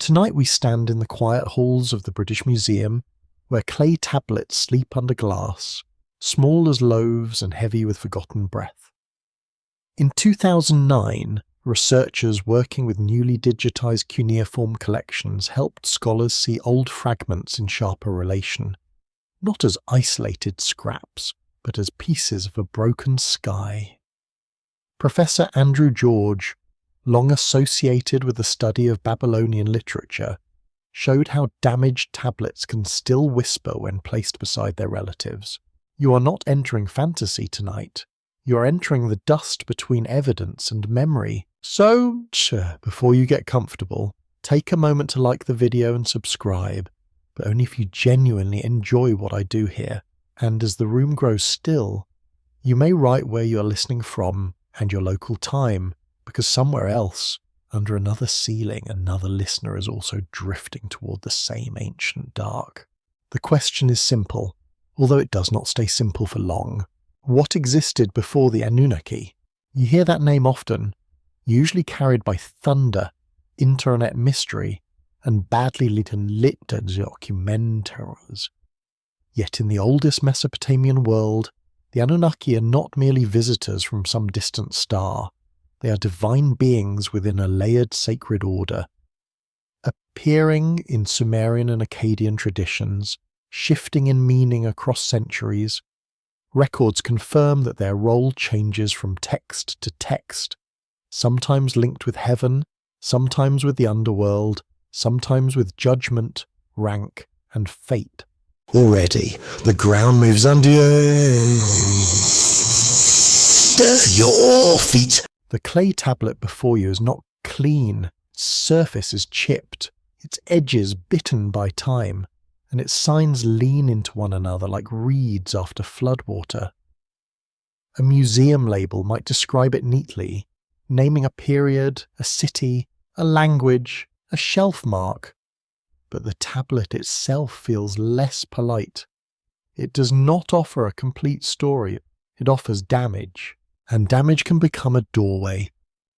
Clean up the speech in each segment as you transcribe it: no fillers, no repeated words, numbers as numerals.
Tonight we stand in the quiet halls of the British Museum, where clay tablets sleep under glass, small as loaves and heavy with forgotten breath. In 2009, researchers working with newly digitized cuneiform collections helped scholars see old fragments in sharper relation, not as isolated scraps, but as pieces of a broken sky. Professor Andrew George, long associated with the study of Babylonian literature, showed how damaged tablets can still whisper when placed beside their relatives. You are not entering fantasy tonight. You are entering the dust between evidence and memory. So, before you get comfortable, take a moment to like the video and subscribe, but only if you genuinely enjoy what I do here. And as the room grows still, you may write where you are listening from and your local time, because somewhere else, under another ceiling, another listener is also drifting toward the same ancient dark. The question is simple, although it does not stay simple for long. What existed before the Anunnaki? You hear that name often, usually carried by thunder, internet mystery, and badly lit documentaries. Yet in the oldest Mesopotamian world, the Anunnaki are not merely visitors from some distant star. They are divine beings within a layered sacred order, appearing in Sumerian and Akkadian traditions, shifting in meaning across centuries. Records confirm that their role changes from text to text, sometimes linked with heaven, sometimes with the underworld, sometimes with judgment, rank, and fate. Already, the ground moves under your feet. The clay tablet before you is not clean, its surface is chipped, its edges bitten by time, and its signs lean into one another like reeds after floodwater. A museum label might describe it neatly, naming a period, a city, a language, a shelf mark, but the tablet itself feels less polite. It does not offer a complete story, it offers damage. And damage can become a doorway.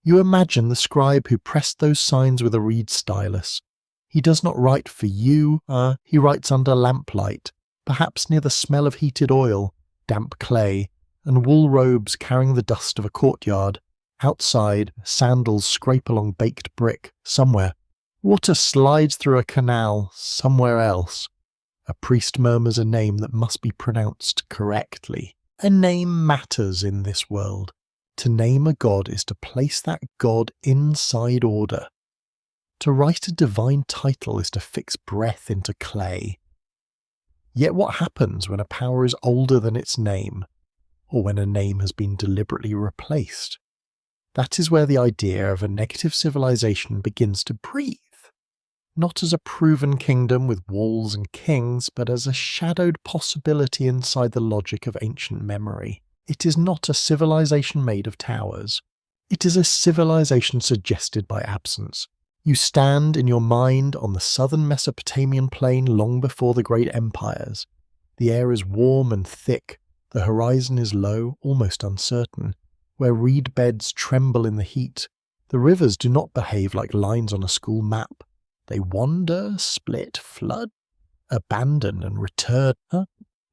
You imagine the scribe who pressed those signs with a reed stylus. He does not write for you, he writes under lamplight, perhaps near the smell of heated oil, damp clay, and wool robes carrying the dust of a courtyard. Outside, sandals scrape along baked brick, somewhere. Water slides through a canal, somewhere else. A priest murmurs a name that must be pronounced correctly. A name matters in this world. To name a god is to place that god inside order. To write a divine title is to fix breath into clay. Yet what happens when a power is older than its name, or when a name has been deliberately replaced? That is where the idea of a negative civilization begins to breathe. Not as a proven kingdom with walls and kings, but as a shadowed possibility inside the logic of ancient memory. It is not a civilization made of towers. It is a civilization suggested by absence. You stand in your mind on the southern Mesopotamian plain long before the great empires. The air is warm and thick, the horizon is low, almost uncertain, where reed beds tremble in the heat. The rivers do not behave like lines on a school map. They wander, split, flood, abandon and return.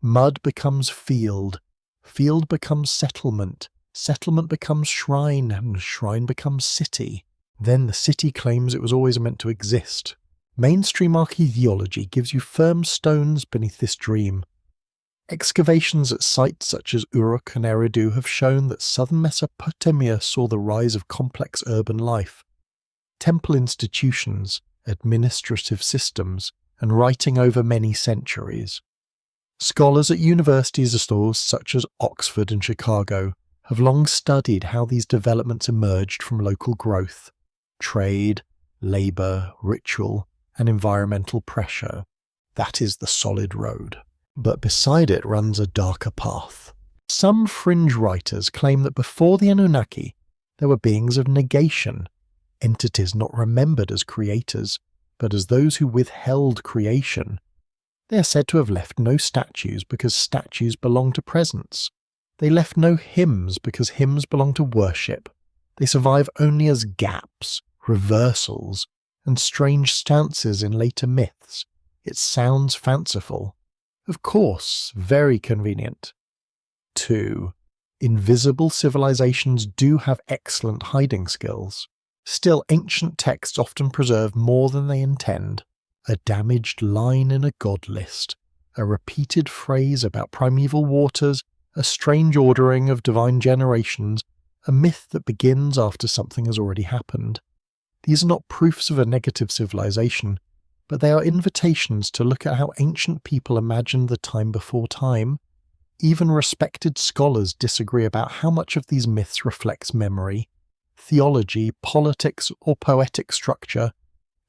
Mud becomes field, field becomes settlement, settlement becomes shrine, and shrine becomes city. Then the city claims it was always meant to exist. Mainstream archaeology gives you firm stones beneath this dream. Excavations at sites such as Uruk and Eridu have shown that southern Mesopotamia saw the rise of complex urban life. Temple institutions, administrative systems, and writing over many centuries. Scholars at universities such as Oxford and Chicago have long studied how these developments emerged from local growth, trade, labour, ritual, and environmental pressure. That is the solid road. But beside it runs a darker path. Some fringe writers claim that before the Anunnaki, there were beings of negation, entities not remembered as creators, but as those who withheld creation. They are said to have left no statues because statues belong to presence. They left no hymns because hymns belong to worship. They survive only as gaps, reversals, and strange stances in later myths. It sounds fanciful. Of course, very convenient. 2. Invisible civilizations do have excellent hiding skills. Still, ancient texts often preserve more than they intend. A damaged line in a god list, a repeated phrase about primeval waters, a strange ordering of divine generations, a myth that begins after something has already happened. These are not proofs of a negative civilization, but they are invitations to look at how ancient people imagined the time before time. Even respected scholars disagree about how much of these myths reflects memory, theology, politics, or poetic structure.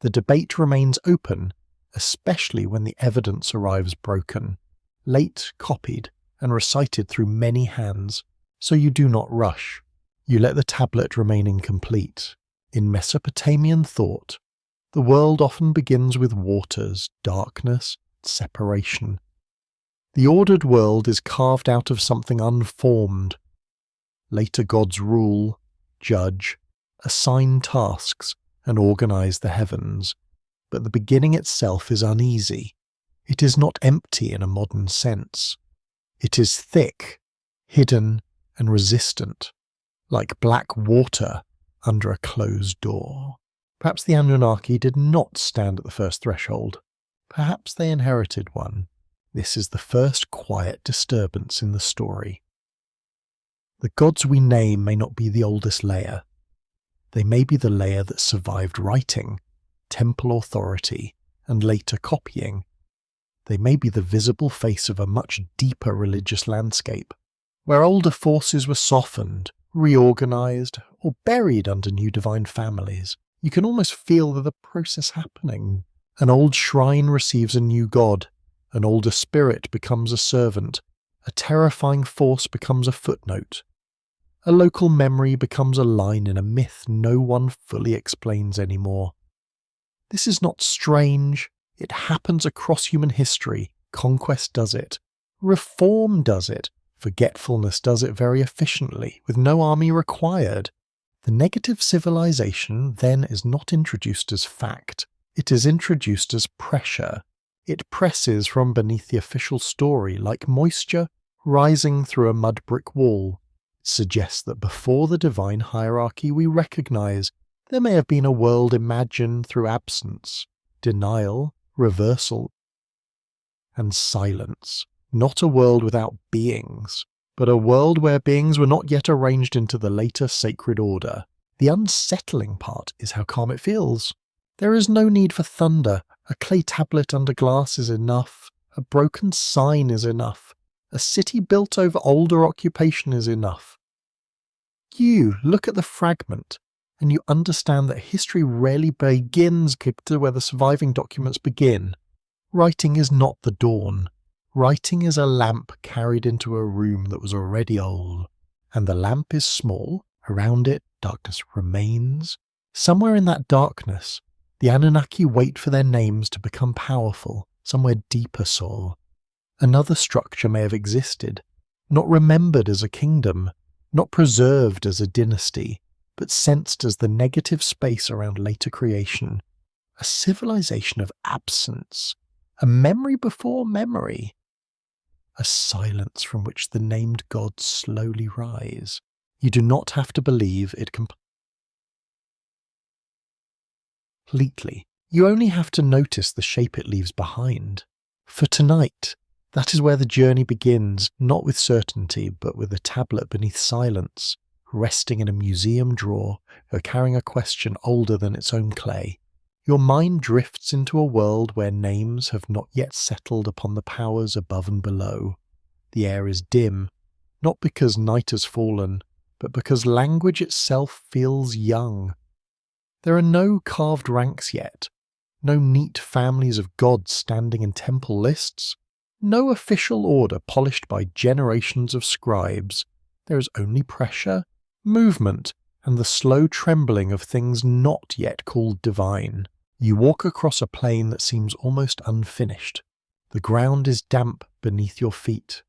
The debate remains open, especially when the evidence arrives broken, late, copied, and recited through many hands. So you do not rush. You let the tablet remain incomplete. In Mesopotamian thought, the world often begins with waters, darkness, separation. The ordered world is carved out of something unformed. Later gods rule, judge, assign tasks, and organize the heavens. But the beginning itself is uneasy. It is not empty in a modern sense. It is thick, hidden, and resistant, like black water under a closed door. Perhaps the Anunnaki did not stand at the first threshold. Perhaps they inherited one. This is the first quiet disturbance in the story. The gods we name may not be the oldest layer. They may be the layer that survived writing, temple authority, and later copying. They may be the visible face of a much deeper religious landscape, where older forces were softened, reorganized, or buried under new divine families. You can almost feel the process happening. An old shrine receives a new god, an older spirit becomes a servant, a terrifying force becomes a footnote. A local memory becomes a line in a myth no one fully explains anymore. This is not strange. It happens across human history. Conquest does it. Reform does it. Forgetfulness does it very efficiently, with no army required. The negative civilization then is not introduced as fact. It is introduced as pressure. It presses from beneath the official story like moisture rising through a mud brick wall. It suggests that before the divine hierarchy we recognize there may have been a world imagined through absence, denial, reversal, and silence. Not a world without beings, but a world where beings were not yet arranged into the later sacred order. The unsettling part is how calm it feels. There is no need for thunder. A clay tablet under glass is enough. A broken sign is enough. A city built over older occupation is enough. You look at the fragment, and you understand that history rarely begins to where the surviving documents begin. Writing is not the dawn. Writing is a lamp carried into a room that was already old, and the lamp is small. Around it, darkness remains. Somewhere in that darkness, the Anunnaki wait for their names to become powerful, somewhere deeper soul. Another structure may have existed, not remembered as a kingdom, not preserved as a dynasty, but sensed as the negative space around later creation. A civilization of absence, a memory before memory. A silence from which the named gods slowly rise. You do not have to believe it completely. You only have to notice the shape it leaves behind. For tonight, that is where the journey begins, not with certainty, but with a tablet beneath silence, resting in a museum drawer, or carrying a question older than its own clay. Your mind drifts into a world where names have not yet settled upon the powers above and below. The air is dim, not because night has fallen, but because language itself feels young. There are no carved ranks yet, no neat families of gods standing in temple lists, no official order polished by generations of scribes. There is only pressure, movement, and the slow trembling of things not yet called divine. You walk across a plain that seems almost unfinished. The ground is damp beneath your feet.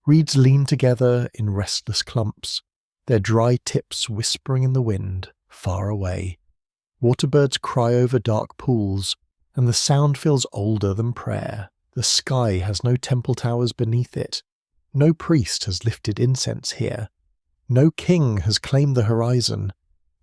Reeds lean together in restless clumps, their dry tips whispering in the wind, far away. Waterbirds cry over dark pools, and the sound feels older than prayer. The sky has no temple towers beneath it. No priest has lifted incense here. No king has claimed the horizon.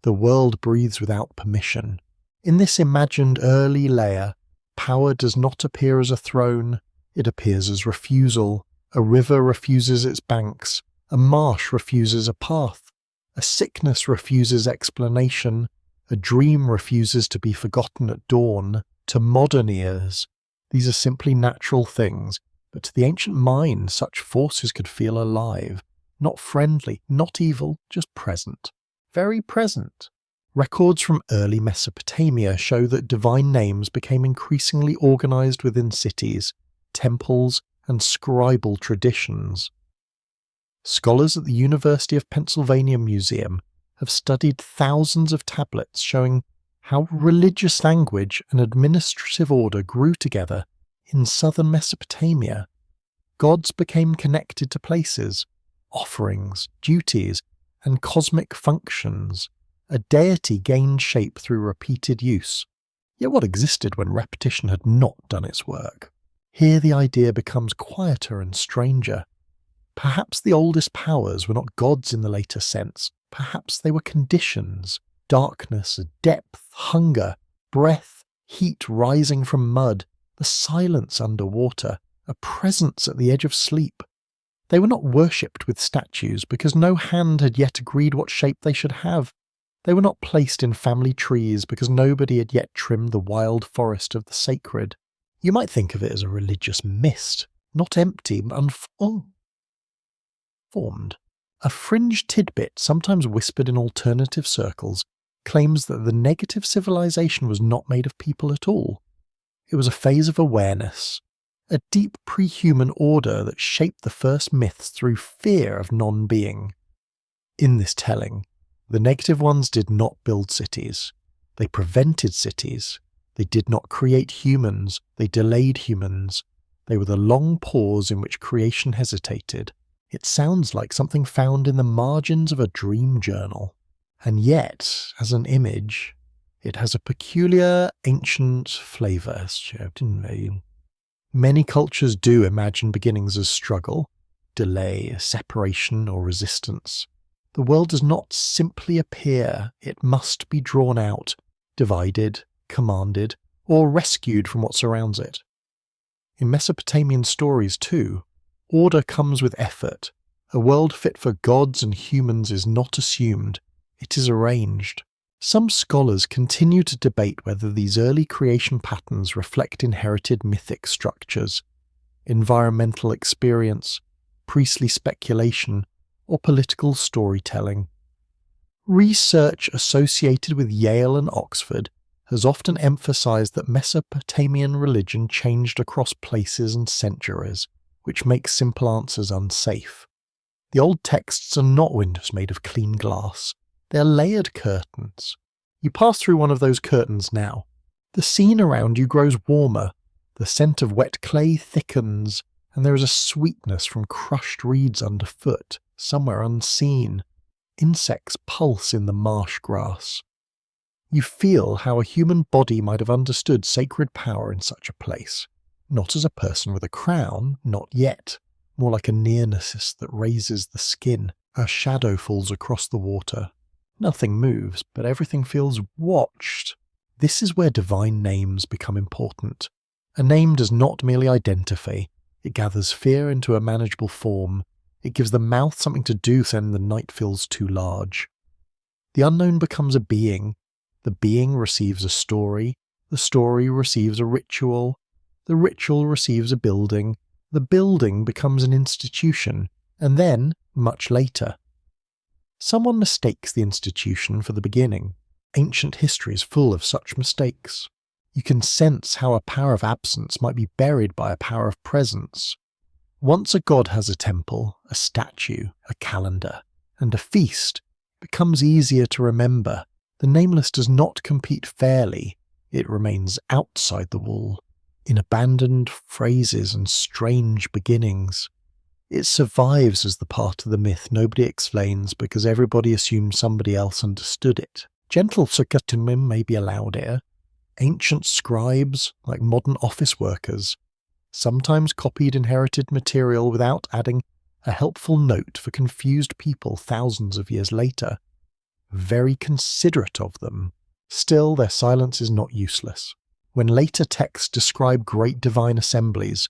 The world breathes without permission. In this imagined early layer, power does not appear as a throne, it appears as refusal. A river refuses its banks, a marsh refuses a path, a sickness refuses explanation, a dream refuses to be forgotten at dawn. To modern ears, these are simply natural things, but to the ancient mind such forces could feel alive, not friendly, not evil, just present. Very present. Records from early Mesopotamia show that divine names became increasingly organized within cities, temples, and scribal traditions. Scholars at the University of Pennsylvania Museum have studied thousands of tablets showing how religious language and administrative order grew together in southern Mesopotamia. Gods became connected to places, offerings, duties, and cosmic functions. A deity gained shape through repeated use. Yet what existed when repetition had not done its work? Here the idea becomes quieter and stranger. Perhaps the oldest powers were not gods in the later sense. Perhaps they were conditions. Darkness, depth, hunger, breath, heat rising from mud, the silence underwater, a presence at the edge of sleep. They were not worshipped with statues because no hand had yet agreed what shape they should have. They were not placed in family trees because nobody had yet trimmed the wild forest of the sacred. You might think of it as a religious mist, not empty, but unformed. A fringe tidbit, sometimes whispered in alternative circles, claims that the negative civilization was not made of people at all. It was a phase of awareness, a deep pre-human order that shaped the first myths through fear of non-being. In this telling, the negative ones did not build cities. They prevented cities. They did not create humans. They delayed humans. They were the long pause in which creation hesitated. It sounds like something found in the margins of a dream journal. And yet, as an image, it has a peculiar ancient flavour. Many cultures do imagine beginnings as struggle, delay, separation, or resistance. The world does not simply appear, it must be drawn out, divided, commanded, or rescued from what surrounds it. In Mesopotamian stories too, order comes with effort. A world fit for gods and humans is not assumed, it is arranged. Some scholars continue to debate whether these early creation patterns reflect inherited mythic structures, environmental experience, priestly speculation, or political storytelling. Research associated with Yale and Oxford has often emphasized that Mesopotamian religion changed across places and centuries, which makes simple answers unsafe. The old texts are not windows made of clean glass. They're layered curtains. You pass through one of those curtains now. The scene around you grows warmer, the scent of wet clay thickens, and there is a sweetness from crushed reeds underfoot, somewhere unseen. Insects pulse in the marsh grass. You feel how a human body might have understood sacred power in such a place. Not as a person with a crown, not yet. More like a nearness that raises the skin. A shadow falls across the water. Nothing moves, but everything feels watched. This is where divine names become important. A name does not merely identify. It gathers fear into a manageable form. It gives the mouth something to do when the night feels too large. The unknown becomes a being. The being receives a story. The story receives a ritual. The ritual receives a building. The building becomes an institution. And then, much later, someone mistakes the institution for the beginning. Ancient history is full of such mistakes. You can sense how a power of absence might be buried by a power of presence. Once a god has a temple, a statue, a calendar, and a feast, it becomes easier to remember. The nameless does not compete fairly. It remains outside the wall, in abandoned phrases and strange beginnings. It survives as the part of the myth nobody explains because everybody assumes somebody else understood it. Gentle sukatumim may be allowed here. Ancient scribes, like modern office workers, sometimes copied inherited material without adding a helpful note for confused people thousands of years later. Very considerate of them. Still, their silence is not useless. When later texts describe great divine assemblies,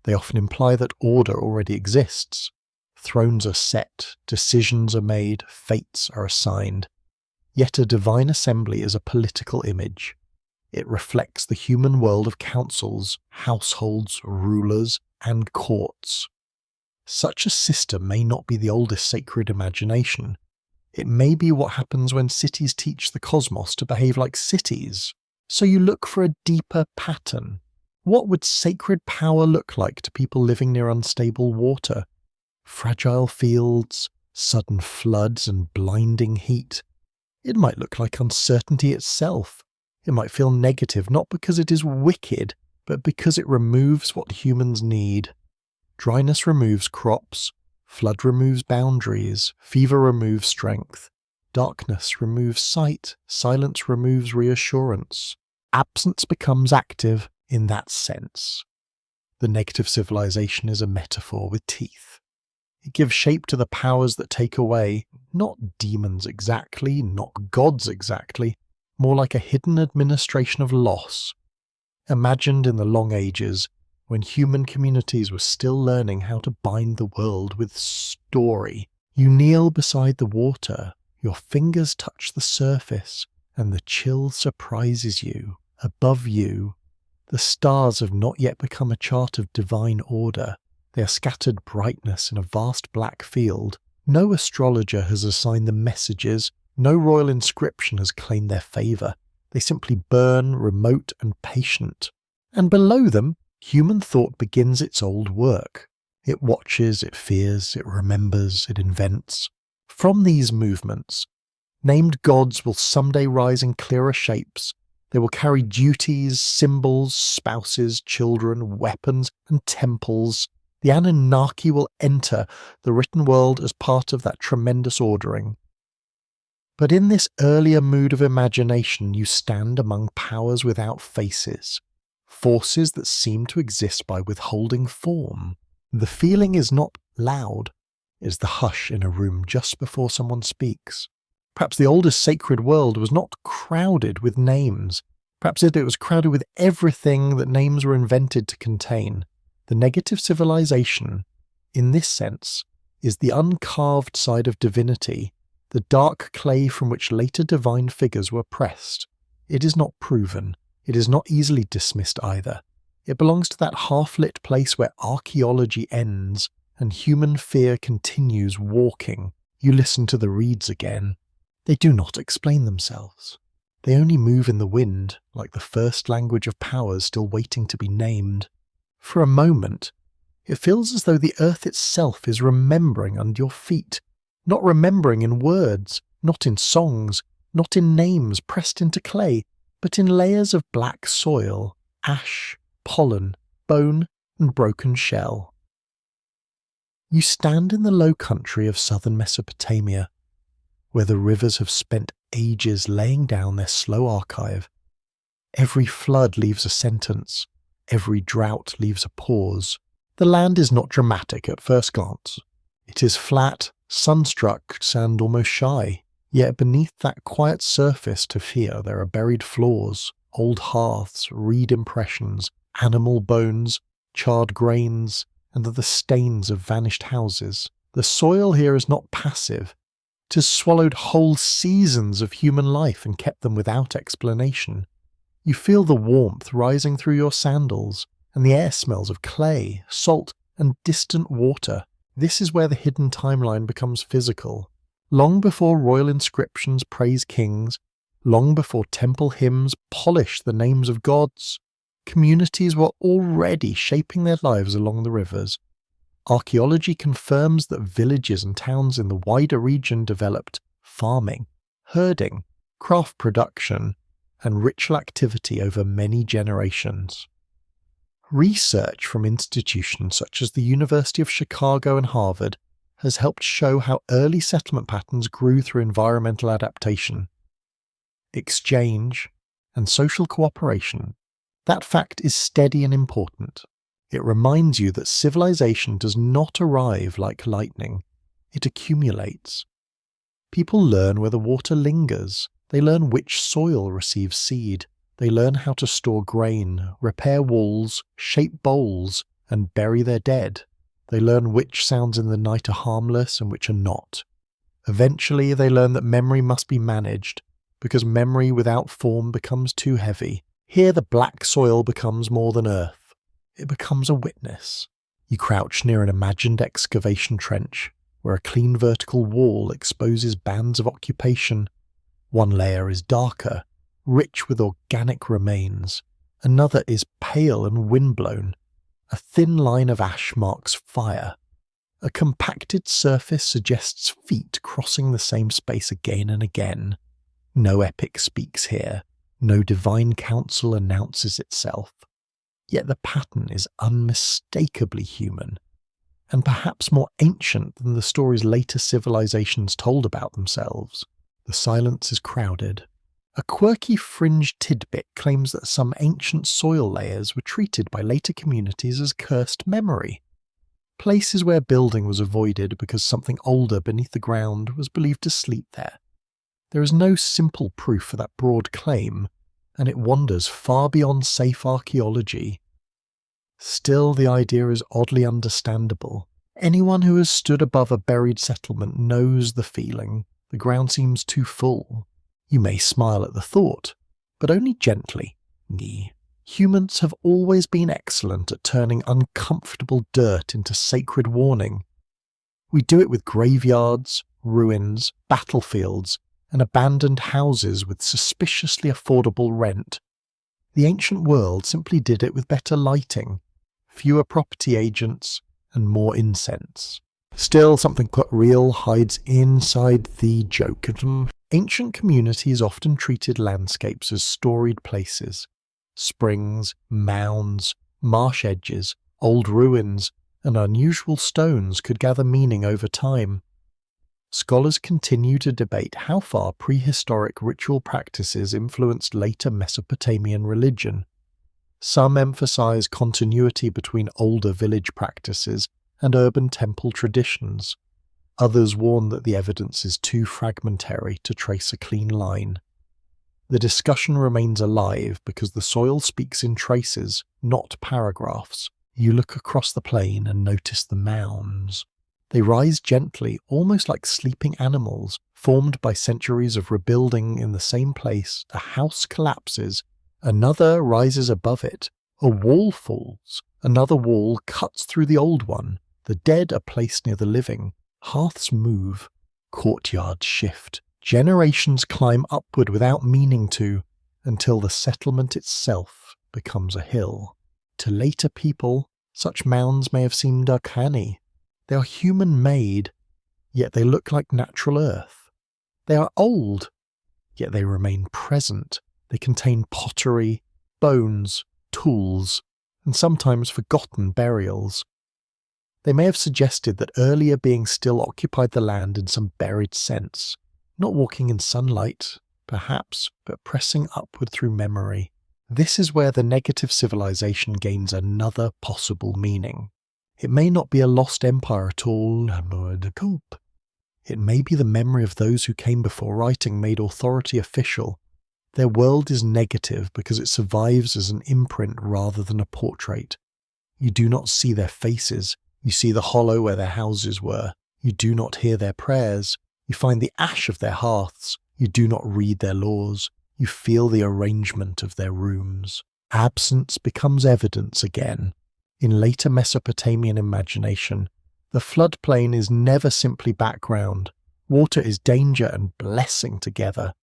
they often imply that order already exists. Thrones are set, decisions are made, fates are assigned. Yet a divine assembly is a political image. It reflects the human world of councils, households, rulers, and courts. Such a system may not be the oldest sacred imagination. It may be what happens when cities teach the cosmos to behave like cities. So you look for a deeper pattern. What would sacred power look like to people living near unstable water? Fragile fields, sudden floods, and blinding heat. It might look like uncertainty itself. It might feel negative, not because it is wicked, but because it removes what humans need. Dryness removes crops, flood removes boundaries, fever removes strength, darkness removes sight, silence removes reassurance. Absence becomes active in that sense. The negative civilization is a metaphor with teeth. It gives shape to the powers that take away, not demons exactly, not gods exactly, more like a hidden administration of loss. Imagined in the long ages, when human communities were still learning how to bind the world with story. You kneel beside the water, your fingers touch the surface, and the chill surprises you. Above you, the stars have not yet become a chart of divine order. They are scattered brightness in a vast black field. No astrologer has assigned them messages, no royal inscription has claimed their favour. They simply burn, remote and patient. And below them, human thought begins its old work. It watches, it fears, it remembers, it invents. From these movements, named gods will someday rise in clearer shapes. They will carry duties, symbols, spouses, children, weapons, and temples. The Anunnaki will enter the written world as part of that tremendous ordering. But in this earlier mood of imagination, you stand among powers without faces, forces that seem to exist by withholding form. The feeling is not loud, it is the hush in a room just before someone speaks. Perhaps the oldest sacred world was not crowded with names. Perhaps it was crowded with everything that names were invented to contain. The negative civilization, in this sense, is the uncarved side of divinity, the dark clay from which later divine figures were pressed. It is not proven. It is not easily dismissed either. It belongs to that half-lit place where archaeology ends and human fear continues walking. You listen to the reeds again. They do not explain themselves. They only move in the wind, like the first language of powers still waiting to be named. For a moment, it feels as though the earth itself is remembering under your feet, not remembering in words, not in songs, not in names pressed into clay, but in layers of black soil, ash, pollen, bone, and broken shell. You stand in the low country of southern Mesopotamia, where the rivers have spent ages laying down their slow archive. Every flood leaves a sentence, every drought leaves a pause. The land is not dramatic at first glance. It is flat, sunstruck, and almost shy. Yet beneath that quiet surface to fear there are buried floors, old hearths, reed impressions, animal bones, charred grains, and the stains of vanished houses. The soil here is not passive. It has swallowed whole seasons of human life and kept them without explanation. You feel the warmth rising through your sandals, and the air smells of clay, salt, and distant water. This is where the hidden timeline becomes physical. Long before royal inscriptions praise kings, long before temple hymns polish the names of gods, communities were already shaping their lives along the rivers. Archaeology confirms that villages and towns in the wider region developed farming, herding, craft production, and ritual activity over many generations. Research from institutions such as the University of Chicago and Harvard has helped show how early settlement patterns grew through environmental adaptation. exchange, and social cooperation, that fact is steady and important. It reminds you that civilization does not arrive like lightning, it accumulates. People learn where the water lingers, they learn which soil receives seed, they learn how to store grain, repair walls, shape bowls, and bury their dead. They learn which sounds in the night are harmless and which are not. Eventually, they learn that memory must be managed, because memory without form becomes too heavy. Here the black soil becomes more than earth. It becomes a witness. You crouch near an imagined excavation trench, where a clean vertical wall exposes bands of occupation. One layer is darker, rich with organic remains. Another is pale and windblown. A thin line of ash marks fire. A compacted surface suggests feet crossing the same space again and again. No epic speaks here. No divine counsel announces itself. Yet the pattern is unmistakably human, and perhaps more ancient than the stories later civilizations told about themselves. The silence is crowded. A quirky fringe tidbit claims that some ancient soil layers were treated by later communities as cursed memory. Places where building was avoided because something older beneath the ground was believed to sleep there. There is no simple proof for that broad claim, and it wanders far beyond safe archaeology. Still, the idea is oddly understandable. Anyone who has stood above a buried settlement knows the feeling. The ground seems too full. You may smile at the thought, but only gently. Humans have always been excellent at turning uncomfortable dirt into sacred warning. We do it with graveyards, ruins, battlefields, and abandoned houses with suspiciously affordable rent. The ancient world simply did it with better lighting, fewer property agents, and more incense. Still, something quite real hides inside the joke. Ancient communities often treated landscapes as storied places. Springs, mounds, marsh edges, old ruins, and unusual stones could gather meaning over time. Scholars continue to debate how far prehistoric ritual practices influenced later Mesopotamian religion. Some emphasize continuity between older village practices and urban temple traditions. Others warn that the evidence is too fragmentary to trace a clean line. The discussion remains alive because the soil speaks in traces, not paragraphs. You look across the plain and notice the mounds. They rise gently, almost like sleeping animals, formed by centuries of rebuilding in the same place. A house collapses, another rises above it. A wall falls, another wall cuts through the old one. The dead are placed near the living. Hearths move, courtyards shift. Generations climb upward without meaning to, until the settlement itself becomes a hill. To later people, such mounds may have seemed uncanny. They are human-made, yet they look like natural earth. They are old, yet they remain present. They contain pottery, bones, tools, and sometimes forgotten burials. They may have suggested that earlier beings still occupied the land in some buried sense, not walking in sunlight, perhaps, but pressing upward through memory. This is where the negative civilization gains another possible meaning. It may not be a lost empire at all. It may be the memory of those who came before writing made authority official. Their world is negative because it survives as an imprint rather than a portrait. You do not see their faces. You see the hollow where their houses were. You do not hear their prayers. You find the ash of their hearths. You do not read their laws. You feel the arrangement of their rooms. Absence becomes evidence again. In later Mesopotamian imagination, the floodplain is never simply background. Water is danger and blessing together.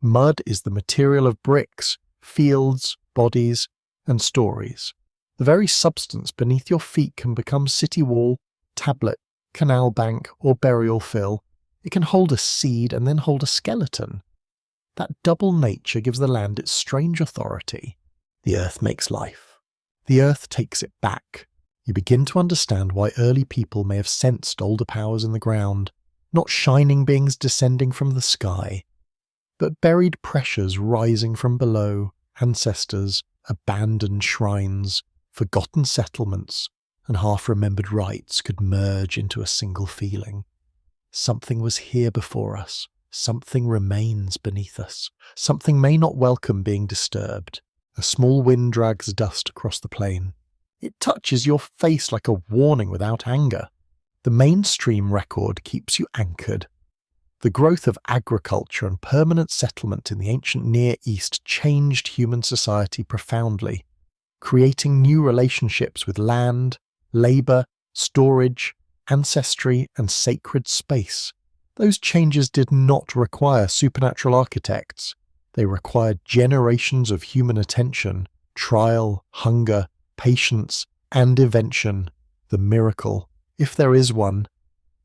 Mud is the material of bricks, fields, bodies, and stories. The very substance beneath your feet can become city wall, tablet, canal bank, or burial fill. It can hold a seed and then hold a skeleton. That double nature gives the land its strange authority. The earth makes life. The earth takes it back. You begin to understand why early people may have sensed older powers in the ground, not shining beings descending from the sky. but buried pressures rising from below, ancestors, abandoned shrines, forgotten settlements, and half-remembered rites could merge into a single feeling. Something was here before us. Something remains beneath us. Something may not welcome being disturbed. A small wind drags dust across the plain. It touches your face like a warning without anger. The mainstream record keeps you anchored. The growth of agriculture and permanent settlement in the ancient Near East changed human society profoundly, creating new relationships with land, labour, storage, ancestry, and sacred space. Those changes did not require supernatural architects. They required generations of human attention, trial, hunger, patience, and invention. The miracle, if there is one,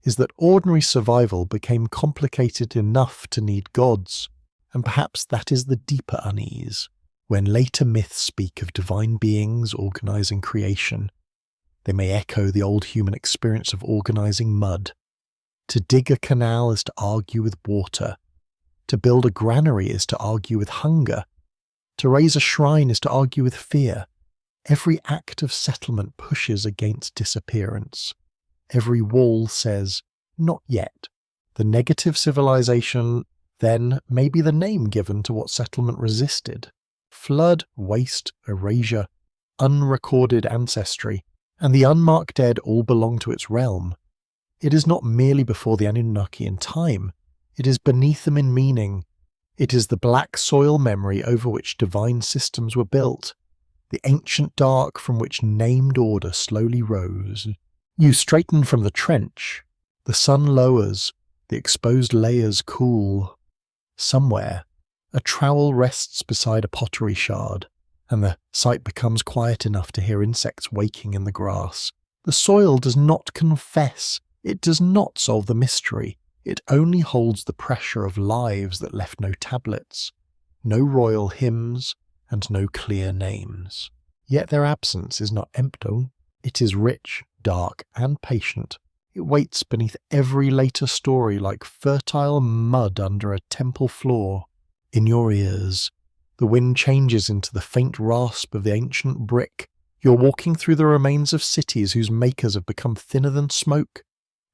is that ordinary survival became complicated enough to need gods, and perhaps that is the deeper unease. When later myths speak of divine beings organising creation, they may echo the old human experience of organising mud. To dig a canal is to argue with water. To build a granary is to argue with hunger. To raise a shrine is to argue with fear. Every act of settlement pushes against disappearance. Every wall says, "Not yet." The negative civilization, then, may be the name given to what settlement resisted. Flood, waste, erasure, unrecorded ancestry, and the unmarked dead all belong to its realm. It is not merely before the Anunnaki in time, it is beneath them in meaning. It is the black soil memory over which divine systems were built, the ancient dark from which named order slowly rose. You straighten from the trench, the sun lowers, the exposed layers cool. Somewhere, a trowel rests beside a pottery shard, and the sight becomes quiet enough to hear insects waking in the grass. The soil does not confess. It does not solve the mystery. It only holds the pressure of lives that left no tablets, no royal hymns, and no clear names. Yet their absence is not empty. It is rich, dark, and patient. It waits beneath every later story like fertile mud under a temple floor. In your ears, the wind changes into the faint rasp of the ancient brick. You're walking through the remains of cities whose makers have become thinner than smoke.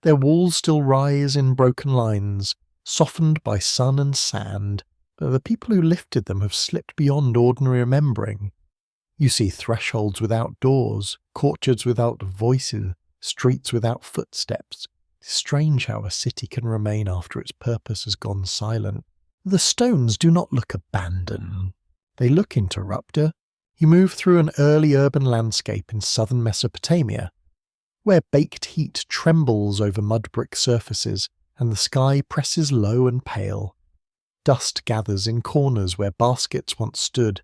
Their walls still rise in broken lines, softened by sun and sand, but the people who lifted them have slipped beyond ordinary remembering. You see thresholds without doors, courtyards without voices, streets without footsteps. It's strange how a city can remain after its purpose has gone silent. The stones do not look abandoned. They look interrupter. You move through an early urban landscape in southern Mesopotamia, where baked heat trembles over mud brick surfaces and the sky presses low and pale. Dust gathers in corners where baskets once stood.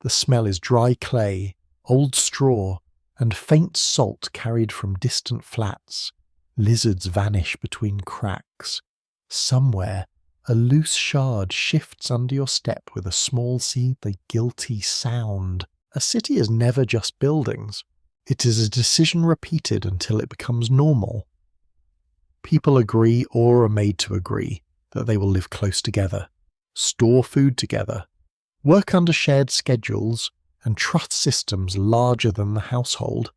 The smell is dry clay, old straw, and faint salt carried from distant flats. Lizards vanish between cracks. Somewhere, a loose shard shifts under your step with a small the guilty sound. A city is never just buildings. It is a decision repeated until it becomes normal. People agree or are made to agree that they will live close together, store food together, work under shared schedules, and trust systems larger than the household.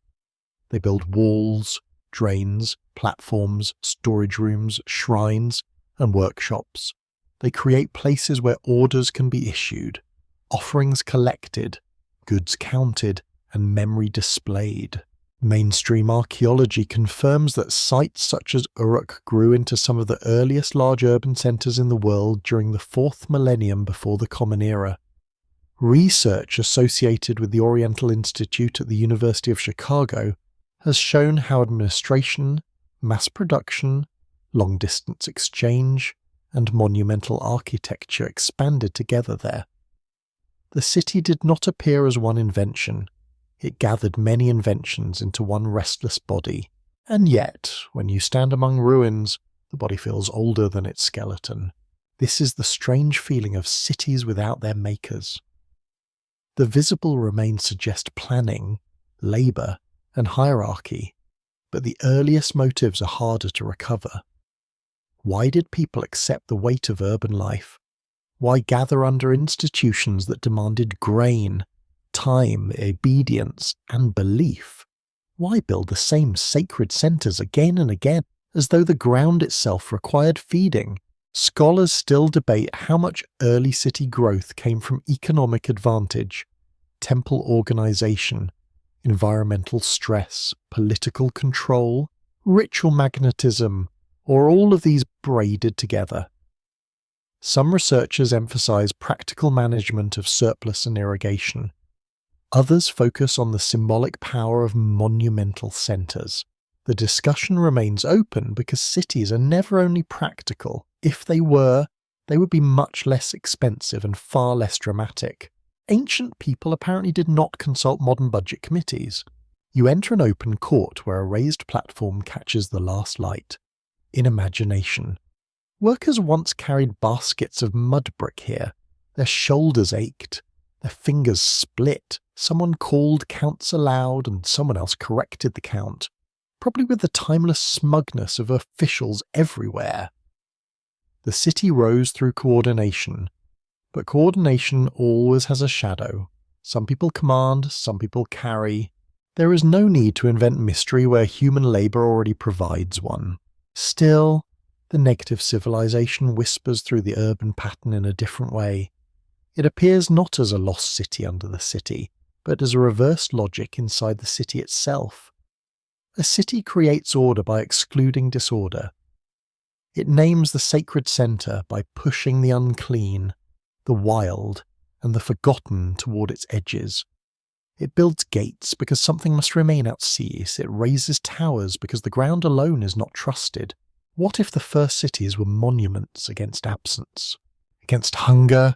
They build walls, drains, platforms, storage rooms, shrines, and workshops. They create places where orders can be issued, offerings collected, goods counted, and memory displayed. Mainstream archaeology confirms that sites such as Uruk grew into some of the earliest large urban centres in the world during the 4th millennium before the Common Era. Research associated with the Oriental Institute at the University of Chicago has shown how administration, mass production, long-distance exchange, and monumental architecture expanded together there. The city did not appear as one invention. It gathered many inventions into one restless body, and yet, when you stand among ruins, the body feels older than its skeleton. This is the strange feeling of cities without their makers. The visible remains suggest planning, labour, and hierarchy, but the earliest motives are harder to recover. Why did people accept the weight of urban life? Why gather under institutions that demanded grain, time, obedience, and belief? Why build the same sacred centres again and again, as though the ground itself required feeding? Scholars still debate how much early city growth came from economic advantage, temple organisation, environmental stress, political control, ritual magnetism, or all of these braided together. Some researchers emphasize practical management of surplus and irrigation. Others focus on the symbolic power of monumental centres. The discussion remains open because cities are never only practical. If they were, they would be much less expensive and far less dramatic. Ancient people apparently did not consult modern budget committees. You enter an open court where a raised platform catches the last light. In imagination. Workers once carried baskets of mud brick here. Their shoulders ached. Their fingers split. Someone called counts aloud and someone else corrected the count. Probably with the timeless smugness of officials everywhere. The city rose through coordination. But coordination always has a shadow. Some people command, some people carry. There is no need to invent mystery where human labour already provides one. Still, the negative civilization whispers through the urban pattern in a different way. It appears not as a lost city under the city, but as a reversed logic inside the city itself. A city creates order by excluding disorder. It names the sacred centre by pushing the unclean, the wild, and the forgotten toward its edges. It builds gates because something must remain outseas. It raises towers because the ground alone is not trusted. What if the first cities were monuments against absence? Against hunger?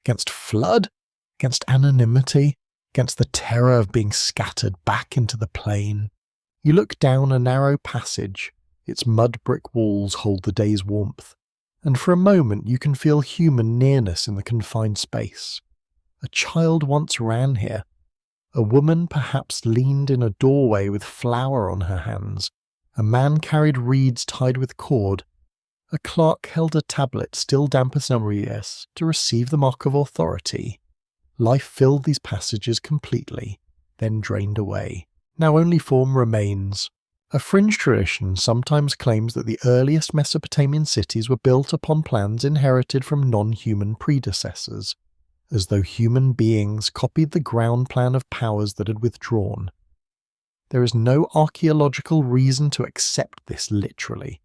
Against flood? Against anonymity? Against the terror of being scattered back into the plain? You look down a narrow passage. Its mud brick walls hold the day's warmth. And for a moment you can feel human nearness in the confined space. A child once ran here. A woman perhaps leaned in a doorway with flour on her hands. A man carried reeds tied with cord. A clerk held a tablet still damp as years to receive the mark of authority. Life filled these passages completely, then drained away. Now only form remains. A fringe tradition sometimes claims that the earliest Mesopotamian cities were built upon plans inherited from non-human predecessors, as though human beings copied the ground plan of powers that had withdrawn. There is no archaeological reason to accept this literally.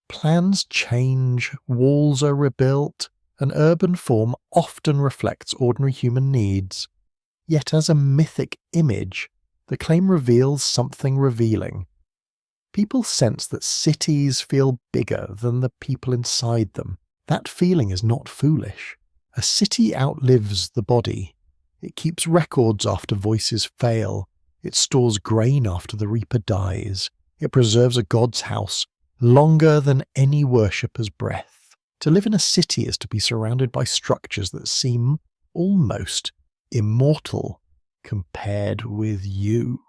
Plans change, walls are rebuilt, and urban form often reflects ordinary human needs. Yet as a mythic image, the claim reveals something revealing. People sense that cities feel bigger than the people inside them. That feeling is not foolish. A city outlives the body. It keeps records after voices fail. It stores grain after the reaper dies. It preserves a god's house longer than any worshipper's breath. To live in a city is to be surrounded by structures that seem almost immortal compared with you.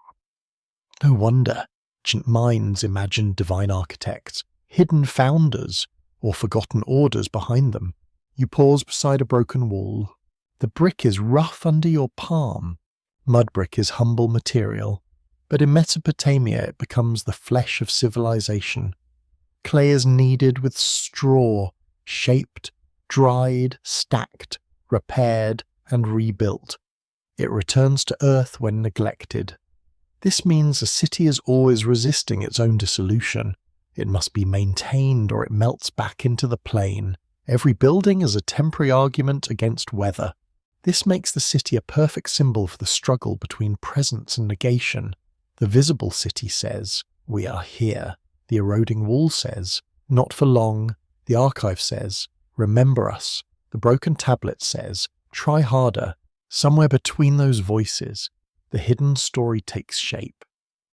No wonder ancient minds imagined divine architects, hidden founders, or forgotten orders behind them. You pause beside a broken wall. The brick is rough under your palm. Mud brick is humble material, but in Mesopotamia it becomes the flesh of civilization. Clay is kneaded with straw, shaped, dried, stacked, repaired, and rebuilt. It returns to earth when neglected. This means a city is always resisting its own dissolution. It must be maintained or it melts back into the plain. Every building is a temporary argument against weather. This makes the city a perfect symbol for the struggle between presence and negation. The visible city says, "We are here." The eroding wall says, "Not for long." The archive says, "Remember us." The broken tablet says, "Try harder." Somewhere between those voices, the hidden story takes shape.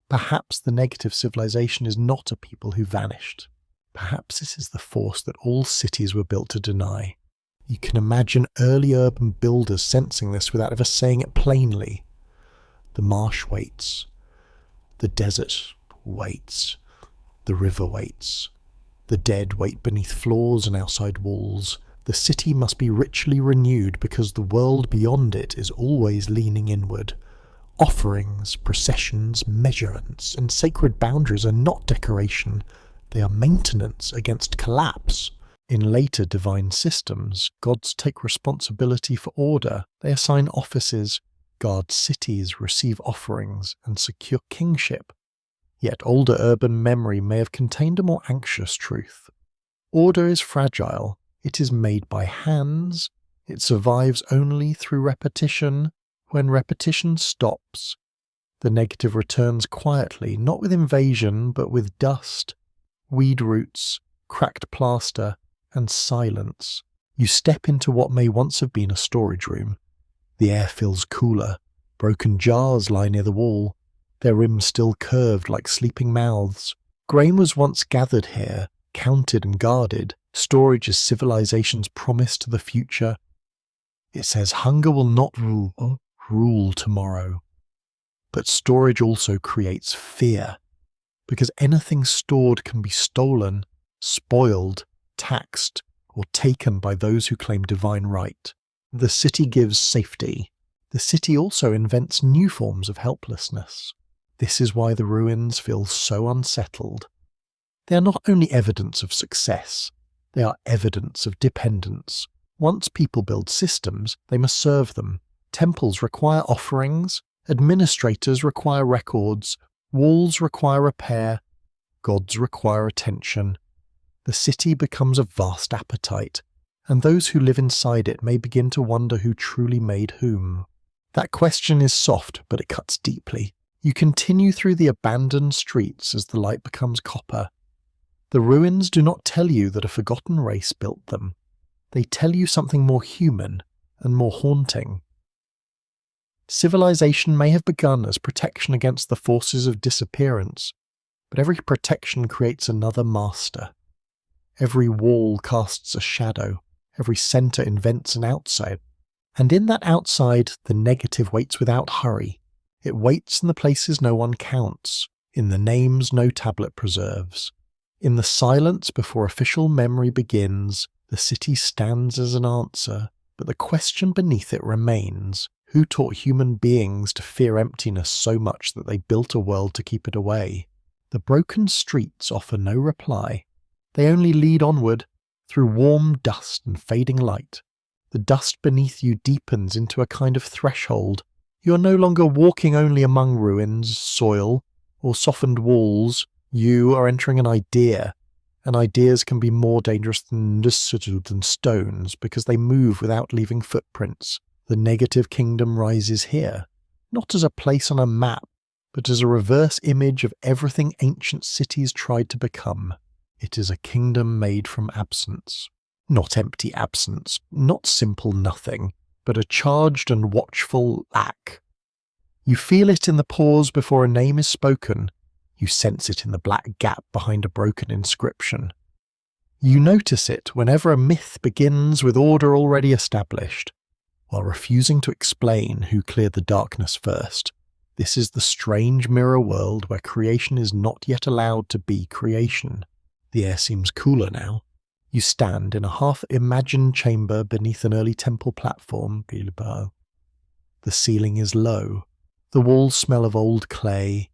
Perhaps the negative civilization is not a people who vanished. Perhaps this is the force that all cities were built to deny. You can imagine early urban builders sensing this without ever saying it plainly. The marsh waits. The desert waits. The river waits. The dead wait beneath floors and outside walls. The city must be richly renewed because the world beyond it is always leaning inward. Offerings, processions, measurements, and sacred boundaries are not decoration. They are maintenance against collapse. In later divine systems, gods take responsibility for order. They assign offices, guard cities, receive offerings, and secure kingship. Yet older urban memory may have contained a more anxious truth. Order is fragile. It is made by hands. It survives only through repetition. When repetition stops, the negative returns quietly, not with invasion, but with dust, weed roots, cracked plaster, and silence. You step into what may once have been a storage room. The air feels cooler. Broken jars lie near the wall, their rims still curved like sleeping mouths. Grain was once gathered here, counted and guarded. Storage is civilization's promise to the future. It says hunger will not rule tomorrow. But storage also creates fear, because anything stored can be stolen, spoiled, taxed, or taken by those who claim divine right. The city gives safety. The city also invents new forms of helplessness. This is why the ruins feel so unsettled. They are not only evidence of success, they are evidence of dependence. Once people build systems, they must serve them. Temples require offerings, administrators require records, walls require repair, gods require attention. The city becomes a vast appetite, and those who live inside it may begin to wonder who truly made whom. That question is soft, but it cuts deeply. You continue through the abandoned streets as the light becomes copper. The ruins do not tell you that a forgotten race built them. They tell you something more human and more haunting. Civilization may have begun as protection against the forces of disappearance, but every protection creates another master. Every wall casts a shadow, every centre invents an outside, and in that outside the negative waits without hurry. It waits in the places no one counts, in the names no tablet preserves. In the silence before official memory begins, the city stands as an answer, but the question beneath it remains. Who taught human beings to fear emptiness so much that they built a world to keep it away? The broken streets offer no reply. They only lead onward, through warm dust and fading light. The dust beneath you deepens into a kind of threshold. You are no longer walking only among ruins, soil, or softened walls. You are entering an idea, and ideas can be more dangerous than stones because they move without leaving footprints. The negative kingdom rises here, not as a place on a map, but as a reverse image of everything ancient cities tried to become. It is a kingdom made from absence. Not empty absence, not simple nothing, but a charged and watchful lack. You feel it in the pause before a name is spoken. You sense it in the black gap behind a broken inscription. You notice it whenever a myth begins with order already established, while refusing to explain who cleared the darkness first. This is the strange mirror world where creation is not yet allowed to be creation. The air seems cooler now. You stand in a half-imagined chamber beneath an early temple platform. The ceiling is low. The walls smell of old clay,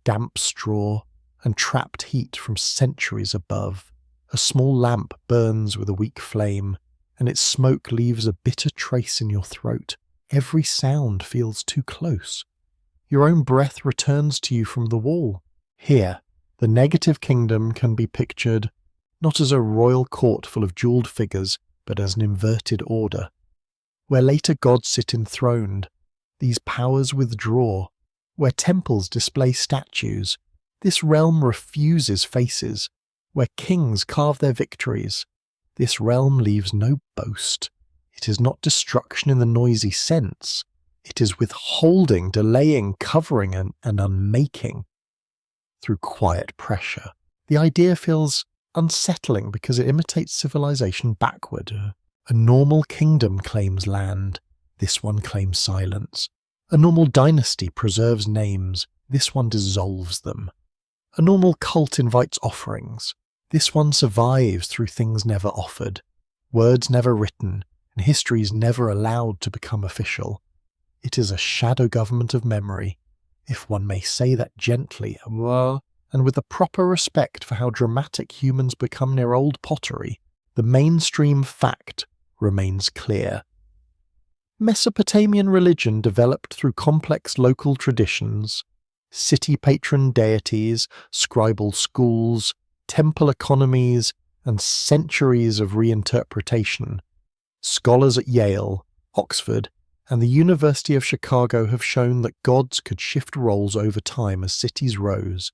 damp straw, and trapped heat from centuries above. A small lamp burns with a weak flame, and its smoke leaves a bitter trace in your throat. Every sound feels too close. Your own breath returns to you from the wall. Here, the negative kingdom can be pictured not as a royal court full of jewelled figures, but as an inverted order. Where later gods sit enthroned, these powers withdraw. Where temples display statues, this realm refuses faces. Where kings carve their victories, this realm leaves no boast. It is not destruction in the noisy sense. It is withholding, delaying, covering, and unmaking. Through quiet pressure, the idea feels unsettling because it imitates civilization backward. A normal kingdom claims land. This one claims silence. A normal dynasty preserves names. This one dissolves them. A normal cult invites offerings. This one survives through things never offered. Words never written, and histories never allowed to become official. It is a shadow government of memory, if one may say that gently, and with a proper respect for how dramatic humans become near old pottery. The mainstream fact remains clear. Mesopotamian religion developed through complex local traditions, city patron deities, scribal schools, temple economies, and centuries of reinterpretation. Scholars at Yale, Oxford, and the University of Chicago have shown that gods could shift roles over time as cities rose,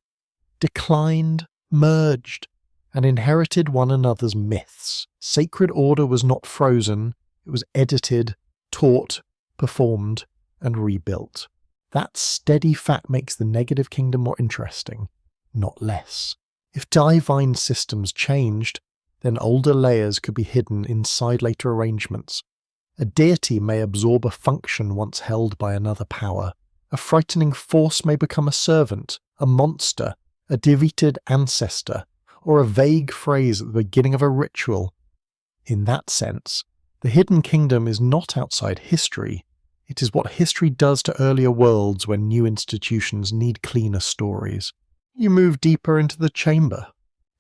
declined, merged, and inherited one another's myths. Sacred order was not frozen, it was edited, taught, performed, and rebuilt. That steady fact makes the negative kingdom more interesting, not less. If divine systems changed, then older layers could be hidden inside later arrangements. A deity may absorb a function once held by another power. A frightening force may become a servant, a monster, a defeated ancestor, or a vague phrase at the beginning of a ritual. In that sense, the hidden kingdom is not outside history. It is what history does to earlier worlds when new institutions need cleaner stories. You move deeper into the chamber.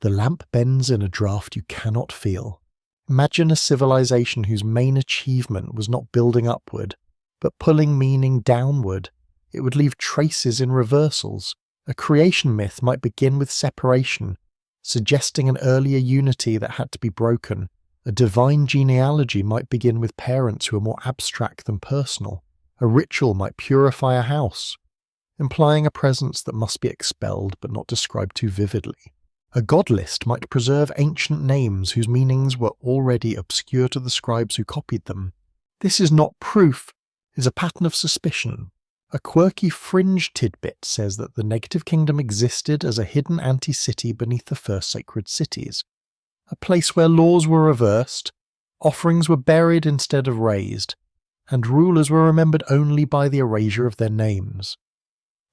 The lamp bends in a draught you cannot feel. Imagine a civilization whose main achievement was not building upward, but pulling meaning downward. It would leave traces in reversals. A creation myth might begin with separation, suggesting an earlier unity that had to be broken. A divine genealogy might begin with parents who are more abstract than personal. A ritual might purify a house, implying a presence that must be expelled but not described too vividly. A god list might preserve ancient names whose meanings were already obscure to the scribes who copied them. This is not proof, it is a pattern of suspicion. A quirky fringe tidbit says that the negative kingdom existed as a hidden anti-city beneath the first sacred cities. A place where laws were reversed, offerings were buried instead of raised, and rulers were remembered only by the erasure of their names.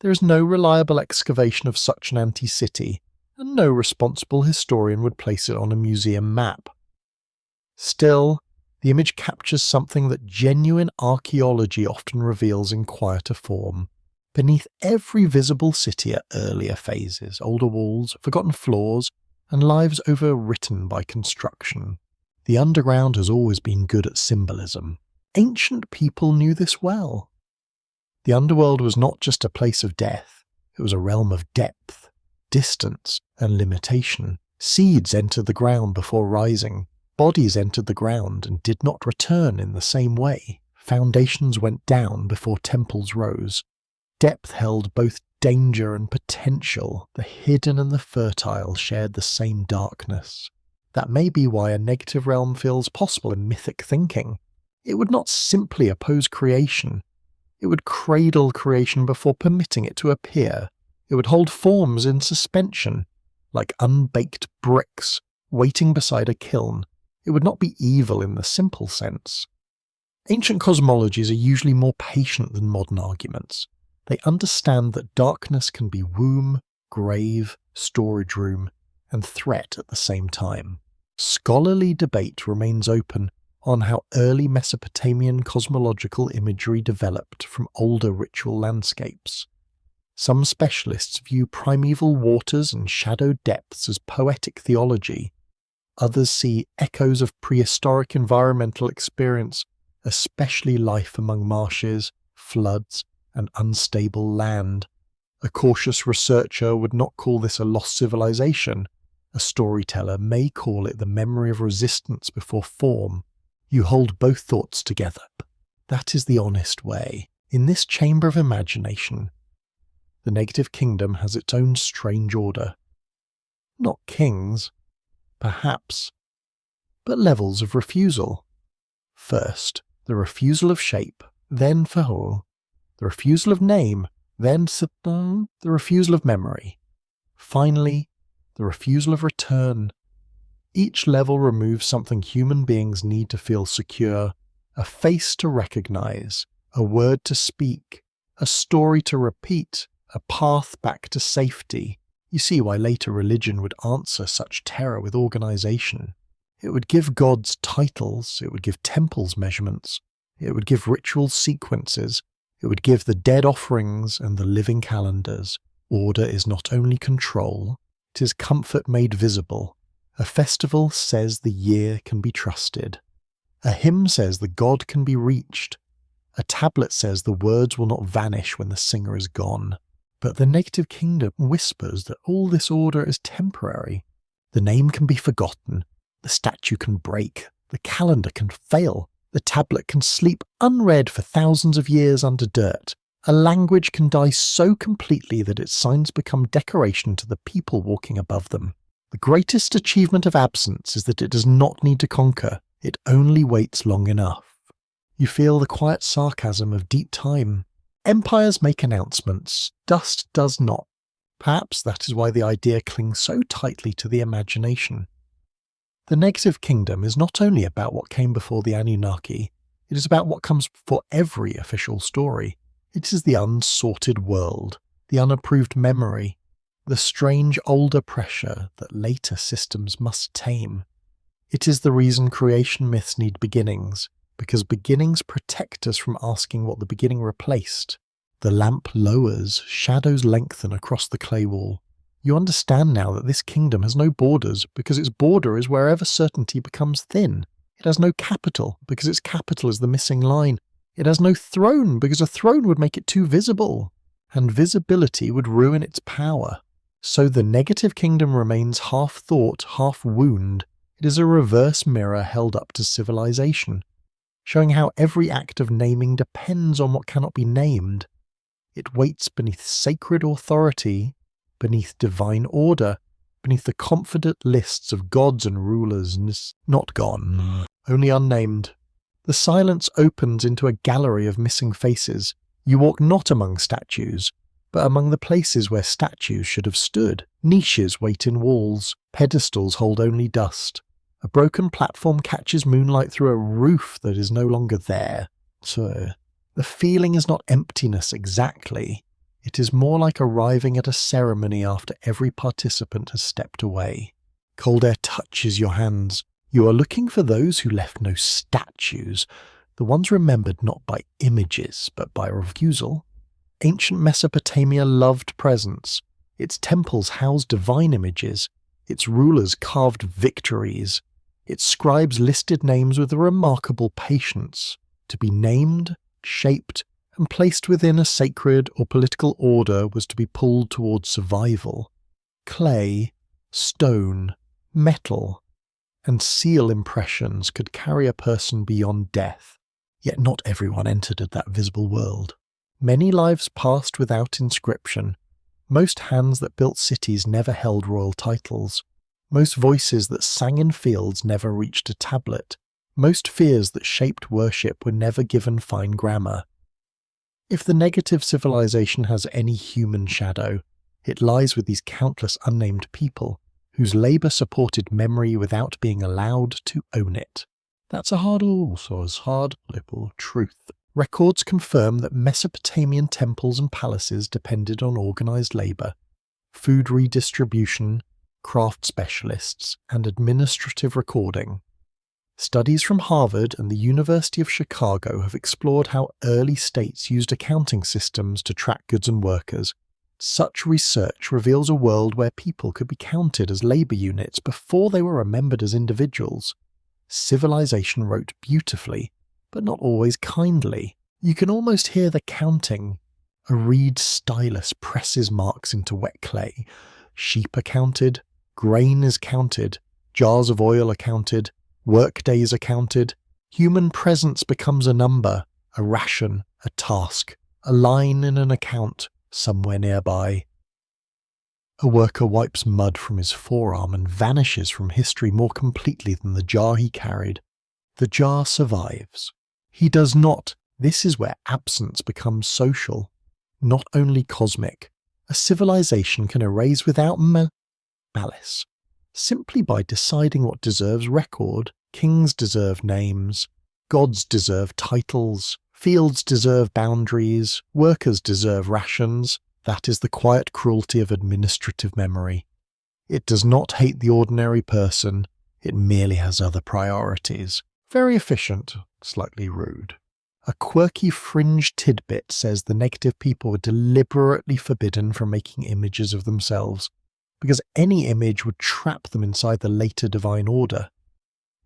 There is no reliable excavation of such an anti-city, and no responsible historian would place it on a museum map. Still, the image captures something that genuine archaeology often reveals in quieter form. Beneath every visible city are earlier phases, older walls, forgotten floors, and lives overwritten by construction. The underground has always been good at symbolism. Ancient people knew this well. The underworld was not just a place of death, it was a realm of depth, distance, and limitation. Seeds entered the ground before rising. Bodies entered the ground and did not return in the same way. Foundations went down before temples rose. Depth held both danger and potential. The hidden and the fertile shared the same darkness. That may be why a negative realm feels possible in mythic thinking. It would not simply oppose creation. It would cradle creation before permitting it to appear. It would hold forms in suspension, like unbaked bricks waiting beside a kiln. It would not be evil in the simple sense. Ancient cosmologies are usually more patient than modern arguments. They understand that darkness can be womb, grave, storage room, and threat at the same time. Scholarly debate remains open on how early Mesopotamian cosmological imagery developed from older ritual landscapes. Some specialists view primeval waters and shadow depths as poetic theology. Others see echoes of prehistoric environmental experience, especially life among marshes, floods, and unstable land. A cautious researcher would not call this a lost civilization. A storyteller may call it the memory of resistance before form. You hold both thoughts together. That is the honest way. In this chamber of imagination, the negative kingdom has its own strange order. Not kings, perhaps, but levels of refusal. First, the refusal of shape, then fahul, the refusal of name, then the refusal of memory. Finally, the refusal of return. Each level removes something human beings need to feel secure, a face to recognize, a word to speak, a story to repeat, a path back to safety. You see why later religion would answer such terror with organization. It would give gods titles, it would give temples measurements, it would give ritual sequences, it would give the dead offerings and the living calendars. Order is not only control, it is comfort made visible. A festival says the year can be trusted. A hymn says the god can be reached. A tablet says the words will not vanish when the singer is gone. But the negative kingdom whispers that all this order is temporary. The name can be forgotten, the statue can break, the calendar can fail, the tablet can sleep unread for thousands of years under dirt. A language can die so completely that its signs become decoration to the people walking above them. The greatest achievement of absence is that it does not need to conquer, it only waits long enough. You feel the quiet sarcasm of deep time. Empires make announcements, dust does not. Perhaps that is why the idea clings so tightly to the imagination. The negative kingdom is not only about what came before the Anunnaki, it is about what comes before every official story. It is the unsorted world, the unapproved memory, the strange older pressure that later systems must tame. It is the reason creation myths need beginnings, because beginnings protect us from asking what the beginning replaced. The lamp lowers, shadows lengthen across the clay wall. You understand now that this kingdom has no borders, because its border is wherever certainty becomes thin. It has no capital, because its capital is the missing line. It has no throne, because a throne would make it too visible, and visibility would ruin its power. So the negative kingdom remains half thought, half wound. It is a reverse mirror held up to civilization, showing how every act of naming depends on what cannot be named. It waits beneath sacred authority, beneath divine order, beneath the confident lists of gods and rulers not gone, only unnamed. The silence opens into a gallery of missing faces. You walk not among statues, but among the places where statues should have stood. Niches wait in walls, pedestals hold only dust. A broken platform catches moonlight through a roof that is no longer there. So, the feeling is not emptiness exactly. It is more like arriving at a ceremony after every participant has stepped away. Cold air touches your hands. You are looking for those who left no statues, the ones remembered not by images but by refusal. Ancient Mesopotamia loved presence. Its temples housed divine images. Its rulers carved victories. Its scribes listed names with a remarkable patience. To be named, shaped, and placed within a sacred or political order was to be pulled towards survival. Clay, stone, metal, and seal impressions could carry a person beyond death. Yet not everyone entered that visible world. Many lives passed without inscription. Most hands that built cities never held royal titles. Most voices that sang in fields never reached a tablet. Most fears that shaped worship were never given fine grammar. If the negative civilization has any human shadow, it lies with these countless unnamed people, whose labour supported memory without being allowed to own it. That's a hard liberal truth. Records confirm that Mesopotamian temples and palaces depended on organised labour, food redistribution, craft specialists, and administrative recording. Studies from Harvard and the University of Chicago have explored how early states used accounting systems to track goods and workers. Such research reveals a world where people could be counted as labour units before they were remembered as individuals. Civilization wrote beautifully, but not always kindly. You can almost hear the counting. A reed stylus presses marks into wet clay. Sheep are counted, grain is counted, jars of oil are counted, work days are counted. Human presence becomes a number, a ration, a task, a line in an account somewhere nearby. A worker wipes mud from his forearm and vanishes from history more completely than the jar he carried. The jar survives. He does not. This is where absence becomes social, not only cosmic. A civilization can erase without malice. Simply by deciding what deserves record. Kings deserve names, gods deserve titles, fields deserve boundaries, workers deserve rations. That is the quiet cruelty of administrative memory. It does not hate the ordinary person, It merely has other priorities. Very efficient, slightly rude. A quirky fringe tidbit says the negative people were deliberately forbidden from making images of themselves, because any image would trap them inside the later divine order.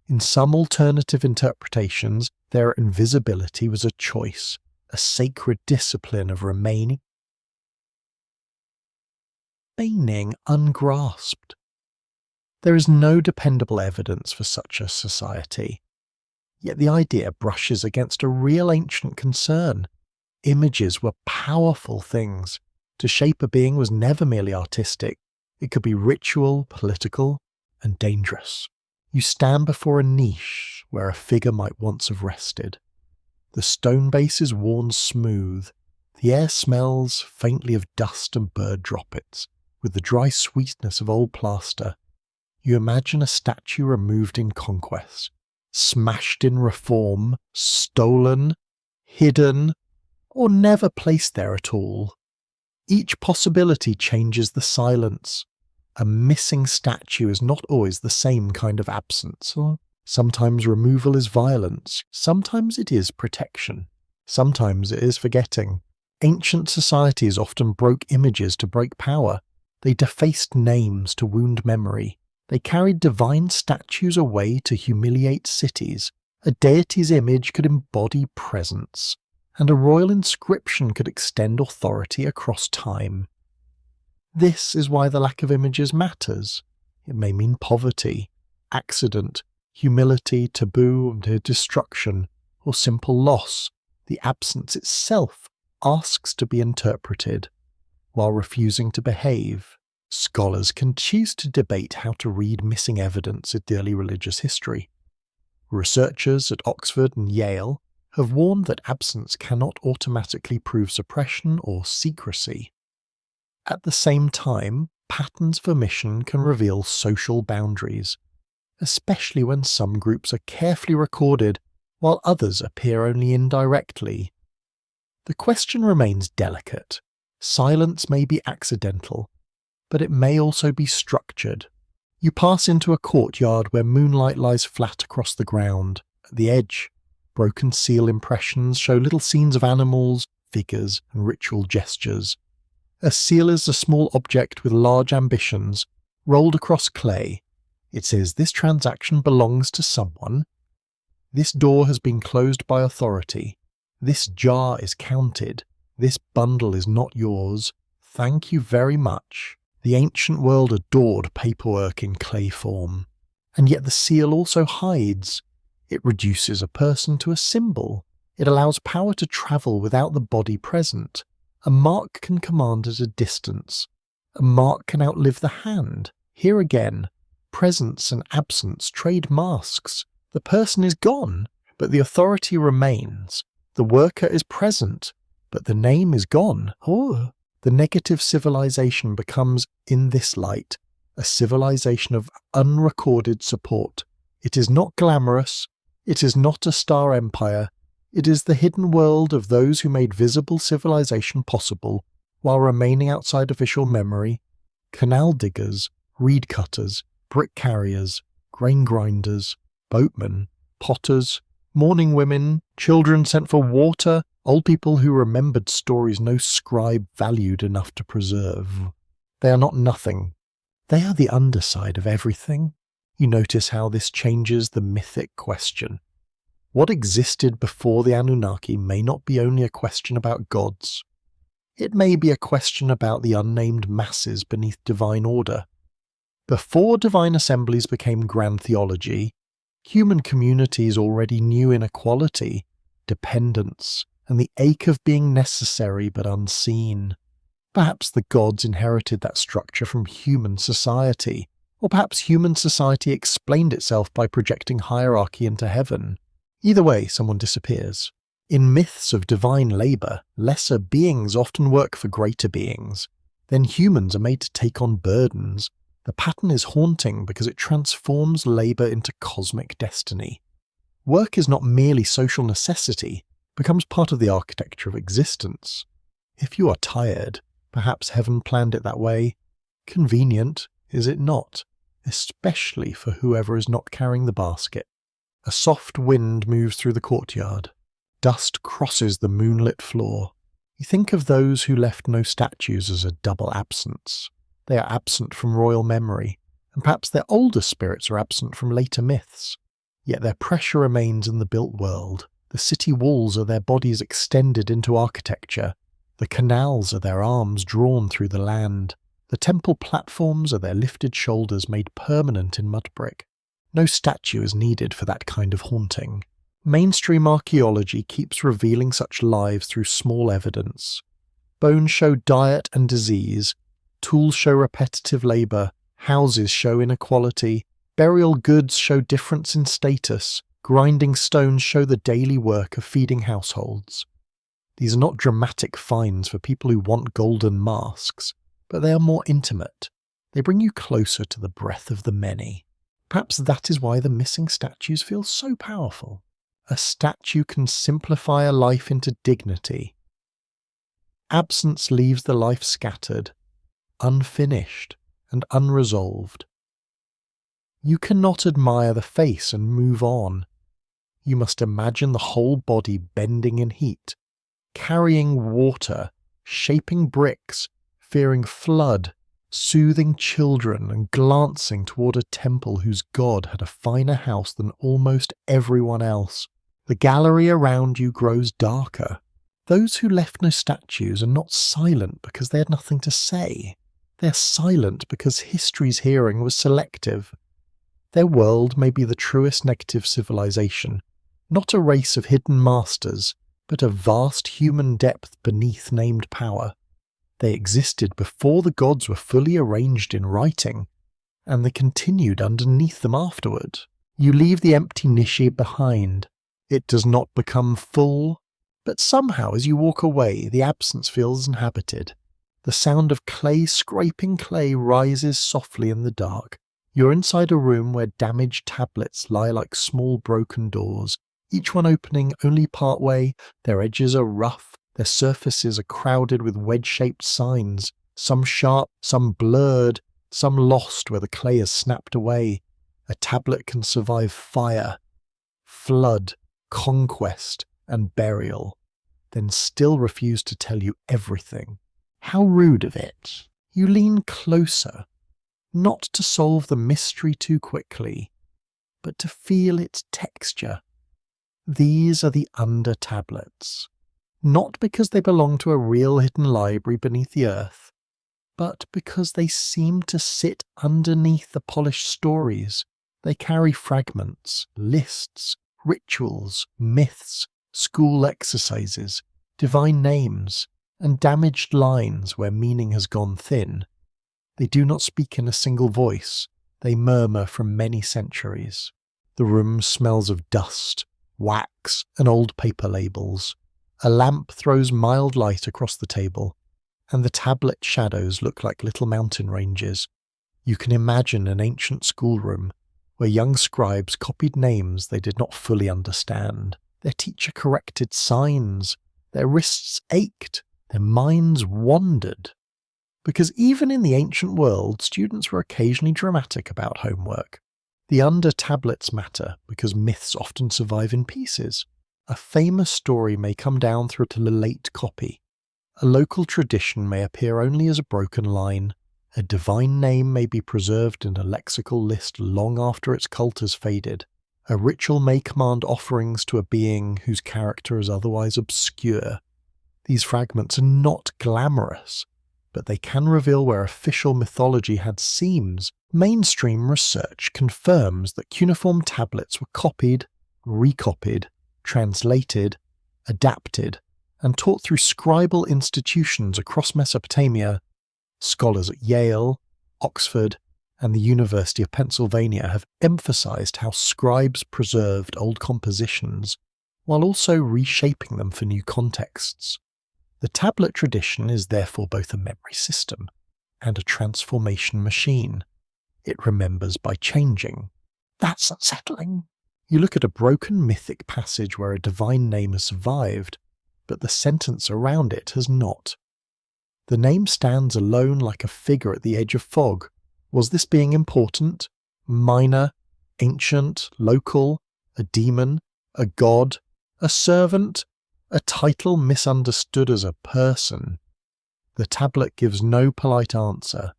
In some alternative interpretations, their invisibility was a choice, a sacred discipline of remaining ungrasped. There is no dependable evidence for such a society. Yet the idea brushes against a real ancient concern. Images were powerful things. To shape a being was never merely artistic. It could be ritual, political, and dangerous. You stand before a niche where a figure might once have rested. The stone base is worn smooth. The air smells faintly of dust and bird droppings, with the dry sweetness of old plaster. You imagine a statue removed in conquest, smashed in reform, stolen, hidden, or never placed there at all. Each possibility changes the silence. A missing statue is not always the same kind of absence. Sometimes removal is violence, sometimes it is protection, sometimes it is forgetting. Ancient societies often broke images to break power. They defaced names to wound memory. They carried divine statues away to humiliate cities. A deity's image could embody presence, and a royal inscription could extend authority across time. This is why the lack of images matters. It may mean poverty, accident, humility, taboo, destruction, or simple loss. The absence itself asks to be interpreted, while refusing to behave. Scholars can choose to debate how to read missing evidence in early religious history. Researchers at Oxford and Yale have warned that absence cannot automatically prove suppression or secrecy. At the same time, patterns of omission can reveal social boundaries, especially when some groups are carefully recorded while others appear only indirectly. The question remains delicate. Silence may be accidental, but it may also be structured. You pass into a courtyard where moonlight lies flat across the ground. At the edge, broken seal impressions show little scenes of animals, figures, and ritual gestures. A seal is a small object with large ambitions, rolled across clay. It says this transaction belongs to someone. This door has been closed by authority. This jar is counted. This bundle is not yours. Thank you very much. The ancient world adored paperwork in clay form. And yet the seal also hides. It reduces a person to a symbol. It allows power to travel without the body present. A mark can command at a distance. A mark can outlive the hand. Here again, presence and absence trade masks. The person is gone, but the authority remains. The worker is present, but the name is gone. The negative civilization becomes, in this light, a civilization of unrecorded support. It is not glamorous. It is not a star empire. It is the hidden world of those who made visible civilization possible while remaining outside official memory. Canal diggers, reed cutters, brick carriers, grain grinders, boatmen, potters, mourning women, children sent for water, old people who remembered stories no scribe valued enough to preserve. They are not nothing. They are the underside of everything. You notice how this changes the mythic question. What existed before the Anunnaki may not be only a question about gods. It may be a question about the unnamed masses beneath divine order. Before divine assemblies became grand theology, human communities already knew inequality, dependence, and the ache of being necessary but unseen. Perhaps the gods inherited that structure from human society, or perhaps human society explained itself by projecting hierarchy into heaven. Either way, someone disappears. In myths of divine labour, lesser beings often work for greater beings. Then humans are made to take on burdens. The pattern is haunting because it transforms labour into cosmic destiny. Work is not merely social necessity, it becomes part of the architecture of existence. If you are tired, perhaps heaven planned it that way. Convenient, is it not? especially for whoever is not carrying the basket. A soft wind moves through the courtyard. Dust crosses the moonlit floor. You think of those who left no statues as a double absence. They are absent from royal memory, and perhaps their older spirits are absent from later myths. Yet their pressure remains in the built world. The city walls are their bodies extended into architecture. The canals are their arms drawn through the land. The temple platforms are their lifted shoulders made permanent in mud brick. No statue is needed for that kind of haunting. Mainstream archaeology keeps revealing such lives through small evidence. Bones show diet and disease. Tools show repetitive labour. Houses show inequality. Burial goods show difference in status. Grinding stones show the daily work of feeding households. These are not dramatic finds for people who want golden masks, but they are more intimate. They bring you closer to the breath of the many. Perhaps that is why the missing statues feel so powerful. A statue can simplify a life into dignity. Absence leaves the life scattered, unfinished, and unresolved. You cannot admire the face and move on. You must imagine the whole body bending in heat, carrying water, shaping bricks, fearing flood, soothing children, and glancing toward a temple whose god had a finer house than almost everyone else. The gallery around you grows darker. Those who left no statues are not silent because they had nothing to say. They are silent because history's hearing was selective. Their world may be the truest negative civilization, not a race of hidden masters, but a vast human depth beneath named power. They existed before the gods were fully arranged in writing, and they continued underneath them afterward. You leave the empty niche behind. It does not become full, but somehow as you walk away, the absence feels inhabited. The sound of clay scraping clay rises softly in the dark. You're inside a room where damaged tablets lie like small broken doors, each one opening only part way. Their edges are rough, their surfaces are crowded with wedge-shaped signs, some sharp, some blurred, some lost where the clay has snapped away. A tablet can survive fire, flood, conquest, and burial, then still refuse to tell you everything. How rude of it. You lean closer, not to solve the mystery too quickly, but to feel its texture. These are the under tablets, not because they belong to a real hidden library beneath the earth, but because they seem to sit underneath the polished stories. They carry fragments, lists, rituals, myths, school exercises, divine names, and damaged lines where meaning has gone thin. They do not speak in a single voice, they murmur from many centuries. The room smells of dust, wax, and old paper labels. A lamp throws mild light across the table, and the tablet shadows look like little mountain ranges. You can imagine an ancient schoolroom where young scribes copied names they did not fully understand. Their teacher corrected signs. Their wrists ached. Their minds wandered. Because even in the ancient world, students were occasionally dramatic about homework. The under tablets matter because myths often survive in pieces. A famous story may come down through a late copy. A local tradition may appear only as a broken line. A divine name may be preserved in a lexical list long after its cult has faded. A ritual may command offerings to a being whose character is otherwise obscure. These fragments are not glamorous, but they can reveal where official mythology had seams. Mainstream research confirms that cuneiform tablets were copied, recopied, translated, adapted, and taught through scribal institutions across Mesopotamia. Scholars at Yale, Oxford, and the University of Pennsylvania have emphasized how scribes preserved old compositions while also reshaping them for new contexts. The tablet tradition is therefore both a memory system and a transformation machine. It remembers by changing. That's unsettling. You look at a broken mythic passage where a divine name has survived, but the sentence around it has not. The name stands alone like a figure at the edge of fog. Was this being important? minor, ancient, local, a demon, a god, a servant, a title misunderstood as a person. The tablet gives no polite answer.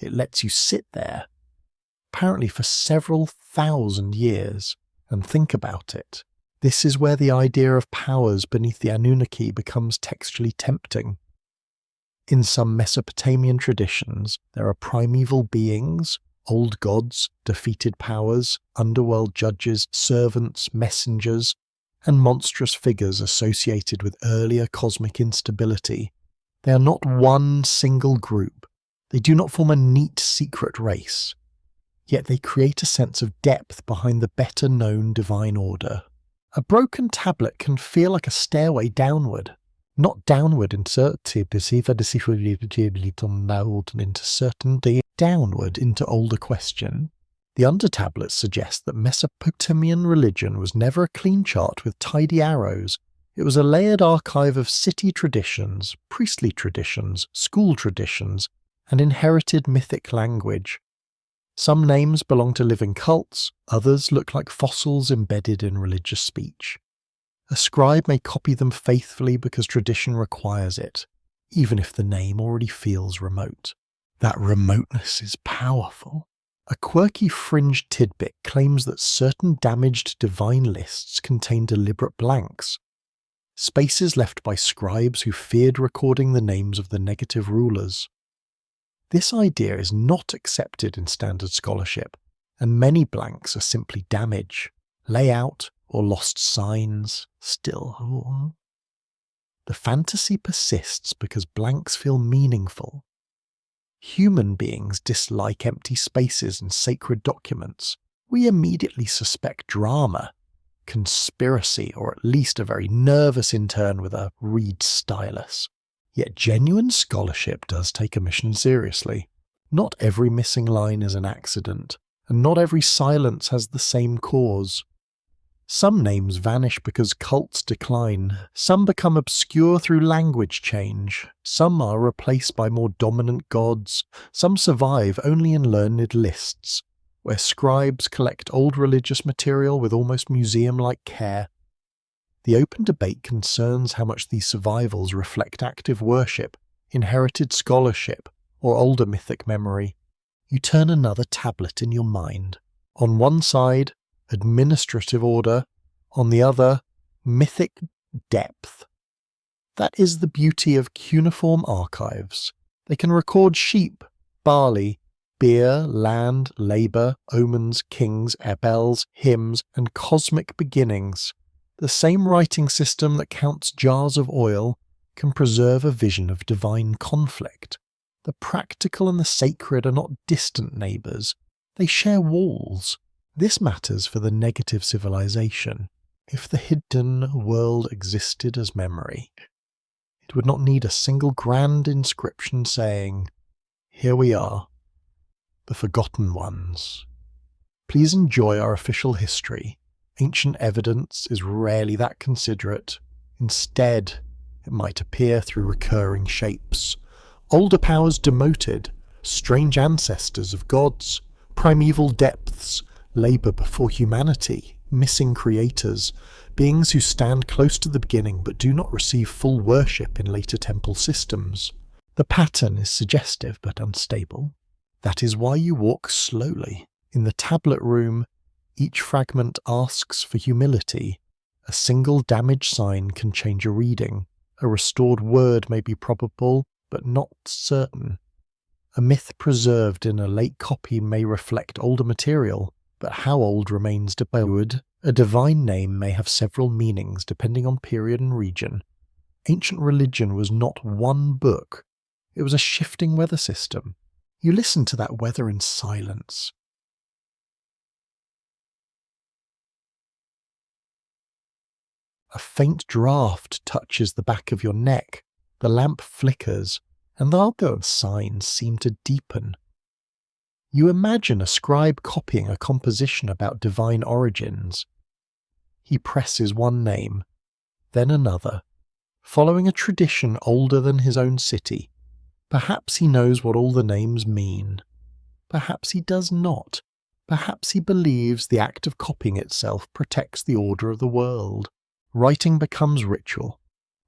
It lets you sit there, apparently for several thousand years, and think about it. This is where the idea of powers beneath the Anunnaki becomes textually tempting. In some Mesopotamian traditions, there are primeval beings, old gods, defeated powers, underworld judges, servants, messengers, and monstrous figures associated with earlier cosmic instability. They are not one single group. They do not form a neat secret race. Yet they create a sense of depth behind the better-known divine order. A broken tablet can feel like a stairway downward. Not downward into certainty, downward into older question. The undertablet suggests that Mesopotamian religion was never a clean chart with tidy arrows. It was a layered archive of city traditions, priestly traditions, school traditions, and inherited mythic language. Some names belong to living cults, others look like fossils embedded in religious speech. A scribe may copy them faithfully because tradition requires it, even if the name already feels remote. That remoteness is powerful. A quirky fringe tidbit claims that certain damaged divine lists contain deliberate blanks, spaces left by scribes who feared recording the names of the negative rulers. This idea is not accepted in standard scholarship, and many blanks are simply damage, layout, or lost signs. Still, the fantasy persists because blanks feel meaningful. Human beings dislike empty spaces in sacred documents. We immediately suspect drama, conspiracy, or at least a very nervous intern with a reed stylus. Yet genuine scholarship does take a mission seriously. Not every missing line is an accident, and not every silence has the same cause. Some names vanish because cults decline, some become obscure through language change, some are replaced by more dominant gods, some survive only in learned lists, where scribes collect old religious material with almost museum-like care. The open debate concerns how much these survivals reflect active worship, inherited scholarship, or older mythic memory. You turn another tablet in your mind. On one side, administrative order, on the other, mythic depth. That is the beauty of cuneiform archives. They can record sheep, barley, beer, land, labour, omens, kings, bells, hymns, and cosmic beginnings. The same writing system that counts jars of oil can preserve a vision of divine conflict. The practical and the sacred are not distant neighbours. They share walls. This matters for the negative civilization. If the hidden world existed as memory, it would not need a single grand inscription saying, "Here we are, the forgotten ones." Please enjoy our official history. Ancient evidence is rarely that considerate. Instead, it might appear through recurring shapes. Older powers demoted, strange ancestors of gods, primeval depths, labour before humanity, missing creators, beings who stand close to the beginning but do not receive full worship in later temple systems. The pattern is suggestive but unstable. That is why you walk slowly. In the tablet room, each fragment asks for humility. A single damaged sign can change a reading. A restored word may be probable, but not certain. A myth preserved in a late copy may reflect older material, but how old remains debated. A divine name may have several meanings depending on period and region. Ancient religion was not one book. It was a shifting weather system. You listen to that weather in silence. A faint draft touches the back of your neck. The lamp flickers, and the other signs seem to deepen. You imagine a scribe copying a composition about divine origins. He presses one name, then another, following a tradition older than his own city. Perhaps he knows what all the names mean. Perhaps he does not. Perhaps he believes the act of copying itself protects the order of the world. Writing becomes ritual.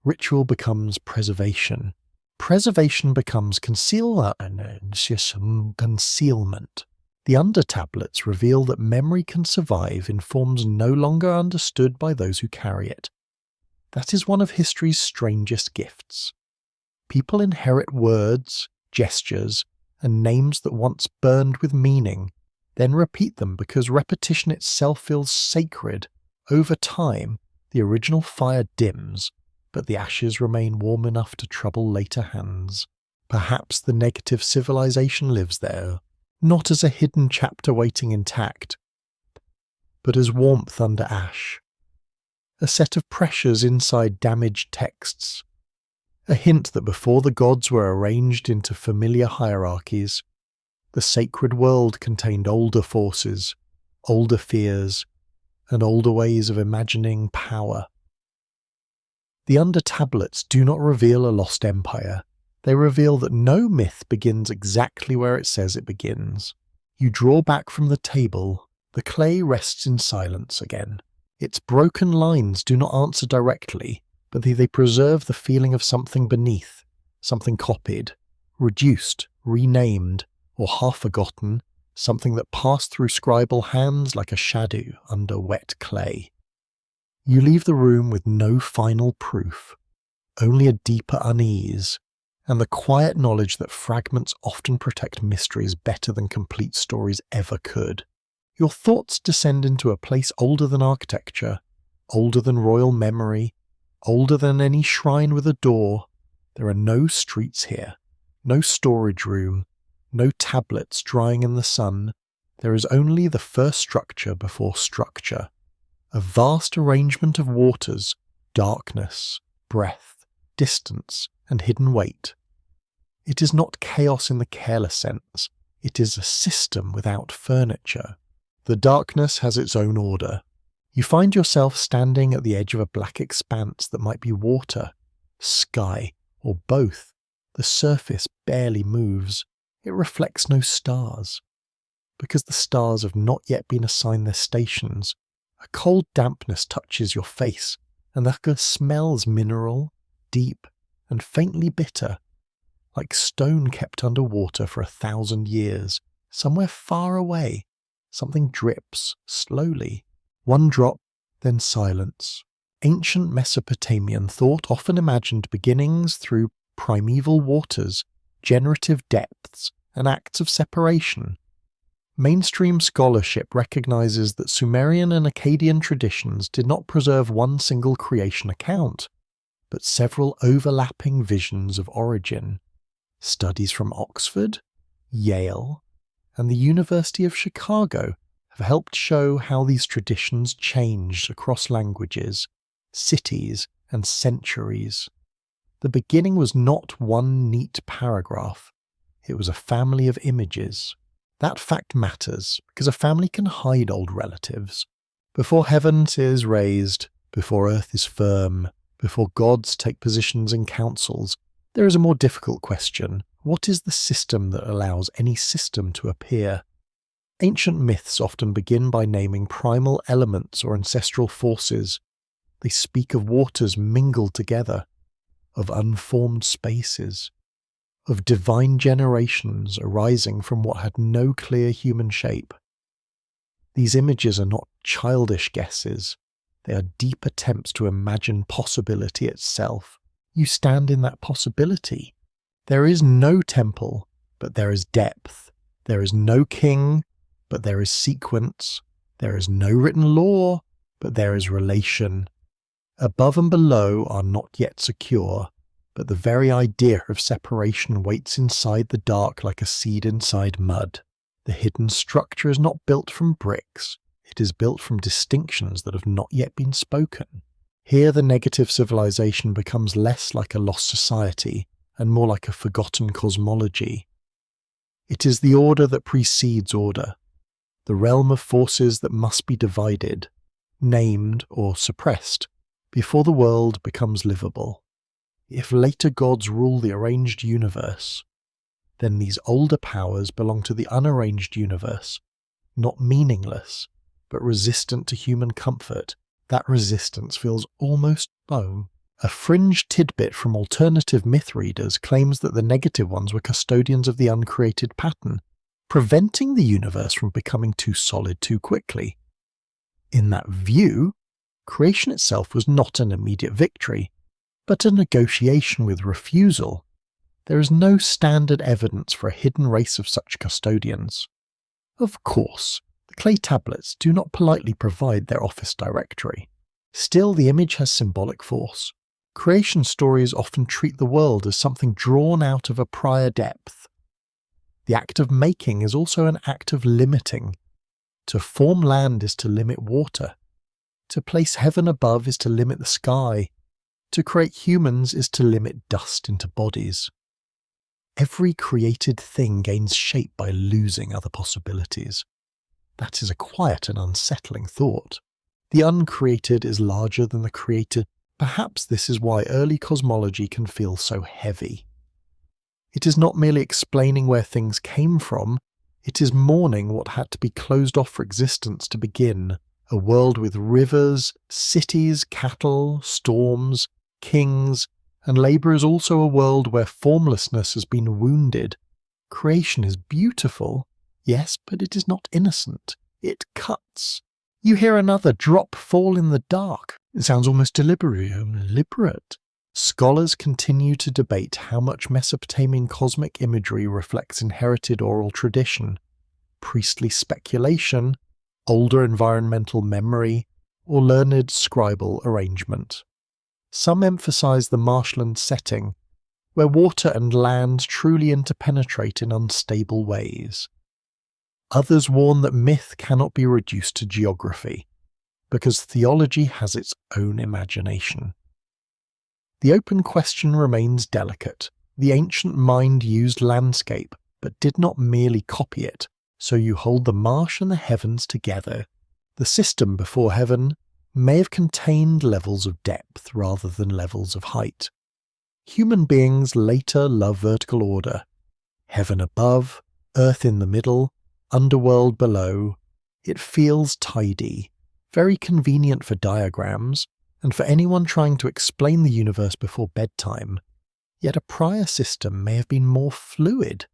Ritual becomes preservation. Preservation becomes concealment. The undertablets reveal that memory can survive in forms no longer understood by those who carry it. That is one of history's strangest gifts. People inherit words, gestures, and names that once burned with meaning, then repeat them because repetition itself feels sacred. Over time, the original fire dims, but the ashes remain warm enough to trouble later hands. Perhaps the negative civilization lives there, not as a hidden chapter waiting intact, but as warmth under ash. A set of pressures inside damaged texts. A hint that before the gods were arranged into familiar hierarchies, the sacred world contained older forces, older fears, and older ways of imagining power. The undertablets do not reveal a lost empire. They reveal that no myth begins exactly where it says it begins. You draw back from the table, the clay rests in silence again. Its broken lines do not answer directly, but they preserve the feeling of something beneath, something copied, reduced, renamed, or half forgotten, something that passed through scribal hands like a shadow under wet clay. You leave the room with no final proof, only a deeper unease, and the quiet knowledge that fragments often protect mysteries better than complete stories ever could. Your thoughts descend into a place older than architecture, older than royal memory, older than any shrine with a door. There are no streets here, no storage room, no tablets drying in the sun. There is only the first structure before structure. A vast arrangement of waters, darkness, breath, distance, and hidden weight. It is not chaos in the careless sense. It is a system without furniture. The darkness has its own order. You find yourself standing at the edge of a black expanse that might be water, sky, or both. The surface barely moves. It reflects no stars. Because the stars have not yet been assigned their stations, a cold dampness touches your face, and the smells mineral, deep, and faintly bitter, like stone kept under water for 1,000 years. Somewhere far away, something drips, slowly. One drop, then silence. Ancient Mesopotamian thought often imagined beginnings through primeval waters, generative depths, and acts of separation. Mainstream scholarship recognizes that Sumerian and Akkadian traditions did not preserve one single creation account, but several overlapping visions of origin. Studies from Oxford, Yale, and the University of Chicago have helped show how these traditions changed across languages, cities, and centuries. The beginning was not one neat paragraph. It was a family of images. That fact matters because a family can hide old relatives. Before heaven is raised, before earth is firm, before gods take positions in councils, there is a more difficult question. What is the system that allows any system to appear? Ancient myths often begin by naming primal elements or ancestral forces. They speak of waters mingled together, of unformed spaces, of divine generations arising from what had no clear human shape. These images are not childish guesses. They are deep attempts to imagine possibility itself. You stand in that possibility. There is no temple, but there is depth. There is no king, but there is sequence. There is no written law, but there is relation. Above and below are not yet secure, but the very idea of separation waits inside the dark like a seed inside mud. The hidden structure is not built from bricks. It is built from distinctions that have not yet been spoken. Here the negative civilization becomes less like a lost society and more like a forgotten cosmology. It is the order that precedes order, the realm of forces that must be divided, named or suppressed, before the world becomes livable. If later gods rule the arranged universe, then these older powers belong to the unarranged universe, not meaningless, but resistant to human comfort. That resistance feels almost bone. A fringe tidbit from alternative myth readers claims that the negative ones were custodians of the uncreated pattern, preventing the universe from becoming too solid too quickly. In that view, creation itself was not an immediate victory, but a negotiation with refusal. There is no standard evidence for a hidden race of such custodians. Of course, the clay tablets do not politely provide their office directory. Still, the image has symbolic force. Creation stories often treat the world as something drawn out of a prior depth. The act of making is also an act of limiting. To form land is to limit water. To place heaven above is to limit the sky. To create humans is to limit dust into bodies. Every created thing gains shape by losing other possibilities. That is a quiet and unsettling thought. The uncreated is larger than the created. Perhaps this is why early cosmology can feel so heavy. It is not merely explaining where things came from, it is mourning what had to be closed off for existence to begin. A world with rivers, cities, cattle, storms, kings, and labour is also a world where formlessness has been wounded. Creation is beautiful, yes, but it is not innocent. It cuts. You hear another drop fall in the dark. It sounds almost deliberate. Scholars continue to debate how much Mesopotamian cosmic imagery reflects inherited oral tradition, priestly speculation, older environmental memory, or learned scribal arrangement. Some emphasize the marshland setting, where water and land truly interpenetrate in unstable ways. Others warn that myth cannot be reduced to geography, because theology has its own imagination. The open question remains delicate. The ancient mind used landscape, but did not merely copy it, so you hold the marsh and the heavens together. The system before heaven may have contained levels of depth rather than levels of height. Human beings later love vertical order. Heaven above, earth in the middle, underworld below. It feels tidy, very convenient for diagrams, and for anyone trying to explain the universe before bedtime. Yet a prior system may have been more fluid,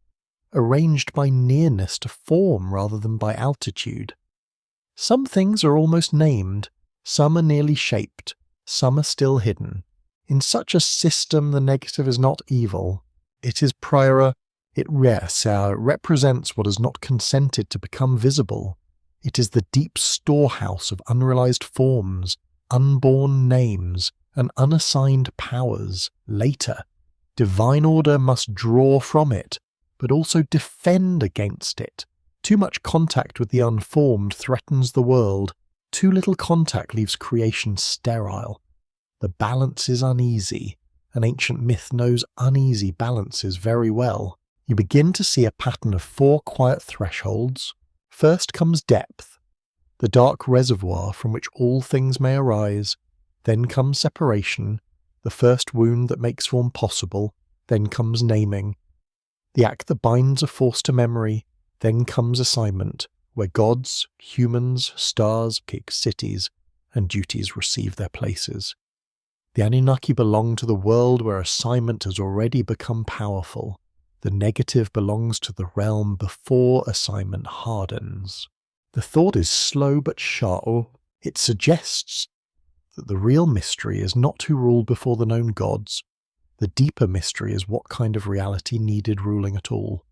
arranged by nearness to form rather than by altitude. Some things are almost named, some are nearly shaped, some are still hidden. In such a system, the negative is not evil. It is prior. It represents what has not consented to become visible. It is the deep storehouse of unrealized forms, unborn names, and unassigned powers. Later, divine order must draw from it, but also defend against it. Too much contact with the unformed threatens the world. Too little contact leaves creation sterile. The balance is uneasy. An ancient myth knows uneasy balances very well. You begin to see a pattern of 4 quiet thresholds. First comes depth, the dark reservoir from which all things may arise. Then comes separation, the first wound that makes form possible. Then comes naming, the act that binds a force to memory. Then comes assignment, where gods, humans, stars, cities, and duties receive their places. The Anunnaki belong to the world where assignment has already become powerful. The negative belongs to the realm before assignment hardens. The thought is slow but sharp. It suggests that the real mystery is not who ruled before the known gods. The deeper mystery is what kind of reality needed ruling at all.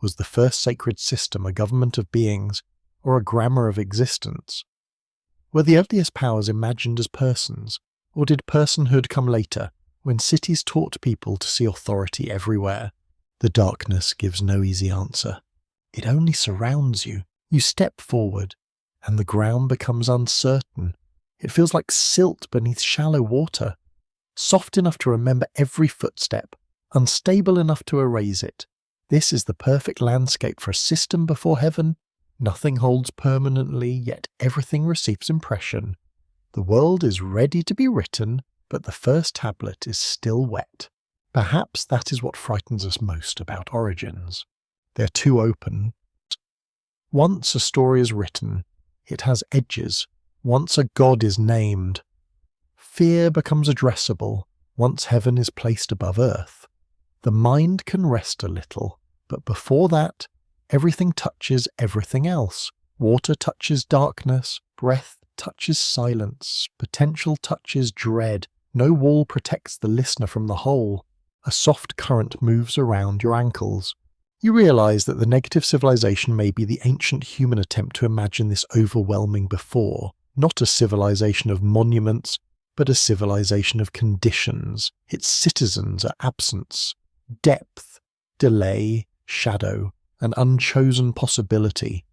Was the first sacred system a government of beings, or a grammar of existence? Were the earliest powers imagined as persons, or did personhood come later, when cities taught people to see authority everywhere? The darkness gives no easy answer. It only surrounds you. You step forward, and the ground becomes uncertain. It feels like silt beneath shallow water, soft enough to remember every footstep, unstable enough to erase it. This is the perfect landscape for a system before heaven. Nothing holds permanently, yet everything receives impression. The world is ready to be written, but the first tablet is still wet. Perhaps that is what frightens us most about origins. They're too open. Once a story is written, it has edges. Once a god is named, fear becomes addressable once heaven is placed above earth. The mind can rest a little, but before that, everything touches everything else. Water touches darkness, breath touches silence, potential touches dread. No wall protects the listener from the whole. A soft current moves around your ankles. You realize that the negative civilization may be the ancient human attempt to imagine this overwhelming before, not a civilization of monuments, but a civilization of conditions. Its citizens are absence, depth, delay, shadow, an unchosen possibility.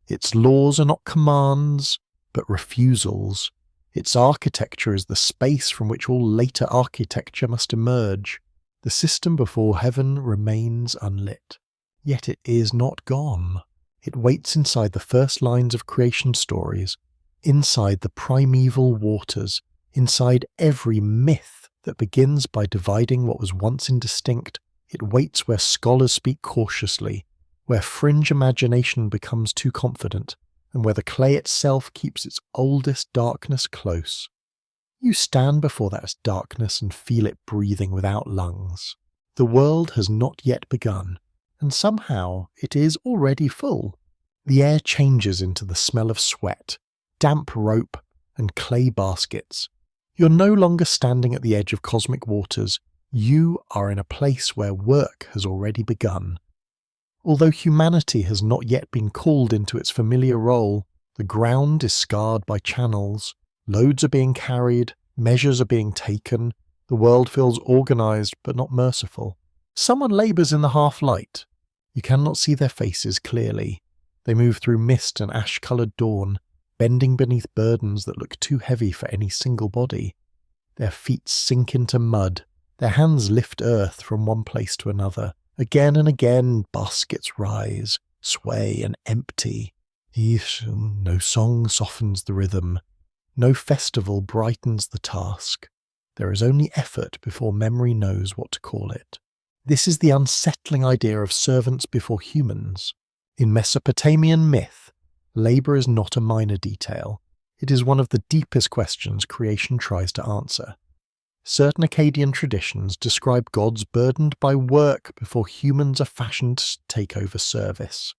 Its laws are not commands, but refusals. Its architecture is the space from which all later architecture must emerge. The system before heaven remains unlit. Yet it is not gone. It waits inside the first lines of creation stories, inside the primeval waters, inside every myth that begins by dividing what was once indistinct. It waits where scholars speak cautiously, where fringe imagination becomes too confident, and where the clay itself keeps its oldest darkness close. You stand before that darkness and feel it breathing without lungs. The world has not yet begun, and somehow it is already full. The air changes into the smell of sweat, damp rope, and clay baskets. You're no longer standing at the edge of cosmic waters. You are in a place where work has already begun. Although humanity has not yet been called into its familiar role, the ground is scarred by channels. Loads are being carried, measures are being taken, the world feels organised but not merciful. Someone labours in the half-light. You cannot see their faces clearly. They move through mist and ash-coloured dawn, bending beneath burdens that look too heavy for any single body. Their feet sink into mud, their hands lift earth from one place to another. Again and again baskets rise, sway and empty. No song softens the rhythm. No festival brightens the task. There is only effort before memory knows what to call it. This is the unsettling idea of servants before humans. In Mesopotamian myth, labour is not a minor detail. It is one of the deepest questions creation tries to answer. Certain Akkadian traditions describe gods burdened by work before humans are fashioned to take over service.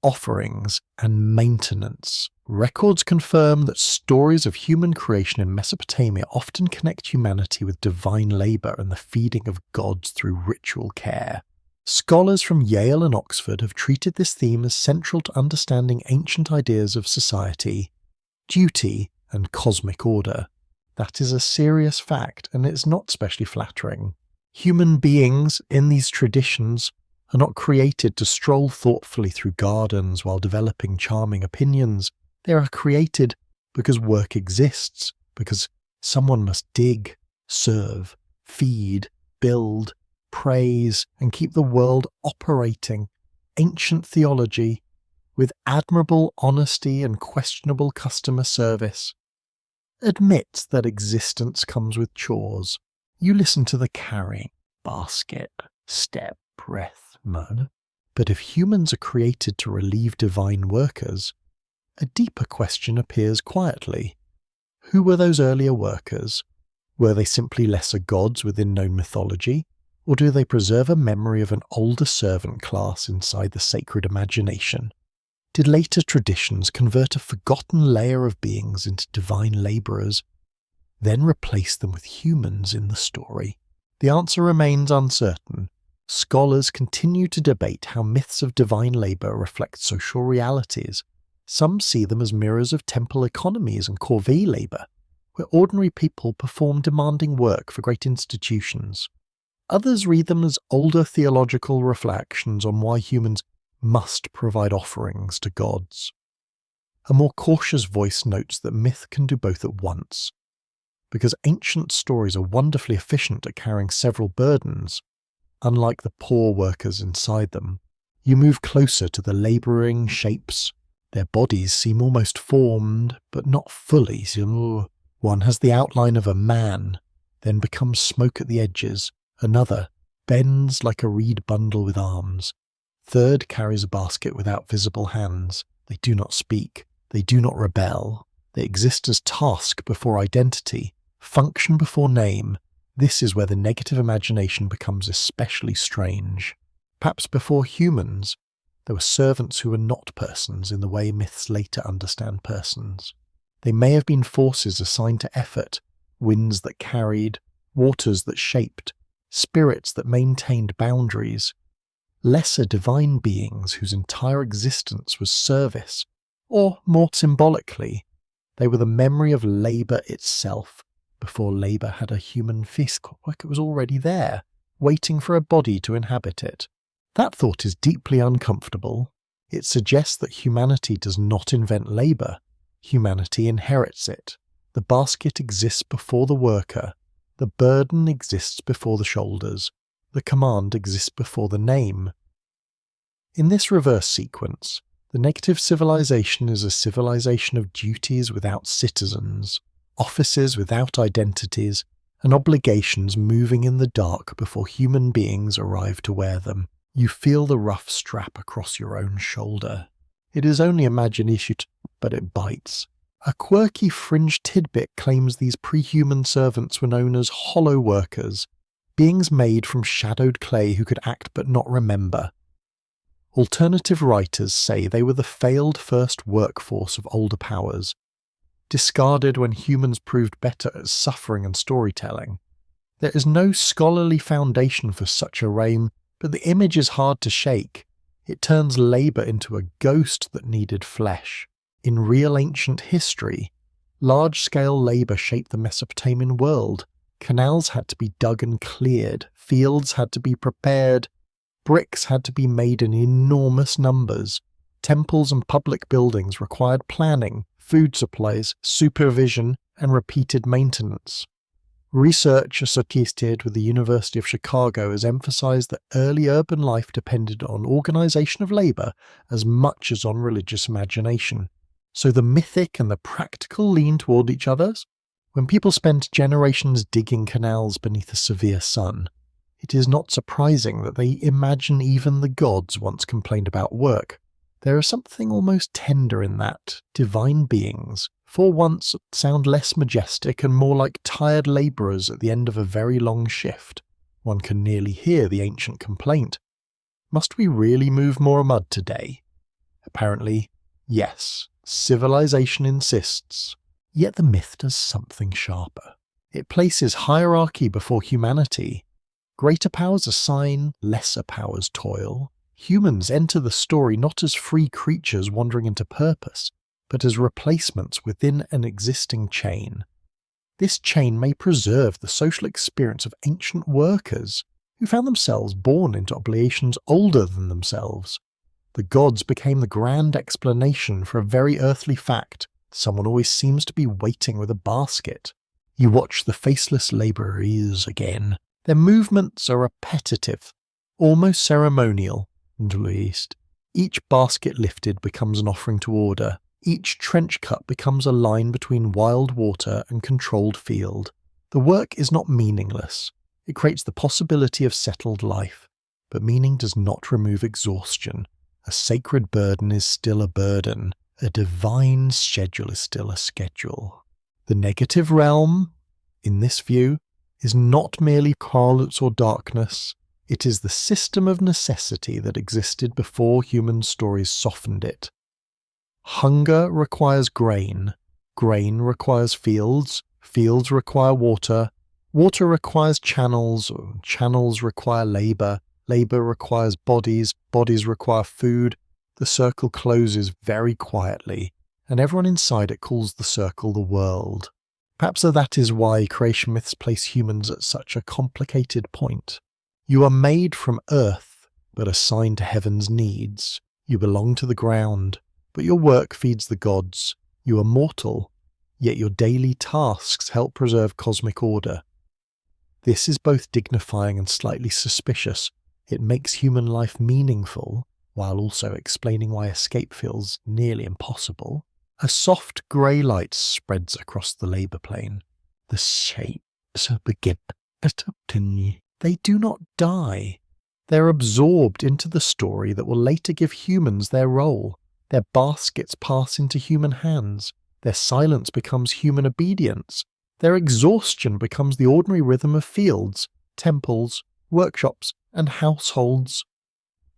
Offerings and maintenance. Records confirm that stories of human creation in Mesopotamia often connect humanity with divine labour and the feeding of gods through ritual care. Scholars from Yale and Oxford have treated this theme as central to understanding ancient ideas of society, duty, and cosmic order. That is a serious fact, and it's not specially flattering. Human beings in these traditions are not created to stroll thoughtfully through gardens while developing charming opinions. They are created because work exists, because someone must dig, serve, feed, build, praise, and keep the world operating. Ancient theology, with admirable honesty and questionable customer service, admits that existence comes with chores. You listen to the carrying, basket, step, breath, murder. But if humans are created to relieve divine workers, a deeper question appears quietly. Who were those earlier workers? Were they simply lesser gods within known mythology? Or do they preserve a memory of an older servant class inside the sacred imagination? Did later traditions convert a forgotten layer of beings into divine labourers, then replace them with humans in the story? The answer remains uncertain. Scholars continue to debate how myths of divine labour reflect social realities. Some see them as mirrors of temple economies and corvée labour, where ordinary people perform demanding work for great institutions. Others read them as older theological reflections on why humans must provide offerings to gods. A more cautious voice notes that myth can do both at once. Because ancient stories are wonderfully efficient at carrying several burdens, unlike the poor workers inside them, you move closer to the labouring shapes. Their bodies seem almost formed, but not fully. One has the outline of a man, then becomes smoke at the edges. Another bends like a reed bundle with arms. Third carries a basket without visible hands. They do not speak. They do not rebel. They exist as task before identity, function before name. This is where the negative imagination becomes especially strange. Perhaps before humans, there were servants who were not persons in the way myths later understand persons. They may have been forces assigned to effort, winds that carried, waters that shaped, spirits that maintained boundaries, lesser divine beings whose entire existence was service, or more symbolically, they were the memory of labour itself. Before labour had a human physical, like it was already there, waiting for a body to inhabit it. That thought is deeply uncomfortable. It suggests that humanity does not invent labour. Humanity inherits it. The basket exists before the worker. The burden exists before the shoulders. The command exists before the name. In this reverse sequence, the negative civilization is a civilization of duties without citizens, offices without identities, and obligations moving in the dark before human beings arrive to wear them. You feel the rough strap across your own shoulder. It is only imagination, but it bites. A quirky fringe tidbit claims these pre-human servants were known as hollow workers, beings made from shadowed clay who could act but not remember. Alternative writers say they were the failed first workforce of older powers, discarded when humans proved better at suffering and storytelling. There is no scholarly foundation for such a reign, but the image is hard to shake. It turns labour into a ghost that needed flesh. In real ancient history, large-scale labour shaped the Mesopotamian world. Canals had to be dug and cleared, fields had to be prepared, bricks had to be made in enormous numbers, temples and public buildings required planning, food supplies, supervision, and repeated maintenance. Research associated with the University of Chicago has emphasized that early urban life depended on organization of labor as much as on religious imagination. So the mythic and the practical lean toward each other. When people spent generations digging canals beneath a severe sun, it is not surprising that they imagine even the gods once complained about work. There is something almost tender in that. Divine beings, for once, sound less majestic and more like tired labourers at the end of a very long shift. One can nearly hear the ancient complaint. Must we really move more mud today? Apparently, yes. Civilization insists. Yet the myth does something sharper. It places hierarchy before humanity. Greater powers assign, lesser powers toil. Humans enter the story not as free creatures wandering into purpose, but as replacements within an existing chain. This chain may preserve the social experience of ancient workers, who found themselves born into obligations older than themselves. The gods became the grand explanation for a very earthly fact: someone always seems to be waiting with a basket. You watch the faceless labourers again. Their movements are repetitive, almost ceremonial, at least. Each basket lifted becomes an offering to order. Each trench cut becomes a line between wild water and controlled field. The work is not meaningless. It creates the possibility of settled life. But meaning does not remove exhaustion. A sacred burden is still a burden. A divine schedule is still a schedule. The negative realm, in this view, is not merely chaos or darkness. It is the system of necessity that existed before human stories softened it. Hunger requires grain. Grain requires fields. Fields require water. Water requires channels. Channels require labour. Labour requires bodies. Bodies require food. The circle closes very quietly, and everyone inside it calls the circle the world. Perhaps that is why creation myths place humans at such a complicated point. You are made from earth, but assigned to heaven's needs. You belong to the ground, but your work feeds the gods. You are mortal, yet your daily tasks help preserve cosmic order. This is both dignifying and slightly suspicious. It makes human life meaningful, while also explaining why escape feels nearly impossible. A soft grey light spreads across the labour plain. The shapes begin to continue. They do not die. They're absorbed into the story that will later give humans their role. Their baskets pass into human hands. Their silence becomes human obedience. Their exhaustion becomes the ordinary rhythm of fields, temples, workshops, and households.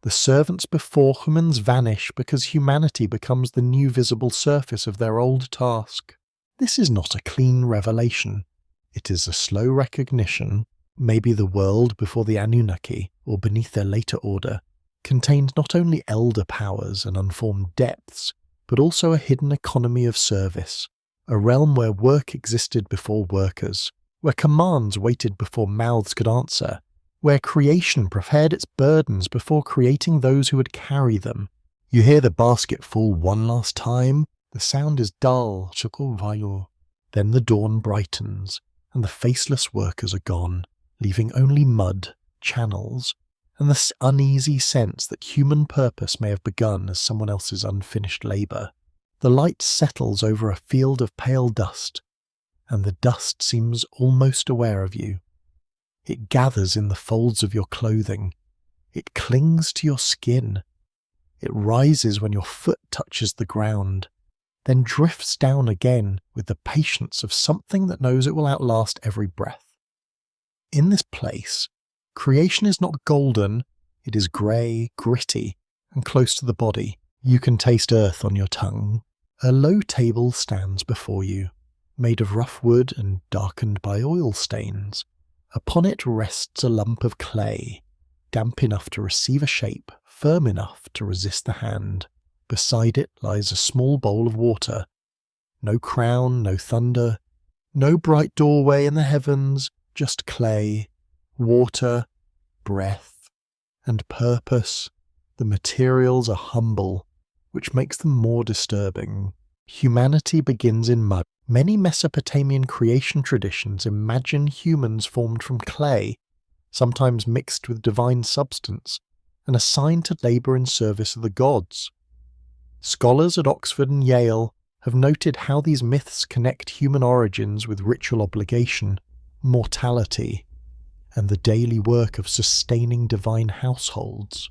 The servants before humans vanish because humanity becomes the new visible surface of their old task. This is not a clean revelation. It is a slow recognition. Maybe the world before the Anunnaki, or beneath their later order, contained not only elder powers and unformed depths, but also a hidden economy of service, a realm where work existed before workers, where commands waited before mouths could answer, where creation prepared its burdens before creating those who would carry them. You hear the basket fall one last time. The sound is dull, then the dawn brightens, and the faceless workers are gone, leaving only mud, channels, and this uneasy sense that human purpose may have begun as someone else's unfinished labour. The light settles over a field of pale dust, and the dust seems almost aware of you. It gathers in the folds of your clothing. It clings to your skin. It rises when your foot touches the ground, then drifts down again with the patience of something that knows it will outlast every breath. In this place, creation is not golden, it is grey, gritty, and close to the body. You can taste earth on your tongue. A low table stands before you, made of rough wood and darkened by oil stains. Upon it rests a lump of clay, damp enough to receive a shape, firm enough to resist the hand. Beside it lies a small bowl of water. No crown, no thunder, no bright doorway in the heavens, just clay, water, breath, and purpose. The materials are humble, which makes them more disturbing. Humanity begins in mud. Many Mesopotamian creation traditions imagine humans formed from clay, sometimes mixed with divine substance, and assigned to labour in service of the gods. Scholars at Oxford and Yale have noted how these myths connect human origins with ritual obligation, mortality, and the daily work of sustaining divine households.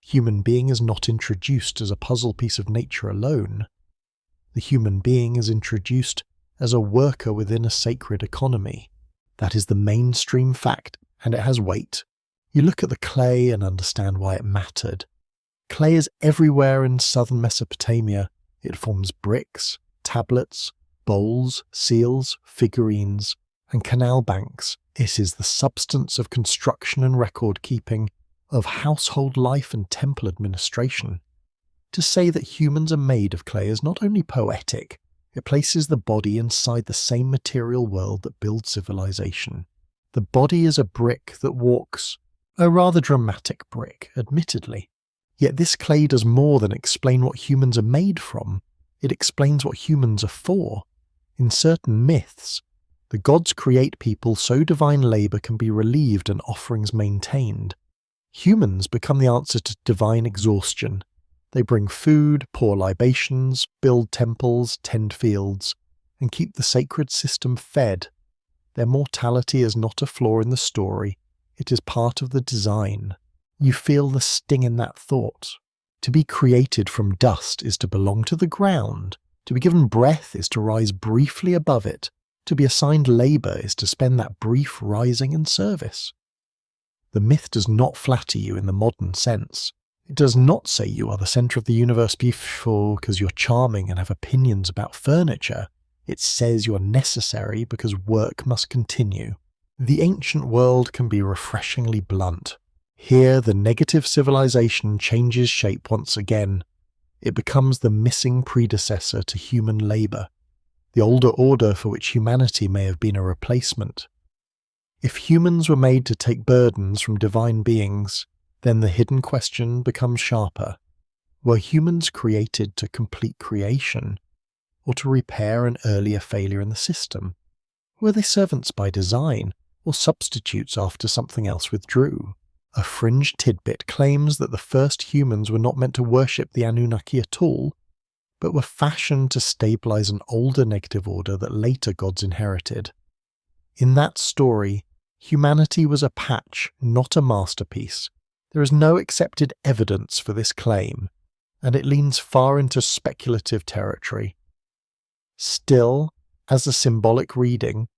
Human being is not introduced as a puzzle piece of nature alone. The human being is introduced as a worker within a sacred economy. That is the mainstream fact, and it has weight. You look at the clay and understand why it mattered. Clay is everywhere in southern Mesopotamia. It forms bricks, tablets, bowls, seals, figurines, and canal banks. It is the substance of construction and record keeping, of household life and temple administration. To say that humans are made of clay is not only poetic, it places the body inside the same material world that builds civilization. The body is a brick that walks, a rather dramatic brick, admittedly. Yet this clay does more than explain what humans are made from. It explains what humans are for. In certain myths, the gods create people so divine labour can be relieved and offerings maintained. Humans become the answer to divine exhaustion. They bring food, pour libations, build temples, tend fields, and keep the sacred system fed. Their mortality is not a flaw in the story, it is part of the design. You feel the sting in that thought. To be created from dust is to belong to the ground. To be given breath is to rise briefly above it. To be assigned labour is to spend that brief rising in service. The myth does not flatter you in the modern sense. It does not say you are the centre of the universe because you're charming and have opinions about furniture. It says you are necessary because work must continue. The ancient world can be refreshingly blunt. Here, the negative civilization changes shape once again. It becomes the missing predecessor to human labour, the older order for which humanity may have been a replacement. If humans were made to take burdens from divine beings, then the hidden question becomes sharper. Were humans created to complete creation, or to repair an earlier failure in the system? Were they servants by design, or substitutes after something else withdrew? A fringe tidbit claims that the first humans were not meant to worship the Anunnaki at all, but were fashioned to stabilize an older negative order that later gods inherited. In that story, Humanity was a patch, not a masterpiece. There is no accepted evidence for this claim, and it leans far into speculative territory. Still, as a symbolic reading,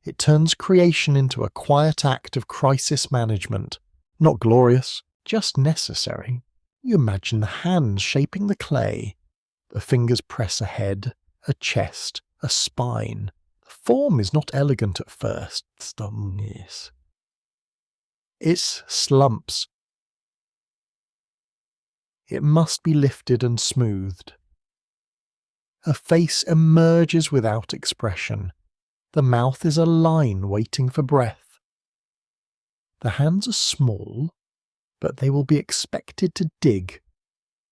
it turns creation into a quiet act of crisis management, not glorious, just necessary. You imagine the hands shaping the clay. The fingers press a head, a chest, a spine. The form is not elegant at first. It slumps. It must be lifted and smoothed. A face emerges without expression. The mouth is a line waiting for breath. The hands are small, but they will be expected to dig,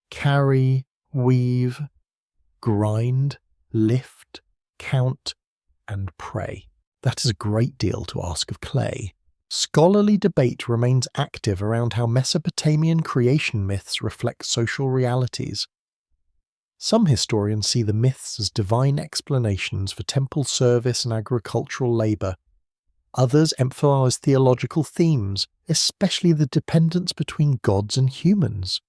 carry, weave, grind, lift, count, and pray. That is a great deal to ask of clay. Scholarly debate remains active around how Mesopotamian creation myths reflect social realities. Some historians see the myths as divine explanations for temple service and agricultural labour. Others emphasize theological themes, especially the dependence between gods and humans.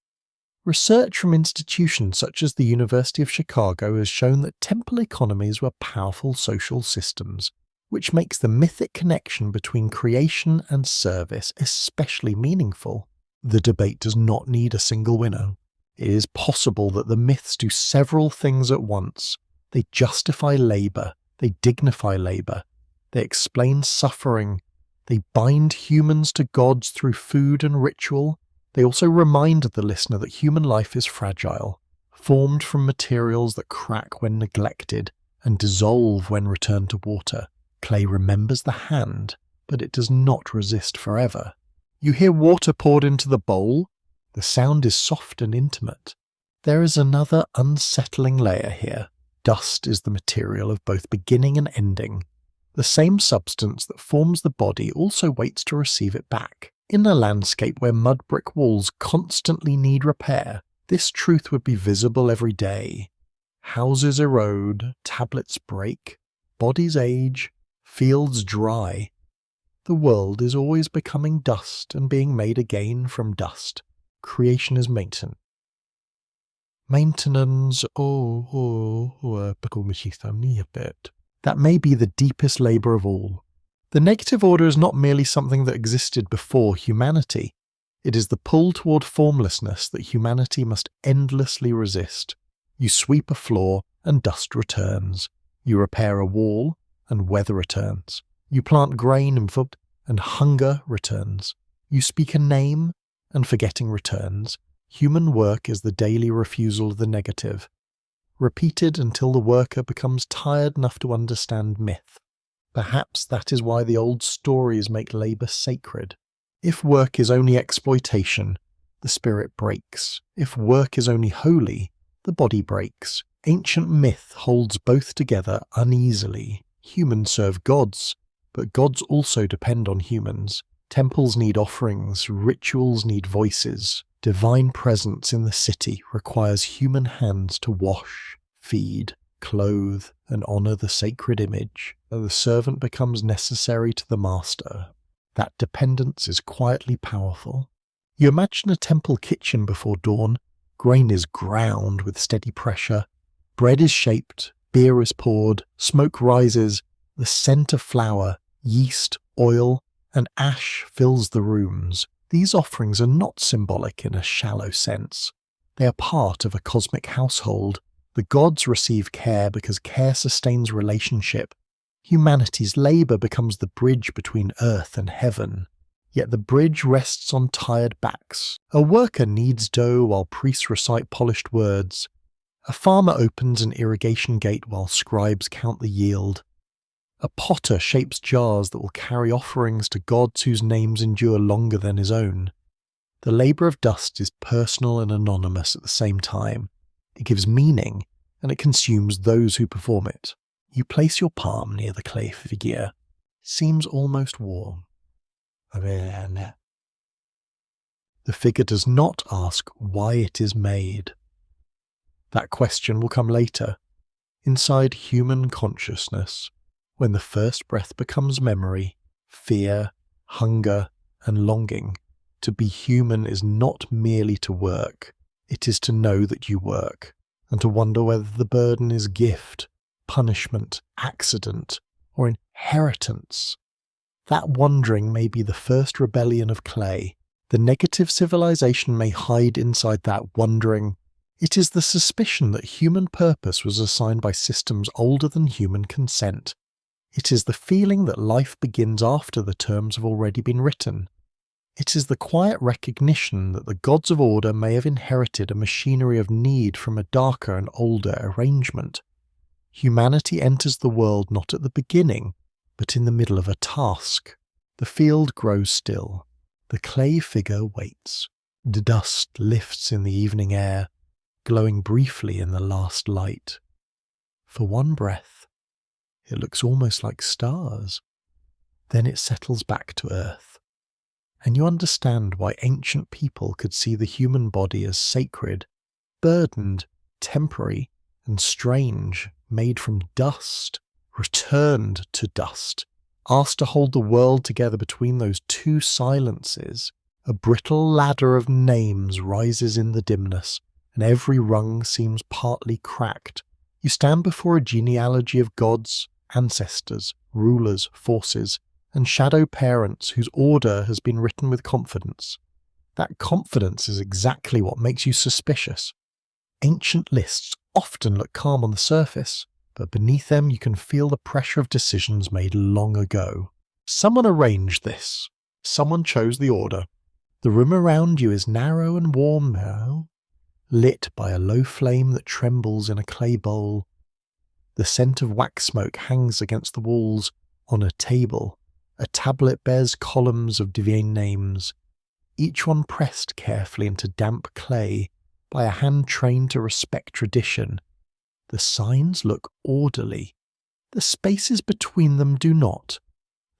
Research from institutions such as the University of Chicago has shown that temple economies were powerful social systems, which makes the mythic connection between creation and service especially meaningful. The debate does not need a single winner. It is possible that the myths do several things at once. They justify labour, they dignify labour, they explain suffering, they bind humans to gods through food and ritual. They also remind the listener that human life is fragile, formed from materials that crack when neglected and dissolve when returned to water. Clay remembers the hand, but it does not resist forever. You hear water poured into the bowl. The sound is soft and intimate. There is another unsettling layer here. Dust is the material of both beginning and ending. The same substance that forms the body also waits to receive it back. In a landscape where mud brick walls constantly need repair, this truth would be visible every day. Houses erode, tablets break, bodies age, fields dry. The world is always becoming dust and being made again from dust. Creation is maintenance. That may be the deepest labour of all. The negative order is not merely something that existed before humanity. It is the pull toward formlessness that humanity must endlessly resist. You sweep a floor and dust returns. You repair a wall and weather returns. You plant grain and food and hunger returns. You speak a name and forgetting returns. Human work is the daily refusal of the negative, repeated until the worker becomes tired enough to understand myth. Perhaps that is why the old stories make labour sacred. If work is only exploitation, the spirit breaks. If work is only holy, the body breaks. Ancient myth holds both together uneasily. Humans serve gods, but gods also depend on humans. Temples need offerings, rituals need voices. Divine presence in the city requires human hands to wash, feed, clothe, and honour the sacred image. The servant becomes necessary to the master. That dependence is quietly powerful. You imagine a temple kitchen before dawn. Grain is ground with steady pressure. Bread is shaped, beer is poured, smoke rises. The scent of flour, yeast, oil, and ash fills the rooms. These offerings are not symbolic in a shallow sense. They are part of a cosmic household. The gods receive care because care sustains relationship. Humanity's labour becomes the bridge between earth and heaven. Yet the bridge rests on tired backs. A worker kneads dough while priests recite polished words. A farmer opens an irrigation gate while scribes count the yield. A potter shapes jars that will carry offerings to gods whose names endure longer than his own. The labour of dust is personal and anonymous at the same time. It gives meaning, and it consumes those who perform it. You place your palm near the clay figure. It seems almost warm. The figure does not ask why it is made. That question will come later, inside human consciousness, when the first breath becomes memory, fear, hunger, and longing. To be human is not merely to work, it is to know that you work, and to wonder whether the burden is gift, punishment, accident, or inheritance. That wondering may be the first rebellion of clay. The negative civilization may hide inside that wondering. It is the suspicion that human purpose was assigned by systems older than human consent. It is the feeling that life begins after the terms have already been written. It is the quiet recognition that the gods of order may have inherited a machinery of need from a darker and older arrangement. Humanity enters the world not at the beginning, but in the middle of a task. The field grows still. The clay figure waits. The dust lifts in the evening air, glowing briefly in the last light. For one breath, it looks almost like stars. Then it settles back to earth. And you understand why ancient people could see the human body as sacred, burdened, temporary, and strange, made from dust, returned to dust, asked to hold the world together between those two silences. A brittle ladder of names rises in the dimness, and every rung seems partly cracked. You stand before a genealogy of gods, ancestors, rulers, forces, and shadow parents whose order has been written with confidence. That confidence is exactly what makes you suspicious. Ancient lists often look calm on the surface, but beneath them you can feel the pressure of decisions made long ago. Someone arranged this. Someone chose the order. The room around you is narrow and warm now, lit by a low flame that trembles in a clay bowl. The scent of wax smoke hangs against the walls. On a table, a tablet bears columns of divine names, each one pressed carefully into damp clay by a hand trained to respect tradition. The signs look orderly. The spaces between them do not.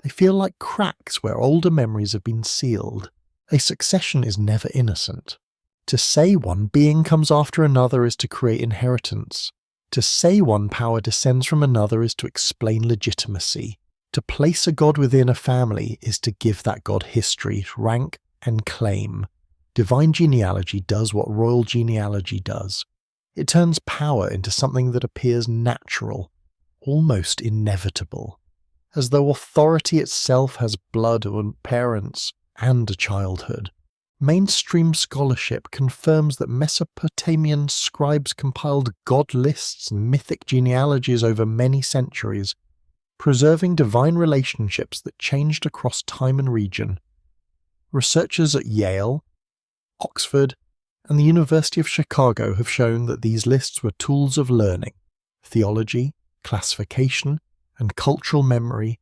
They feel like cracks where older memories have been sealed. A succession is never innocent. To say one being comes after another is to create inheritance. To say one power descends from another is to explain legitimacy. To place a god within a family is to give that god history, rank, and claim. Divine genealogy does what royal genealogy does. It turns power into something that appears natural, almost inevitable, as though authority itself has blood and parents and a childhood. Mainstream scholarship confirms that Mesopotamian scribes compiled god lists and mythic genealogies over many centuries, preserving divine relationships that changed across time and region. Researchers at Yale, Oxford, and the University of Chicago have shown that these lists were tools of learning, theology, classification, and cultural memory.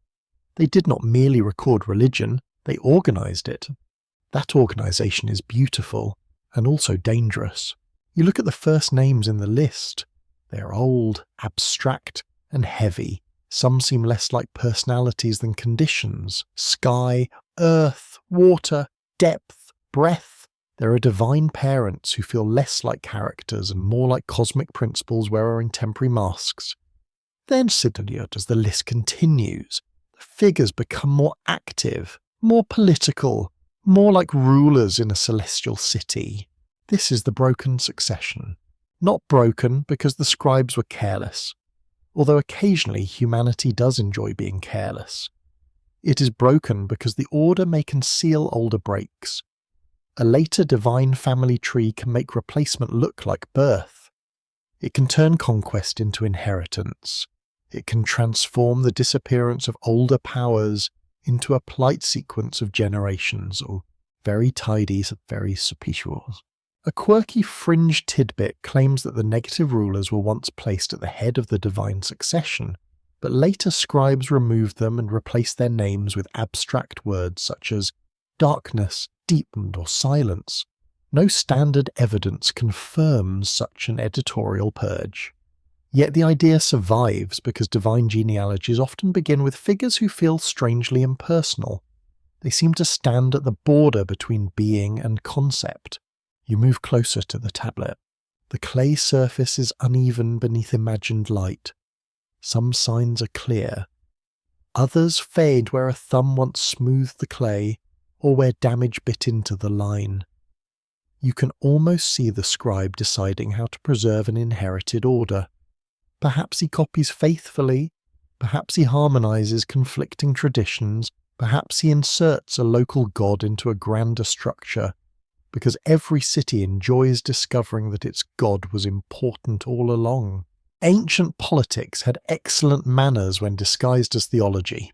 They did not merely record religion, they organized it. That organization is beautiful and also dangerous. You look at the first names in the list. They are old, abstract, and heavy. Some seem less like personalities than conditions. Sky, earth, water, depth, breath. There are divine parents who feel less like characters and more like cosmic principles wearing temporary masks. Then suddenly, as the list continues, the figures become more active, more political, more like rulers in a celestial city. This is the broken succession. Not broken because the scribes were careless, although occasionally humanity does enjoy being careless. It is broken because the order may conceal older breaks. A later divine family tree can make replacement look like birth. It can turn conquest into inheritance. It can transform the disappearance of older powers into a polite sequence of generations, or very tidy, very superficial. A quirky fringe tidbit claims that the negative rulers were once placed at the head of the divine succession, but later scribes removed them and replaced their names with abstract words such as darkness, deepened, or silence. No standard evidence confirms such an editorial purge. Yet the idea survives because divine genealogies often begin with figures who feel strangely impersonal. They seem to stand at the border between being and concept. You move closer to the tablet. The clay surface is uneven beneath imagined light. Some signs are clear. Others fade where a thumb once smoothed the clay, or where damage bit into the line. You can almost see the scribe deciding how to preserve an inherited order. Perhaps he copies faithfully, perhaps he harmonizes conflicting traditions, perhaps he inserts a local god into a grander structure, because every city enjoys discovering that its god was important all along. Ancient politics had excellent manners when disguised as theology.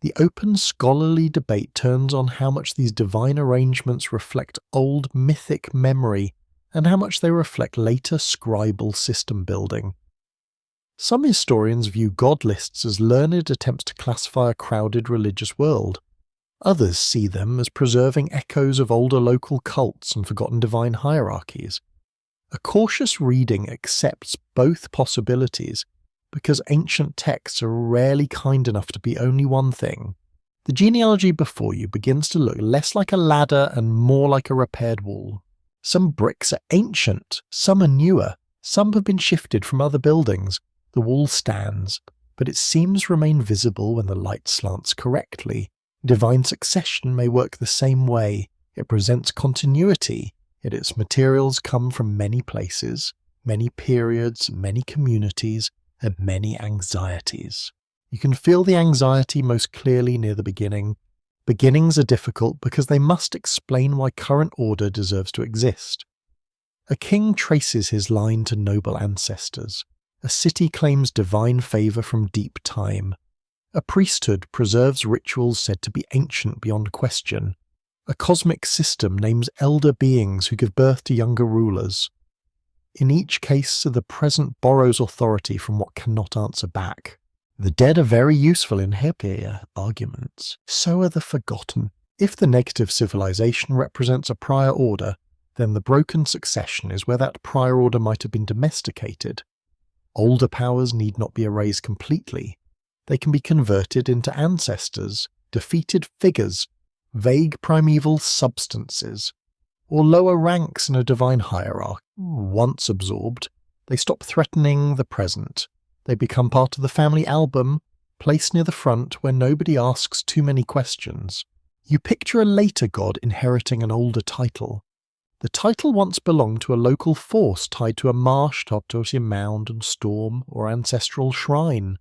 The open scholarly debate turns on how much these divine arrangements reflect old mythic memory and how much they reflect later scribal system building. Some historians view god lists as learned attempts to classify a crowded religious world. Others see them as preserving echoes of older local cults and forgotten divine hierarchies. A cautious reading accepts both possibilities because ancient texts are rarely kind enough to be only one thing. The genealogy before you begins to look less like a ladder and more like a repaired wall. Some bricks are ancient, some are newer, some have been shifted from other buildings. The wall stands, but its seams remain visible when the light slants correctly. Divine succession may work the same way. It presents continuity, yet its materials come from many places, many periods, many communities, and many anxieties. You can feel the anxiety most clearly near the beginning. Beginnings are difficult because they must explain why current order deserves to exist. A king traces his line to noble ancestors. A city claims divine favour from deep time. A priesthood preserves rituals said to be ancient beyond question. A cosmic system names elder beings who give birth to younger rulers. In each case, the present borrows authority from what cannot answer back. The dead are very useful in happier arguments. So are the forgotten. If the negative civilization represents a prior order, then the broken succession is where that prior order might have been domesticated. Older powers need not be erased completely. They can be converted into ancestors, defeated figures, vague primeval substances, or lower ranks in a divine hierarchy. Once absorbed, they stop threatening the present. They become part of the family album, placed near the front where nobody asks too many questions. You picture a later god inheriting an older title. The title once belonged to a local force tied to a marsh, topped to a mound and storm or ancestral shrine.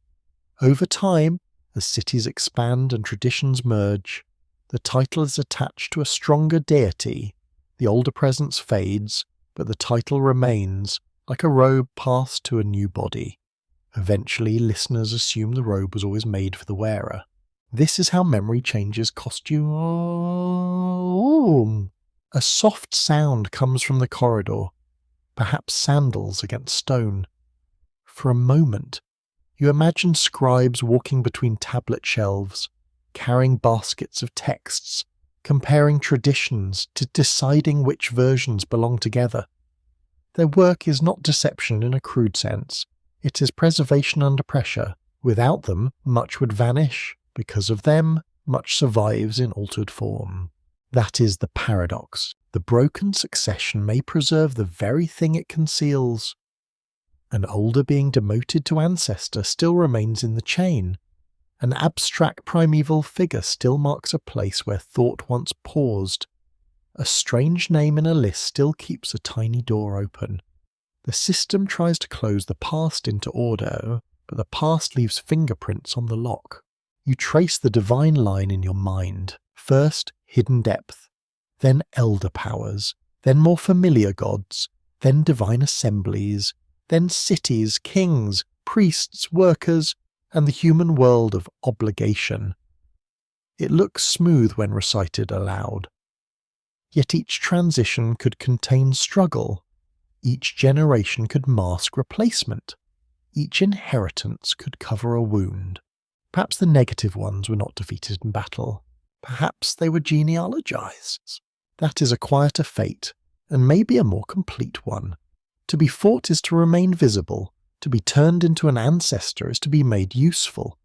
Over time, as cities expand and traditions merge, the title is attached to a stronger deity. The older presence fades, but the title remains, like a robe passed to a new body. Eventually, listeners assume the robe was always made for the wearer. This is how memory changes costume. A soft sound comes from the corridor, perhaps sandals against stone. For a moment, you imagine scribes walking between tablet shelves, carrying baskets of texts, comparing traditions to deciding which versions belong together. Their work is not deception in a crude sense. It is preservation under pressure. Without them, much would vanish. Because of them, much survives in altered form. That is the paradox. The broken succession may preserve the very thing it conceals. An older being demoted to ancestor still remains in the chain. An abstract primeval figure still marks a place where thought once paused. A strange name in a list still keeps a tiny door open. The system tries to close the past into order, but the past leaves fingerprints on the lock. You trace the divine line in your mind. First, hidden depth, then elder powers, then more familiar gods, then divine assemblies, then cities, kings, priests, workers, and the human world of obligation. It looks smooth when recited aloud. Yet each transition could contain struggle. Each generation could mask replacement. Each inheritance could cover a wound. Perhaps the negative ones were not defeated in battle. Perhaps they were genealogized. That is a quieter fate, and maybe a more complete one. To be fought is to remain visible. To be turned into an ancestor is to be made useful.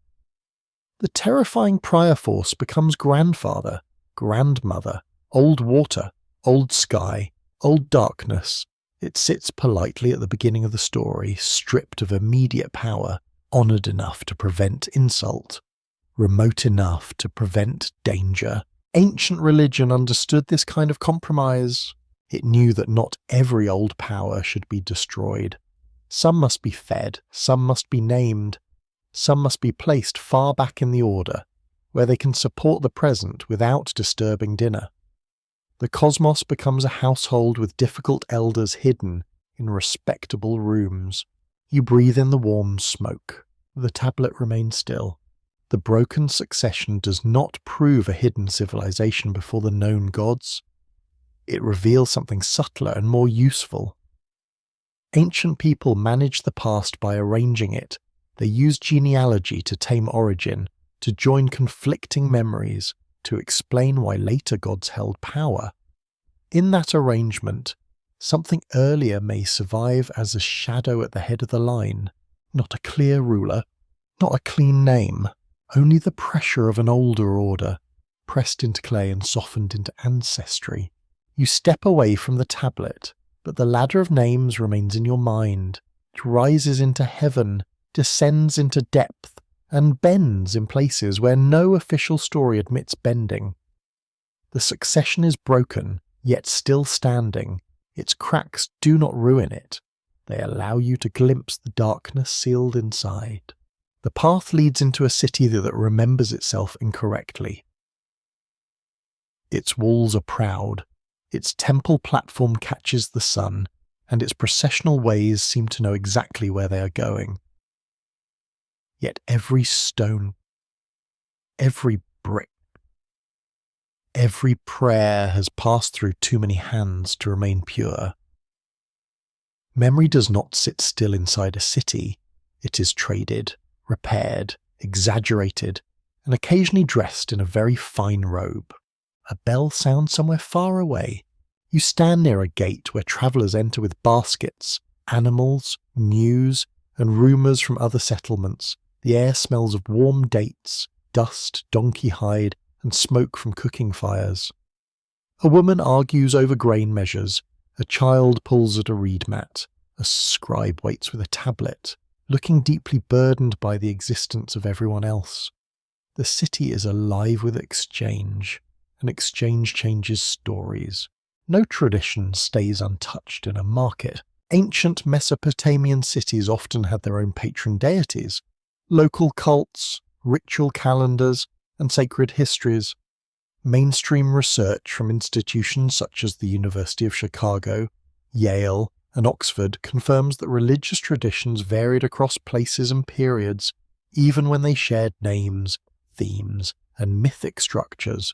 The terrifying prior force becomes grandfather, grandmother, old water, old sky, old darkness. It sits politely at the beginning of the story, stripped of immediate power, honoured enough to prevent insult. remote enough to prevent danger. Ancient religion understood this kind of compromise. It knew that not every old power should be destroyed. Some must be fed, some must be named, some must be placed far back in the order, where they can support the present without disturbing dinner. The cosmos becomes a household with difficult elders hidden in respectable rooms. You breathe in the warm smoke. The tablet remains still. The broken succession does not prove a hidden civilization before the known gods. It reveals something subtler and more useful. Ancient people managed the past by arranging it. They used genealogy to tame origin, to join conflicting memories, to explain why later gods held power. In that arrangement, something earlier may survive as a shadow at the head of the line, not a clear ruler, not a clean name, only the pressure of an older order, pressed into clay and softened into ancestry. You step away from the tablet, but the ladder of names remains in your mind. It rises into heaven, descends into depth, and bends in places where no official story admits bending. The succession is broken, yet still standing. Its cracks do not ruin it. They allow you to glimpse the darkness sealed inside. The path leads into a city that remembers itself incorrectly. Its walls are proud. Its temple platform catches the sun, and its processional ways seem to know exactly where they are going. Yet every stone, every brick, every prayer has passed through too many hands to remain pure. Memory does not sit still inside a city. It is traded, repaired, exaggerated, and occasionally dressed in a very fine robe. A bell sounds somewhere far away. You stand near a gate where travellers enter with baskets, animals, news, and rumours from other settlements. The air smells of warm dates, dust, donkey hide, and smoke from cooking fires. A woman argues over grain measures. A child pulls at a reed mat. A scribe waits with a tablet, looking deeply burdened by the existence of everyone else. The city is alive with exchange, and exchange changes stories. No tradition stays untouched in a market. Ancient Mesopotamian cities often had their own patron deities, local cults, ritual calendars, and sacred histories. Mainstream research from institutions such as the University of Chicago, Yale, and Oxford confirms that religious traditions varied across places and periods, even when they shared names, themes, and mythic structures.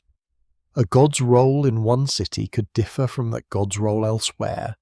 A god's role in one city could differ from that god's role elsewhere.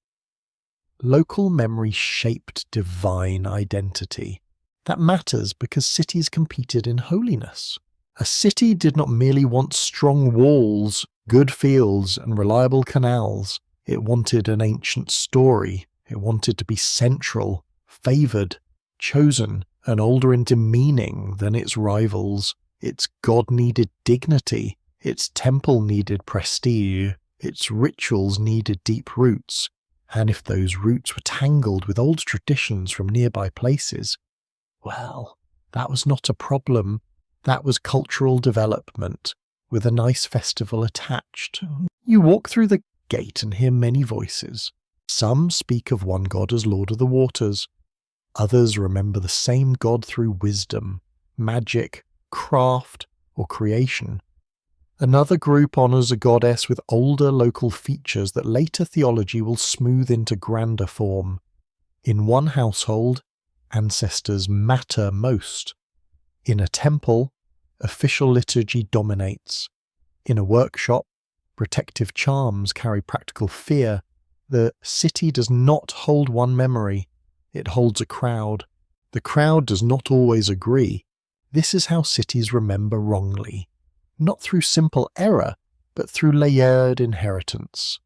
Local memory shaped divine identity. That matters because cities competed in holiness. A city did not merely want strong walls, good fields, and reliable canals. It wanted an ancient story. It wanted to be central, favoured, chosen, and older in demeaning than its rivals. Its god needed dignity. Its temple needed prestige, its rituals needed deep roots, and if those roots were tangled with old traditions from nearby places, well, that was not a problem. That was cultural development, with a nice festival attached. You walk through the gate and hear many voices. Some speak of one god as Lord of the Waters. Others remember the same god through wisdom, magic, craft, or creation. Another group honours a goddess with older local features that later theology will smooth into grander form. In one household, ancestors matter most. In a temple, official liturgy dominates. In a workshop, protective charms carry practical fear. The city does not hold one memory. It holds a crowd. The crowd does not always agree. This is how cities remember wrongly. Not through simple error, but through layered inheritance.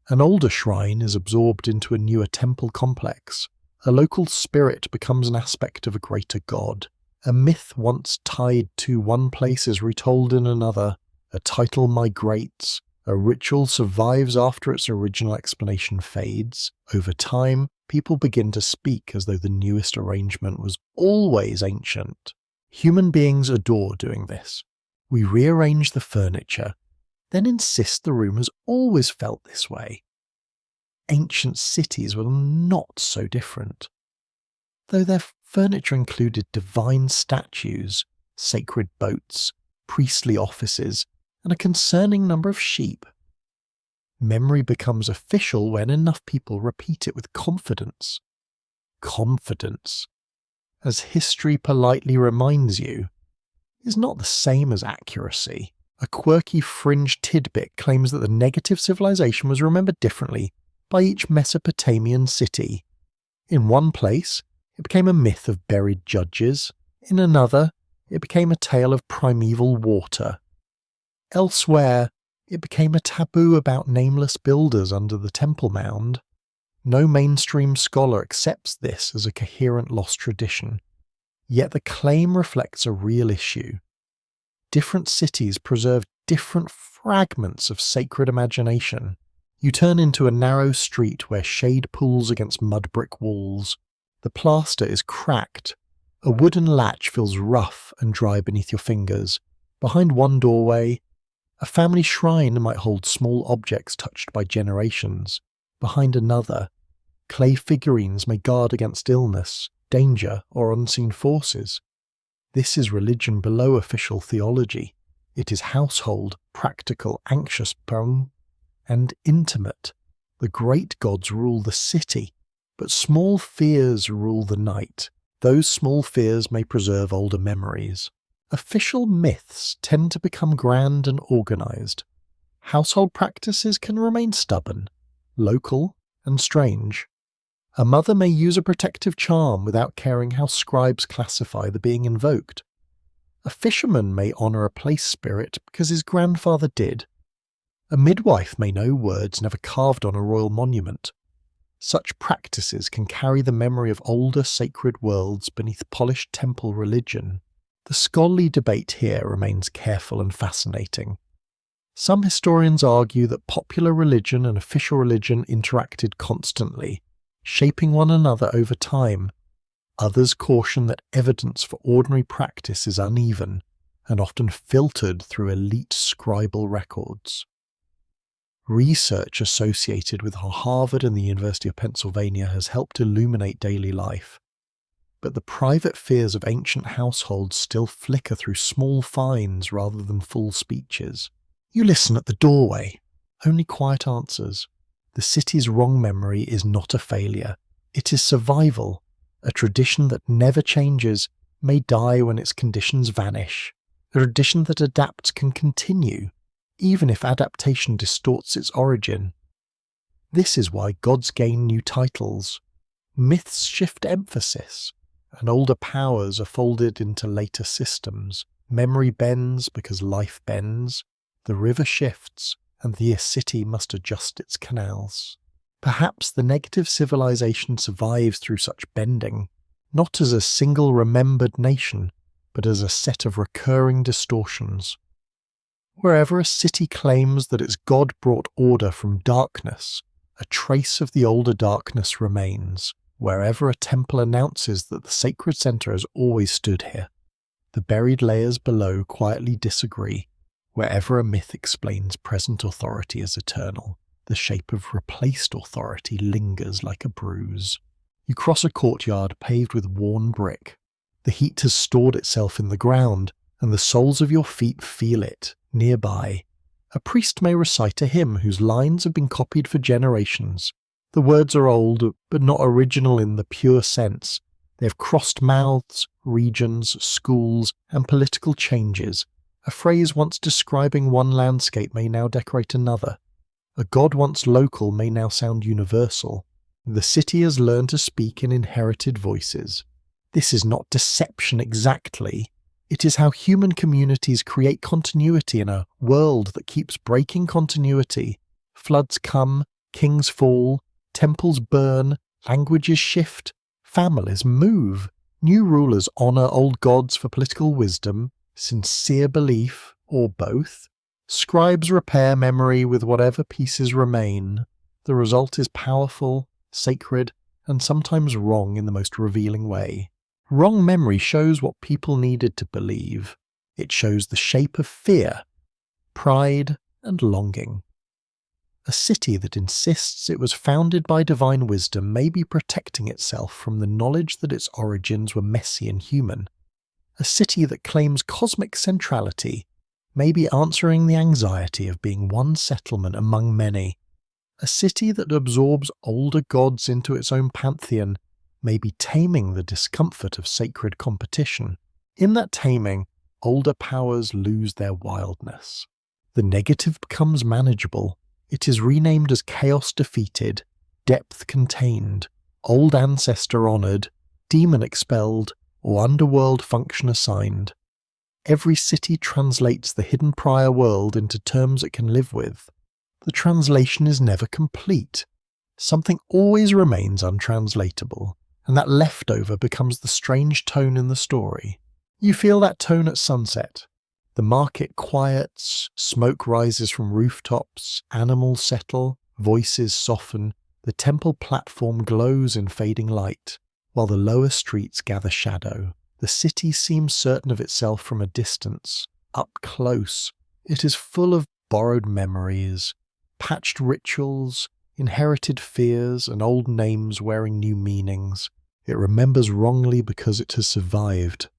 An older shrine is absorbed into a newer temple complex. A local spirit becomes an aspect of a greater god. A myth once tied to one place is retold in another. A title migrates. A ritual survives after its original explanation fades. Over time, people begin to speak as though the newest arrangement was always ancient. Human beings adore doing this. We rearrange the furniture, then insist the room has always felt this way. Ancient cities were not so different. Though their furniture included divine statues, sacred boats, priestly offices, and a concerning number of sheep. Memory becomes official when enough people repeat it with confidence. Confidence, as history politely reminds you, is not the same as accuracy. A quirky fringe tidbit claims that the negative civilization was remembered differently by each Mesopotamian city. In one place, it became a myth of buried judges. In another, it became a tale of primeval water. Elsewhere, it became a taboo about nameless builders under the Temple Mound. No mainstream scholar accepts this as a coherent lost tradition, yet the claim reflects a real issue. Different cities preserve different fragments of sacred imagination. You turn into a narrow street where shade pools against mud brick walls. The plaster is cracked. A wooden latch feels rough and dry beneath your fingers. Behind one doorway, a family shrine might hold small objects touched by generations. Behind another, clay figurines may guard against illness, danger, or unseen forces. This is religion below official theology. It is household, practical, anxious, and intimate. The great gods rule the city, but small fears rule the night. Those small fears may preserve older memories. Official myths tend to become grand and organized. Household practices can remain stubborn, local, and strange. A mother may use a protective charm without caring how scribes classify the being invoked. A fisherman may honor a place spirit because his grandfather did. A midwife may know words never carved on a royal monument. Such practices can carry the memory of older sacred worlds beneath polished temple religion. The scholarly debate here remains careful and fascinating. Some historians argue that popular religion and official religion interacted constantly, shaping one another over time. Others caution that evidence for ordinary practice is uneven and often filtered through elite scribal records. Research associated with Harvard and the University of Pennsylvania has helped illuminate daily life, but the private fears of ancient households still flicker through small finds rather than full speeches. You listen at the doorway, only quiet answers. The city's wrong memory is not a failure. It is survival. A tradition that never changes may die when its conditions vanish. A tradition that adapts can continue, even if adaptation distorts its origin. This is why gods gain new titles. Myths shift emphasis, and older powers are folded into later systems. Memory bends because life bends. The river shifts, and the city must adjust its canals. Perhaps the negative civilization survives through such bending, not as a single remembered nation, but as a set of recurring distortions. Wherever a city claims that its god brought order from darkness, a trace of the older darkness remains. Wherever a temple announces that the sacred center has always stood here, the buried layers below quietly disagree. Wherever a myth explains present authority as eternal, the shape of replaced authority lingers like a bruise. You cross a courtyard paved with worn brick. The heat has stored itself in the ground, and the soles of your feet feel it. Nearby, a priest may recite a hymn whose lines have been copied for generations. The words are old, but not original in the pure sense. They have crossed mouths, regions, schools, and political changes. A phrase once describing one landscape may now decorate another. A god once local may now sound universal. The city has learned to speak in inherited voices. This is not deception exactly. It is how human communities create continuity in a world that keeps breaking continuity. Floods come, kings fall, temples burn, languages shift, families move. New rulers honor old gods for political wisdom, sincere belief, or both. Scribes repair memory with whatever pieces remain. The result is powerful, sacred, and sometimes wrong in the most revealing way. Wrong memory shows what people needed to believe. It shows the shape of fear, pride, and longing. A city that insists it was founded by divine wisdom may be protecting itself from the knowledge that its origins were messy and human. A city that claims cosmic centrality may be answering the anxiety of being one settlement among many. A city that absorbs older gods into its own pantheon may be taming the discomfort of sacred competition. In that taming, older powers lose their wildness. The negative becomes manageable. It is renamed as chaos defeated, depth contained, old ancestor honoured, demon expelled, or underworld function assigned. Every city translates the hidden prior world into terms it can live with. The translation is never complete. Something always remains untranslatable, and that leftover becomes the strange tone in the story. You feel that tone at sunset. The market quiets, smoke rises from rooftops, animals settle, voices soften, the temple platform glows in fading light, while the lower streets gather shadow. The city seems certain of itself from a distance. Up close, it is full of borrowed memories, patched rituals, inherited fears, and old names wearing new meanings. It remembers wrongly because it has survived.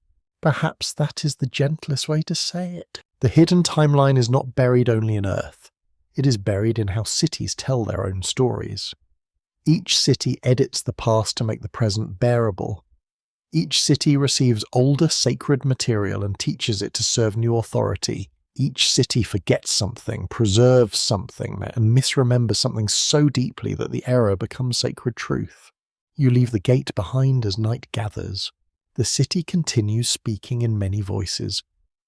Perhaps that is the gentlest way to say it. The hidden timeline is not buried only in Earth. It is buried in how cities tell their own stories. Each city edits the past to make the present bearable. Each city receives older sacred material and teaches it to serve new authority. Each city forgets something, preserves something, and misremembers something so deeply that the error becomes sacred truth. You leave the gate behind as night gathers. The city continues speaking in many voices.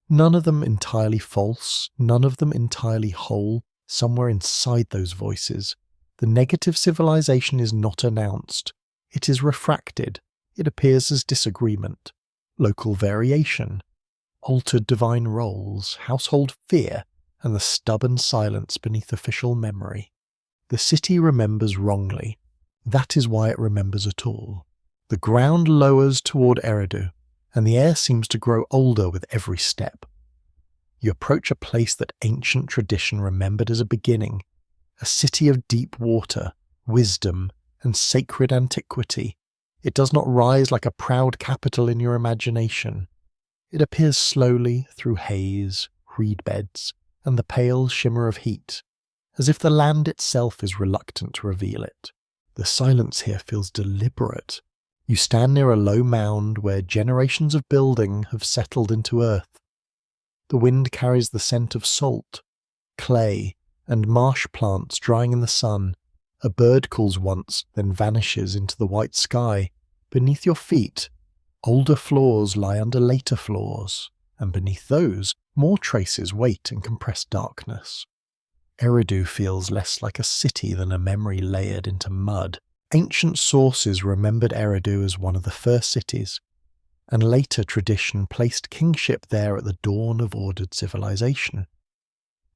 None of them entirely false, none of them entirely whole. Somewhere inside those voices, the negative civilization is not announced. It is refracted. It appears as disagreement, local variation, altered divine roles, household fear, and the stubborn silence beneath official memory. The city remembers wrongly. That is why it remembers at all. The ground lowers toward Eridu, and the air seems to grow older with every step. You approach a place that ancient tradition remembered as a beginning, a city of deep water, wisdom, and sacred antiquity. It does not rise like a proud capital in your imagination. It appears slowly through haze, reed beds, and the pale shimmer of heat, as if the land itself is reluctant to reveal it. The silence here feels deliberate. You stand near a low mound where generations of building have settled into earth. The wind carries the scent of salt, clay, and marsh plants drying in the sun. A bird calls once, then vanishes into the white sky. Beneath your feet, older floors lie under later floors, and beneath those, more traces wait in compressed darkness. Eridu feels less like a city than a memory layered into mud. Ancient sources remembered Eridu as one of the first cities, and later tradition placed kingship there at the dawn of ordered civilization.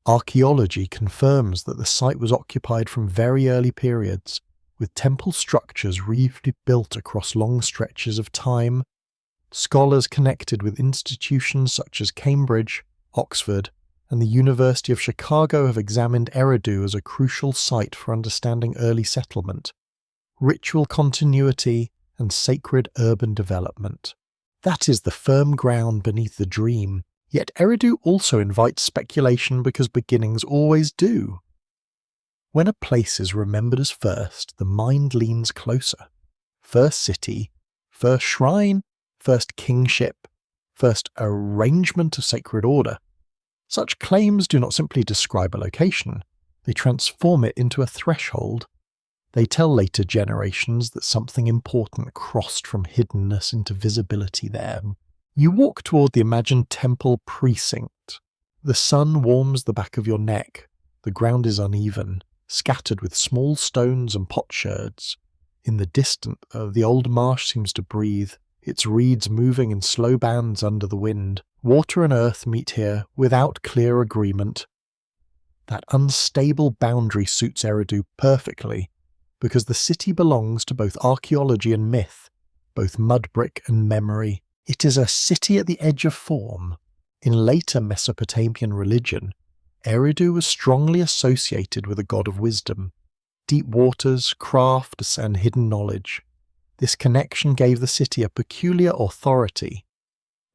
Archaeology confirms that the site was occupied from very early periods, with temple structures rebuilt across long stretches of time. Scholars connected with institutions such as Cambridge, Oxford, and the University of Chicago have examined Eridu as a crucial site for understanding early settlement, ritual continuity, and sacred urban development. That is the firm ground beneath the dream. Yet Eridu also invites speculation because beginnings always do. When a place is remembered as first, the mind leans closer. First city, first shrine, first kingship, first arrangement of sacred order. Such claims do not simply describe a location, they transform it into a threshold. They tell later generations that something important crossed from hiddenness into visibility there. You walk toward the imagined temple precinct. The sun warms the back of your neck. The ground is uneven, scattered with small stones and potsherds. In the distance, the old marsh seems to breathe, its reeds moving in slow bands under the wind. Water and earth meet here without clear agreement. That unstable boundary suits Eridu perfectly, because the city belongs to both archaeology and myth. both mud brick and memory. It is a city at the edge of form. In later Mesopotamian religion, Eridu was strongly associated with a god of wisdom, deep waters, crafts, and hidden knowledge. This connection gave the city a peculiar authority.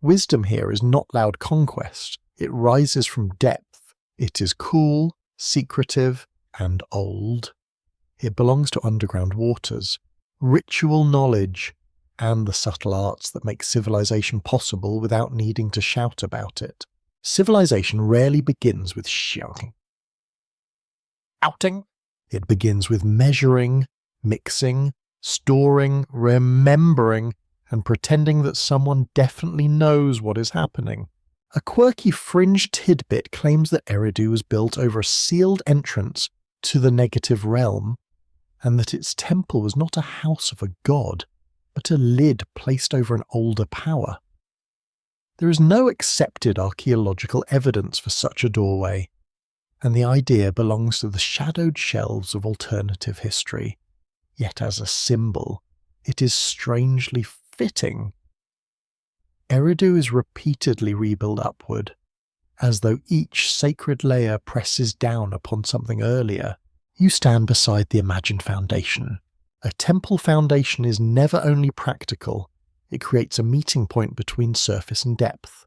Wisdom here is not loud conquest. It rises from depth. It is cool, secretive, and old. It belongs to underground waters, ritual knowledge, and the subtle arts that make civilization possible without needing to shout about it. Civilization rarely begins with shouting. It begins with measuring, mixing, storing, remembering, and pretending that someone definitely knows what is happening. A quirky fringe tidbit claims that Eridu was built over a sealed entrance to the negative realm, and that its temple was not a house of a god, but a lid placed over an older power. There is no accepted archaeological evidence for such a doorway, and the idea belongs to the shadowed shelves of alternative history. Yet as a symbol, it is strangely fitting. Eridu is repeatedly rebuilt upward, as though each sacred layer presses down upon something earlier. You stand beside the imagined foundation. A temple foundation is never only practical, it creates a meeting point between surface and depth.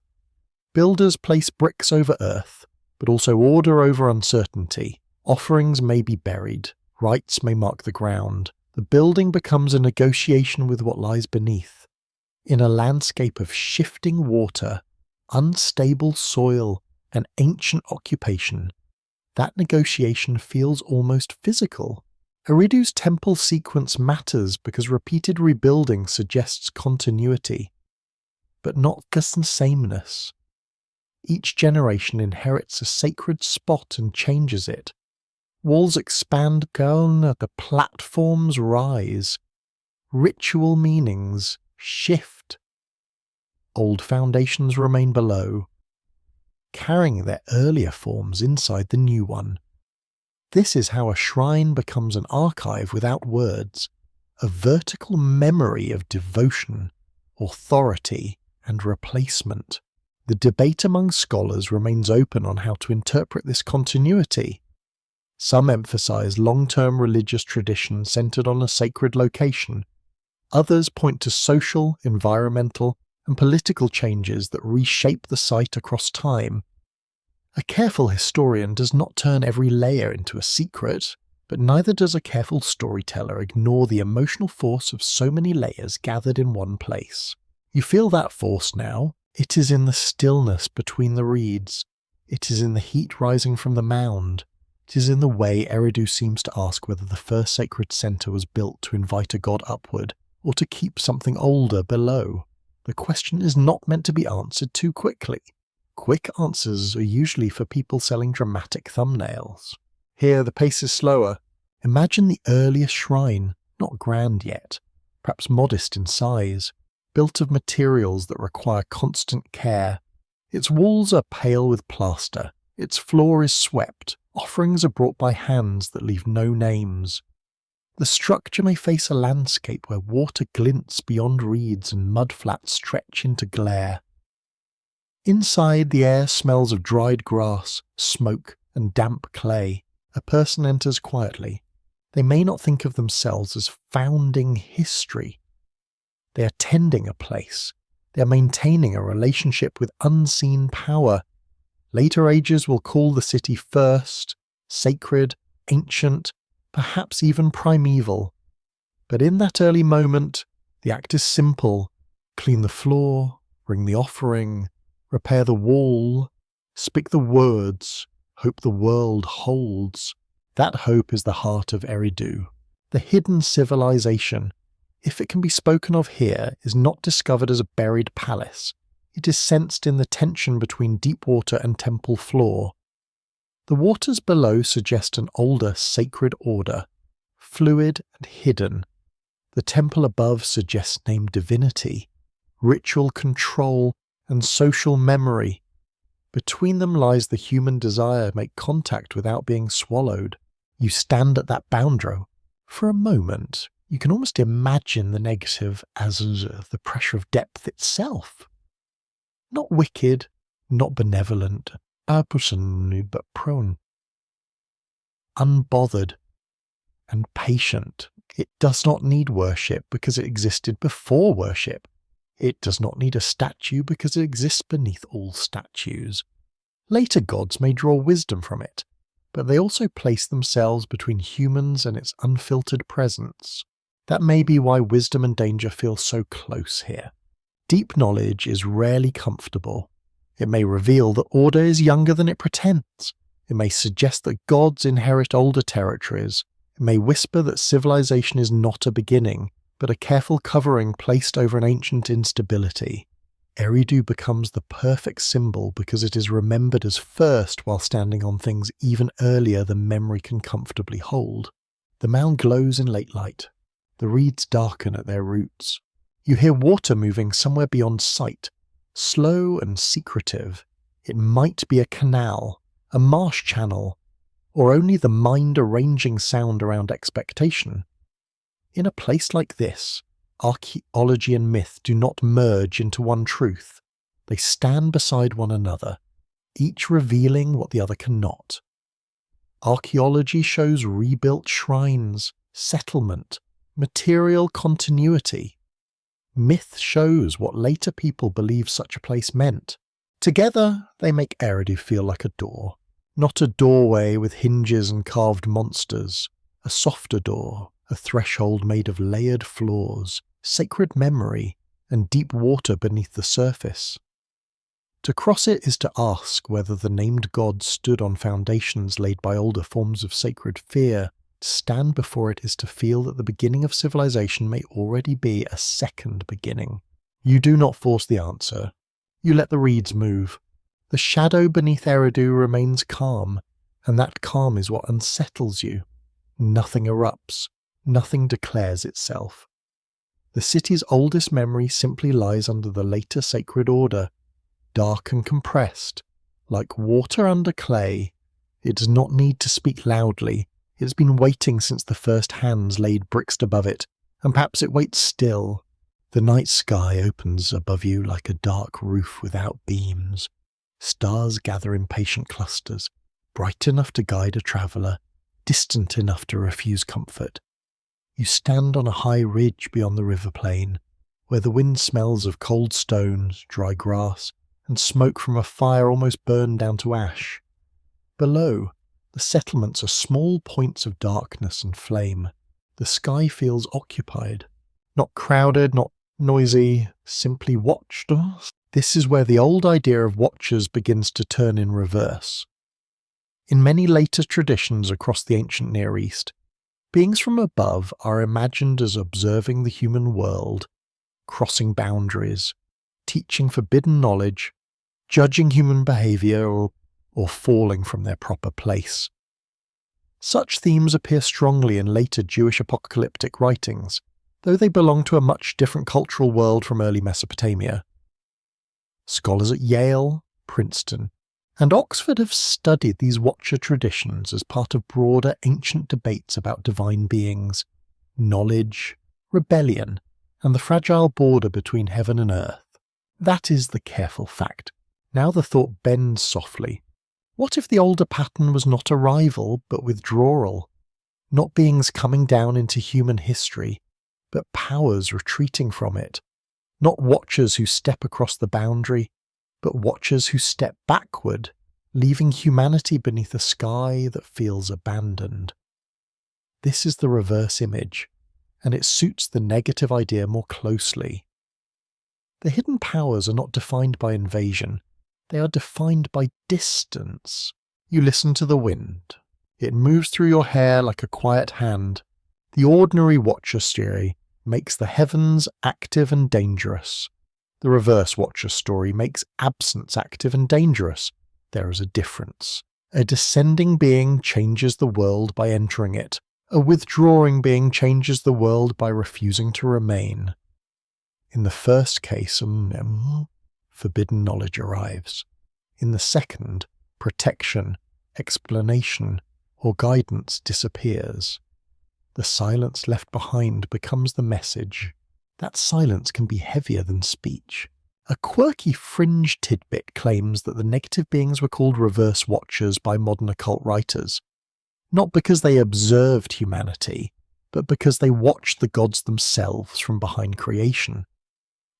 Builders place bricks over earth, but also order over uncertainty. Offerings may be buried, rites may mark the ground. The building becomes a negotiation with what lies beneath. In a landscape of shifting water, unstable soil, and ancient occupation, that negotiation feels almost physical. Eridu's temple sequence matters because repeated rebuilding suggests continuity, but not just the sameness. Each generation inherits a sacred spot and changes it. Walls expand down, the platforms rise. Ritual meanings shift. Old foundations remain below, carrying their earlier forms inside the new one. This is how a shrine becomes an archive without words, a vertical memory of devotion, authority, and replacement. The debate among scholars remains open on how to interpret this continuity. Some emphasize long-term religious tradition centered on a sacred location. Others point to social, environmental, and political changes that reshape the site across time. A careful historian does not turn every layer into a secret, but neither does a careful storyteller ignore the emotional force of so many layers gathered in one place. You feel that force now. It is in the stillness between the reeds. It is in the heat rising from the mound. It is in the way Eridu seems to ask whether the first sacred center was built to invite a god upward, or to keep something older below. The question is not meant to be answered too quickly. Quick answers are usually for people selling dramatic thumbnails. Here the pace is slower. Imagine the earliest shrine, not grand yet, perhaps modest in size, built of materials that require constant care. Its walls are pale with plaster, its floor is swept, offerings are brought by hands that leave no names. The structure may face a landscape where water glints beyond reeds and mudflats stretch into glare. Inside, the air smells of dried grass, smoke, and damp clay. A person enters quietly. They may not think of themselves as founding history. They are tending a place. They are maintaining a relationship with unseen power. Later ages will call the city first, sacred, ancient, perhaps even primeval. But in that early moment, the act is simple. Clean the floor, bring the offering, repair the wall, speak the words, hope the world holds. That hope is the heart of Eridu. The hidden civilization, if it can be spoken of here, is not discovered as a buried palace. It is sensed in the tension between deep water and temple floor. The waters below suggest an older sacred order, fluid and hidden. The temple above suggests named divinity, ritual control, and social memory. Between them lies the human desire to make contact without being swallowed. You stand at that boundary. For a moment, You can almost imagine the negative as the pressure of depth itself. Not wicked, not benevolent, but prone. Unbothered and patient. It does not need worship because it existed before worship. It does not need a statue because it exists beneath all statues. Later gods may draw wisdom from it, but they also place themselves between humans and its unfiltered presence. That may be why wisdom and danger feel so close here. Deep knowledge is rarely comfortable. It may reveal that order is younger than it pretends. It may suggest that gods inherit older territories. It may whisper that civilization is not a beginning, but a careful covering placed over an ancient instability. Eridu becomes the perfect symbol because it is remembered as first while standing on things even earlier than memory can comfortably hold. The mound glows in late light. The reeds darken at their roots. You hear water moving somewhere beyond sight, slow and secretive. It might be a canal, a marsh channel, or only the mind-arranging sound around expectation. In a place like this, archaeology and myth do not merge into one truth. They stand beside one another, each revealing what the other cannot. Archaeology shows rebuilt shrines, settlement, material continuity. Myth shows what later people believed such a place meant. Together, they make Eridu feel like a door. Not a doorway with hinges and carved monsters. A softer door, a threshold made of layered floors, sacred memory, and deep water beneath the surface. To cross it is to ask whether the named god stood on foundations laid by older forms of sacred fear. To stand before it is to feel that the beginning of civilization may already be a second beginning. You do not force the answer. You let the reeds move. The shadow beneath Eridu remains calm, and that calm is what unsettles you. Nothing erupts. Nothing declares itself. The city's oldest memory simply lies under the later sacred order, dark and compressed. Like water under clay, it does not need to speak loudly. It has been waiting since the first hands laid bricks above it, and perhaps it waits still. The night sky opens above you like a dark roof without beams. Stars gather in patient clusters, bright enough to guide a traveller, distant enough to refuse comfort. You stand on a high ridge beyond the river plain, where the wind smells of cold stones, dry grass, and smoke from a fire almost burned down to ash. Below, the settlements are small points of darkness and flame. The sky feels occupied. Not crowded, not noisy, simply watched. This is where the old idea of watchers begins to turn in reverse. In many later traditions across the ancient Near East, beings from above are imagined as observing the human world, crossing boundaries, teaching forbidden knowledge, judging human behaviour, or falling from their proper place. Such themes appear strongly in later Jewish apocalyptic writings, though they belong to a much different cultural world from early Mesopotamia. Scholars at Yale, Princeton, and Oxford have studied these watcher traditions as part of broader ancient debates about divine beings, knowledge, rebellion, and the fragile border between heaven and earth. That is the careful fact. Now the thought bends softly. What if the older pattern was not arrival, but withdrawal? Not beings coming down into human history, but powers retreating from it. Not watchers who step across the boundary, but watchers who step backward, leaving humanity beneath a sky that feels abandoned. This is the reverse image, and it suits the negative idea more closely. The hidden powers are not defined by invasion. They are defined by distance. You listen to the wind. It moves through your hair like a quiet hand. The ordinary watcher story makes the heavens active and dangerous. The reverse watcher story makes absence active and dangerous. There is a difference. A descending being changes the world by entering it. A withdrawing being changes the world by refusing to remain. In the first case, forbidden knowledge arrives. In the second, protection, explanation, or guidance disappears. The silence left behind becomes the message. That silence can be heavier than speech. A quirky fringe tidbit claims that the negative beings were called reverse watchers by modern occult writers, not because they observed humanity, but because they watched the gods themselves from behind creation.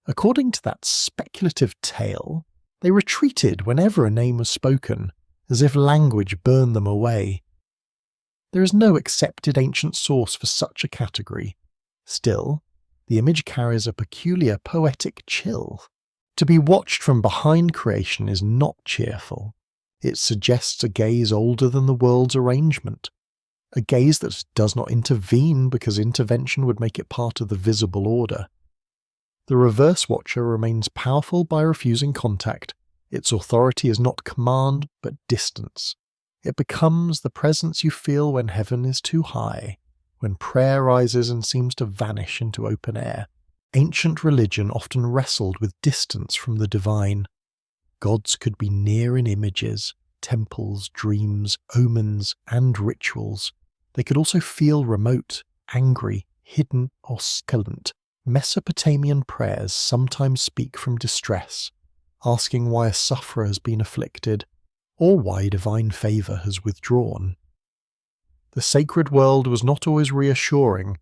According to that speculative tale, they retreated whenever a name was spoken, as if language burned them away. There is no accepted ancient source for such a category. Still, the image carries a peculiar poetic chill. To be watched from behind creation is not cheerful. It suggests a gaze older than the world's arrangement, a gaze that does not intervene because intervention would make it part of the visible order. The reverse watcher remains powerful by refusing contact. Its authority is not command, but distance. It becomes the presence you feel when heaven is too high, when prayer rises and seems to vanish into open air. Ancient religion often wrestled with distance from the divine. Gods could be near in images, temples, dreams, omens, and rituals. They could also feel remote, angry, hidden, or sculptant. Mesopotamian prayers sometimes speak from distress, asking why a sufferer has been afflicted, or why divine favour has withdrawn. The sacred world was not always reassuring.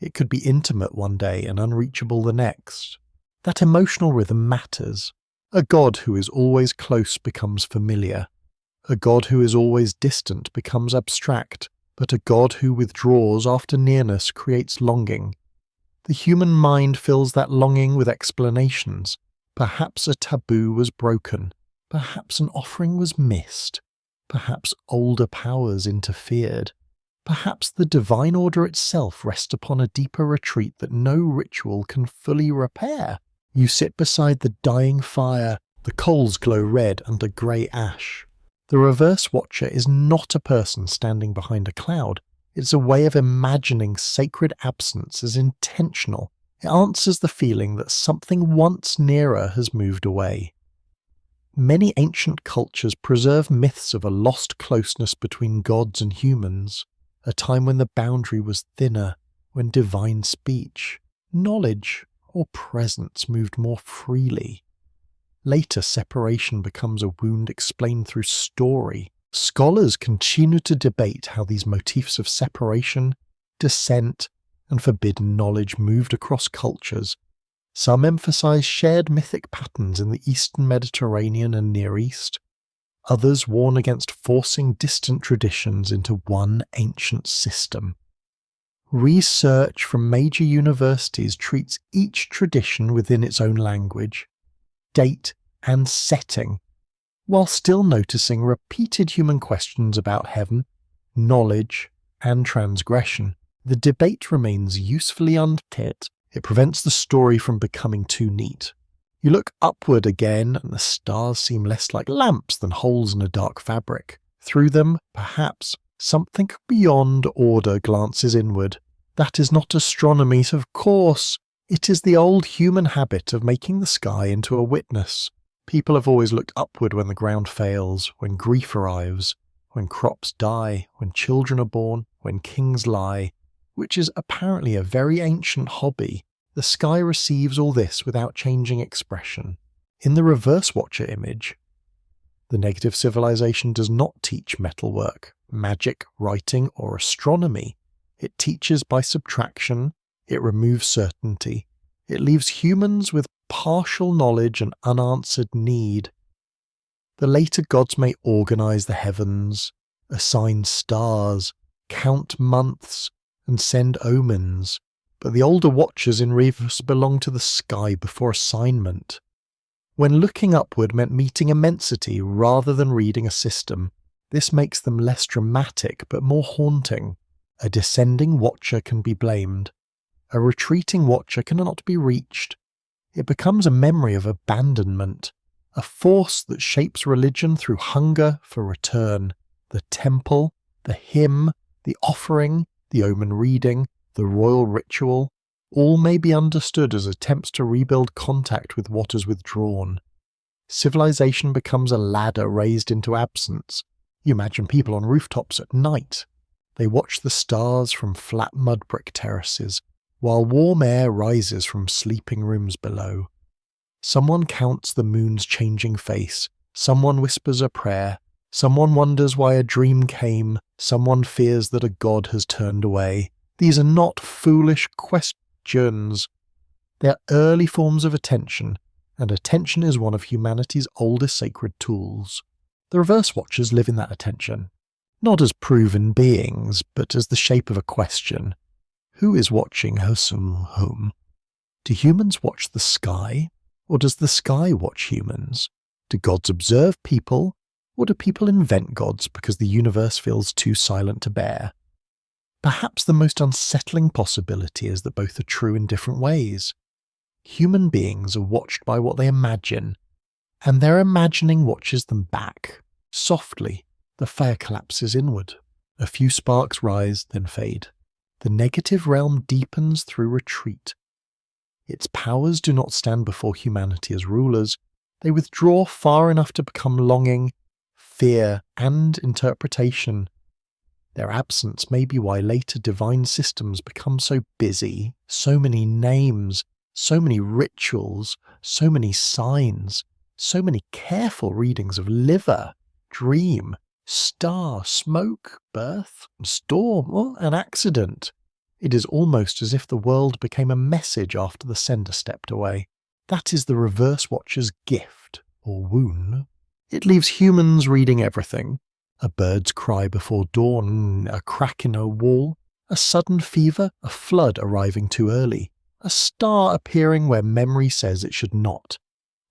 It could be intimate one day and unreachable the next. That emotional rhythm matters. A god who is always close becomes familiar. A god who is always distant becomes abstract, but a god who withdraws after nearness creates longing. The human mind fills that longing with explanations. Perhaps a taboo was broken. Perhaps an offering was missed. Perhaps older powers interfered. Perhaps the divine order itself rests upon a deeper retreat that no ritual can fully repair. You sit beside the dying fire. The coals glow red under grey ash. The reverse watcher is not a person standing behind a cloud. It's a way of imagining sacred absence as intentional. It answers the feeling that something once nearer has moved away. Many ancient cultures preserve myths of a lost closeness between gods and humans, a time when the boundary was thinner, when divine speech, knowledge, or presence moved more freely. Later, separation becomes a wound explained through story. Scholars continue to debate how these motifs of separation, dissent, and forbidden knowledge moved across cultures. Some emphasize shared mythic patterns in the Eastern Mediterranean and Near East. Others warn against forcing distant traditions into one ancient system. Research from major universities treats each tradition within its own language, date, and setting, while still noticing repeated human questions about heaven, knowledge, and transgression. The debate remains usefully untit. It prevents the story from becoming too neat. You look upward again, and the stars seem less like lamps than holes in a dark fabric. Through them, perhaps, something beyond order glances inward. That is not astronomy, of course. It is the old human habit of making the sky into a witness. People have always looked upward when the ground fails, when grief arrives, when crops die, when children are born, when kings lie, which is apparently a very ancient hobby. The sky receives all this without changing expression. In the reverse watcher image, the negative civilization does not teach metalwork, magic, writing, or astronomy. It teaches by subtraction. It removes certainty. It leaves humans with partial knowledge and unanswered need. The later gods may organize the heavens, assign stars, count months, and send omens, but the older watchers in Reverse belong to the sky before assignment. When looking upward meant meeting immensity rather than reading a system, this makes them less dramatic but more haunting. A descending watcher can be blamed. A retreating watcher cannot be reached. It becomes a memory of abandonment, a force that shapes religion through hunger for return. The temple, the hymn, the offering, the omen reading, the royal ritual, all may be understood as attempts to rebuild contact with what has withdrawn. Civilization becomes a ladder raised into absence. You imagine people on rooftops at night. They watch the stars from flat mud brick terraces, while warm air rises from sleeping rooms below. Someone counts the moon's changing face, someone whispers a prayer, someone wonders why a dream came, someone fears that a god has turned away. These are not foolish questions. They are early forms of attention, and attention is one of humanity's oldest sacred tools. The reverse watchers live in that attention, not as proven beings, but as the shape of a question. Who is watching whom? Do humans watch the sky, or does the sky watch humans? Do gods observe people, or do people invent gods because the universe feels too silent to bear? Perhaps the most unsettling possibility is that both are true in different ways. Human beings are watched by what they imagine, and their imagining watches them back. Softly, the fire collapses inward. A few sparks rise, then fade. The negative realm deepens through retreat. Its powers do not stand before humanity as rulers. They withdraw far enough to become longing, fear, and interpretation. Their absence may be why later divine systems become so busy, so many names, so many rituals, so many signs, so many careful readings of liver, dream, star, smoke, birth, storm, or an accident. It is almost as if the world became a message after the sender stepped away. That is the reverse watcher's gift, or wound. It leaves humans reading everything. A bird's cry before dawn, a crack in a wall, a sudden fever, a flood arriving too early, a star appearing where memory says it should not.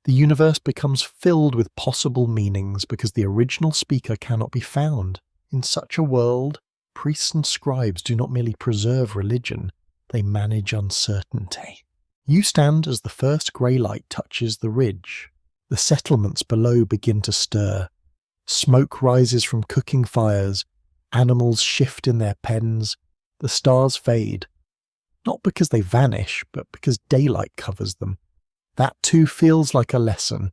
The universe becomes filled with possible meanings because the original speaker cannot be found. In such a world, priests and scribes do not merely preserve religion, they manage uncertainty. You stand as the first grey light touches the ridge. The settlements below begin to stir. Smoke rises from cooking fires, animals shift in their pens, the stars fade. Not because they vanish, but because daylight covers them. That too feels like a lesson.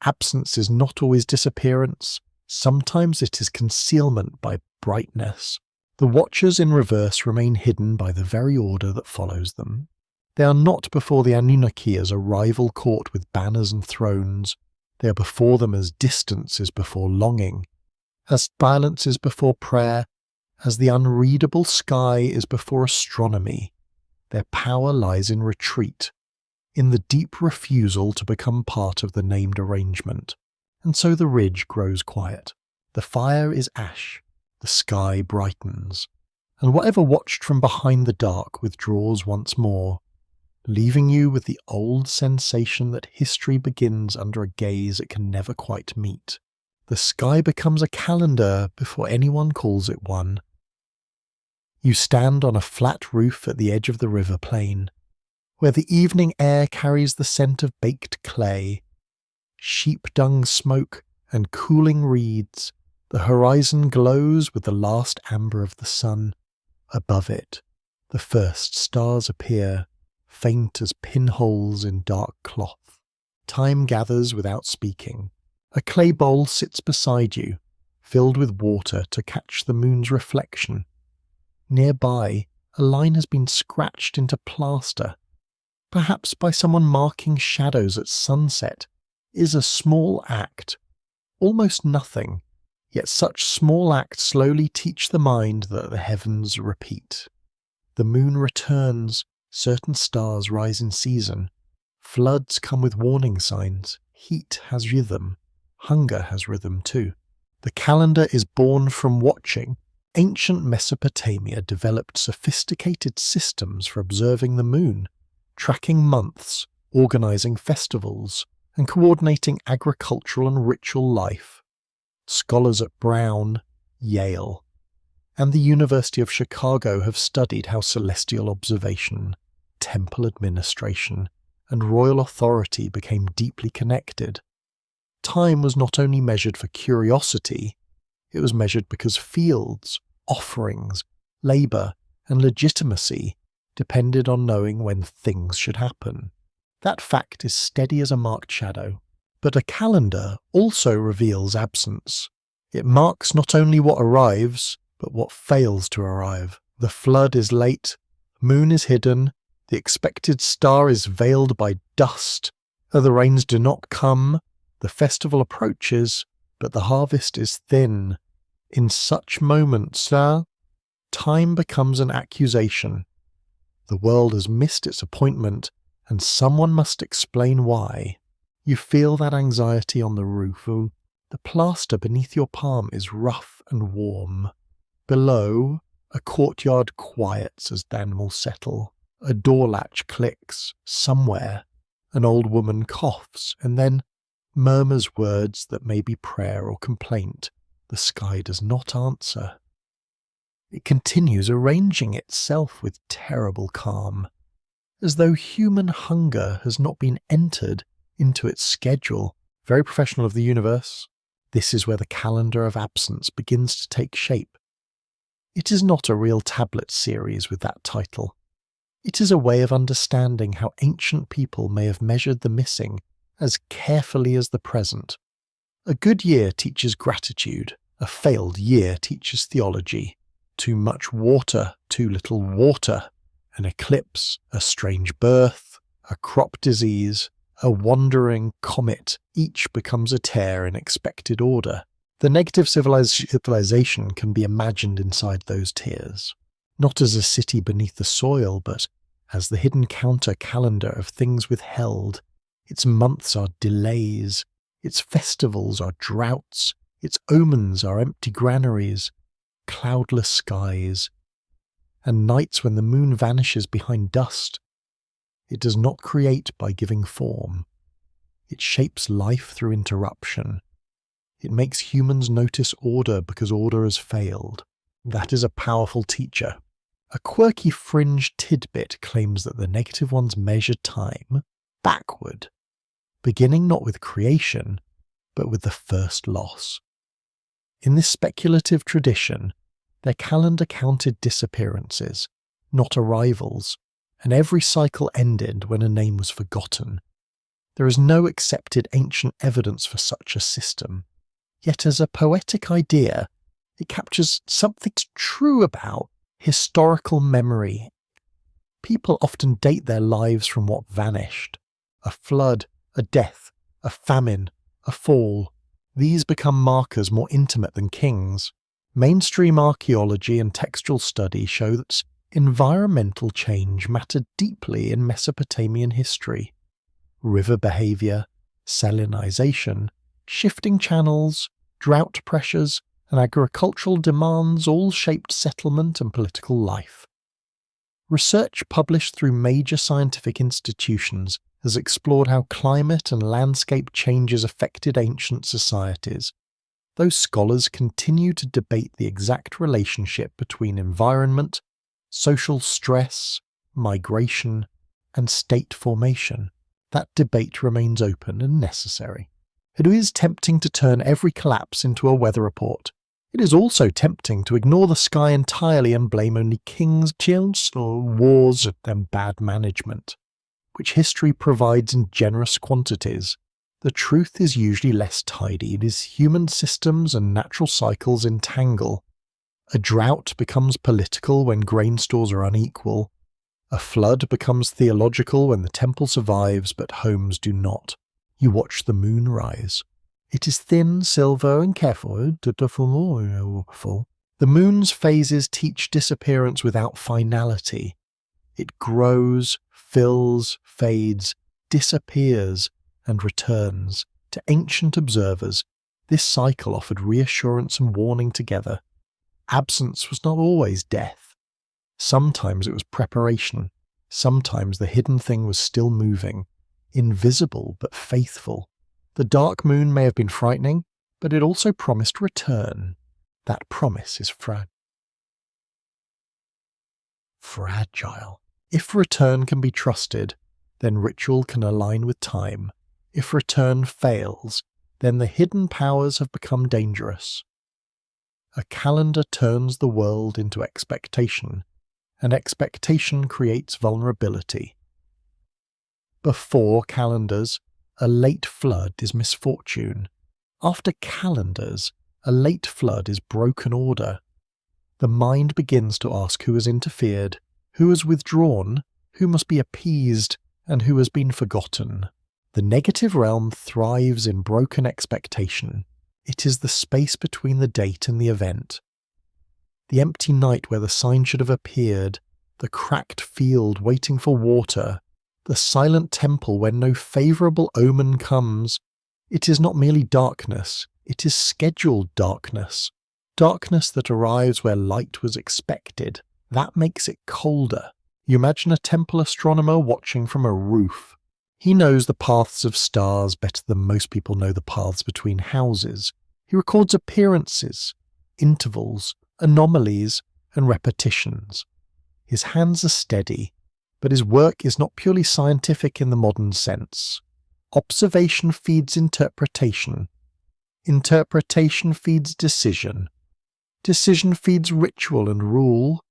Absence is not always disappearance. Sometimes it is concealment by brightness. The watchers in reverse remain hidden by the very order that follows them. They are not before the Anunnaki as a rival court with banners and thrones. They are before them as distance is before longing, as silence is before prayer, as the unreadable sky is before astronomy. Their power lies in retreat, in the deep refusal to become part of the named arrangement. And so the ridge grows quiet. The fire is ash, the sky brightens, and whatever watched from behind the dark withdraws once more, leaving you with the old sensation that history begins under a gaze it can never quite meet. The sky becomes a calendar before anyone calls it one. You stand on a flat roof at the edge of the river plain, where the evening air carries the scent of baked clay, sheep dung smoke and cooling reeds. The horizon glows with the last amber of the sun. Above it, the first stars appear, faint as pinholes in dark cloth. Time gathers without speaking. A clay bowl sits beside you, filled with water to catch the moon's reflection. Nearby, a line has been scratched into plaster, perhaps by someone marking shadows at sunset. It is a small act, almost nothing, yet such small acts slowly teach the mind that the heavens repeat. The moon returns, certain stars rise in season, floods come with warning signs, heat has rhythm, hunger has rhythm too. The calendar is born from watching. Ancient Mesopotamia developed sophisticated systems for observing the moon, tracking months, organizing festivals, and coordinating agricultural and ritual life. Scholars at Brown, Yale, and the University of Chicago have studied how celestial observation, temple administration, and royal authority became deeply connected. Time was not only measured for curiosity, it was measured because fields, offerings, labour, and legitimacy depended on knowing when things should happen. That fact is steady as a marked shadow. But a calendar also reveals absence. It marks not only what arrives, But what fails to arrive? The flood is late, the moon is hidden, the expected star is veiled by dust, the rains do not come, the festival approaches, but the harvest is thin. In such moments, time becomes an accusation. The world has missed its appointment, and someone must explain why. You feel that anxiety on the roof. The plaster beneath your palm is rough and warm. Below, a courtyard quiets as the animals settle. A door latch clicks. Somewhere, an old woman coughs and then murmurs words that may be prayer or complaint. The sky does not answer. It continues arranging itself with terrible calm, as though human hunger has not been entered into its schedule. Very professional of the universe. This is where the calendar of absence begins to take shape. It is not a real tablet series with that title. It is a way of understanding how ancient people may have measured the missing as carefully as the present. A good year teaches gratitude. A failed year teaches theology. Too much water, too little water. An eclipse, a strange birth, a crop disease, a wandering comet, each becomes a tear in expected order. The negative civilization can be imagined inside those tears, not as a city beneath the soil, but as the hidden counter-calendar of things withheld. Its months are delays, its festivals are droughts, its omens are empty granaries, cloudless skies, and nights when the moon vanishes behind dust. It does not create by giving form. It shapes life through interruption. It makes humans notice order because order has failed. That is a powerful teacher. A quirky fringe tidbit claims that the negative ones measure time backward, beginning not with creation, but with the first loss. In this speculative tradition, their calendar counted disappearances, not arrivals, and every cycle ended when a name was forgotten. There is no accepted ancient evidence for such a system, yet as a poetic idea, it captures something true about historical memory. People often date their lives from what vanished. A flood, a death, a famine, a fall. These become markers more intimate than kings. Mainstream archaeology and textual study show that environmental change mattered deeply in Mesopotamian history. River behaviour, salinization, shifting channels, drought pressures, and agricultural demands all shaped settlement and political life. Research published through major scientific institutions has explored how climate and landscape changes affected ancient societies. Those scholars continue to debate the exact relationship between environment, social stress, migration, and state formation. That debate remains open and necessary. It is tempting to turn every collapse into a weather report. It is also tempting to ignore the sky entirely and blame only kings, or wars, and bad management, which history provides in generous quantities. The truth is usually less tidy. It is human systems and natural cycles entangle. A drought becomes political when grain stores are unequal. A flood becomes theological when the temple survives but homes do not. You watch the moon rise. It is thin, silver, and careful. The moon's phases teach disappearance without finality. It grows, fills, fades, disappears, and returns. To ancient observers, this cycle offered reassurance and warning together. Absence was not always death. Sometimes it was preparation. Sometimes the hidden thing was still moving, invisible but faithful. The dark moon may have been frightening, but it also promised return. That promise is fragile. If return can be trusted, then ritual can align with time. If return fails, then the hidden powers have become dangerous. A calendar turns the world into expectation, and expectation creates vulnerability. Before calendars, a late flood is misfortune. After calendars, a late flood is broken order. The mind begins to ask who has interfered, who has withdrawn, who must be appeased, and who has been forgotten. The negative realm thrives in broken expectation. It is the space between the date and the event. The empty night where the sign should have appeared, the cracked field waiting for water, the silent temple when no favourable omen comes. It is not merely darkness, it is scheduled darkness. Darkness that arrives where light was expected. That makes it colder. You imagine a temple astronomer watching from a roof. He knows the paths of stars better than most people know the paths between houses. He records appearances, intervals, anomalies, and repetitions. His hands are steady, but his work is not purely scientific in the modern sense. Observation feeds interpretation. Interpretation feeds decision. Decision feeds ritual and rule.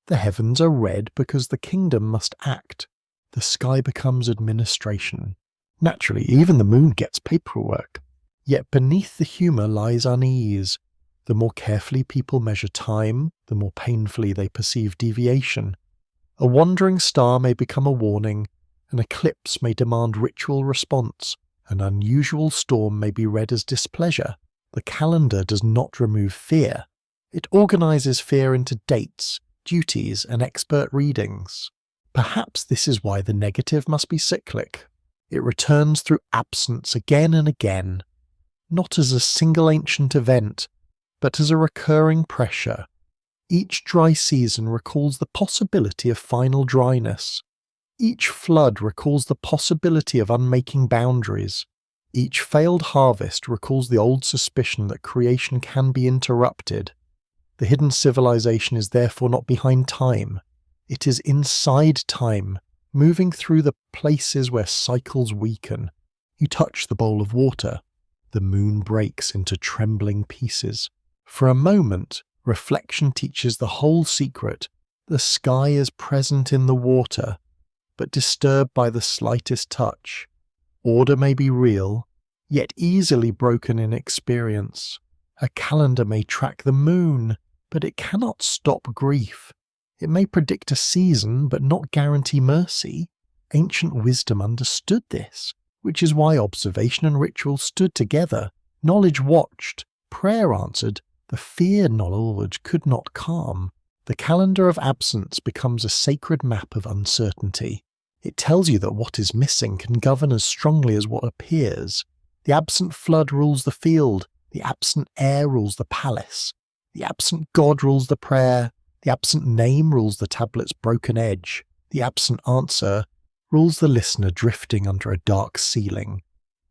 The heavens are red because the kingdom must act. The sky becomes administration. Naturally, even the moon gets paperwork. Yet beneath the humour lies unease. The more carefully people measure time, the more painfully they perceive deviation. A wandering star may become a warning. An eclipse may demand ritual response. An unusual storm may be read as displeasure. The calendar does not remove fear. It organises fear into dates, duties, and expert readings. Perhaps this is why the negative must be cyclic. It returns through absence again and again, not as a single ancient event, but as a recurring pressure. Each dry season recalls the possibility of final dryness. Each flood recalls the possibility of unmaking boundaries. Each failed harvest recalls the old suspicion that creation can be interrupted. The hidden civilization is therefore not behind time. It is inside time, moving through the places where cycles weaken. You touch the bowl of water. The moon breaks into trembling pieces. For a moment, reflection teaches the whole secret. The sky is present in the water, but disturbed by the slightest touch. Order may be real, yet easily broken in experience. A calendar may track the moon, but it cannot stop grief. It may predict a season, but not guarantee mercy. Ancient wisdom understood this, which is why observation and ritual stood together. Knowledge watched, prayer answered, the fear knowledge could not calm. The calendar of absence becomes a sacred map of uncertainty. It tells you that what is missing can govern as strongly as what appears. The absent flood rules the field, the absent air rules the palace. The absent God rules the prayer, the absent name rules the tablet's broken edge, the absent answer rules the listener drifting under a dark ceiling,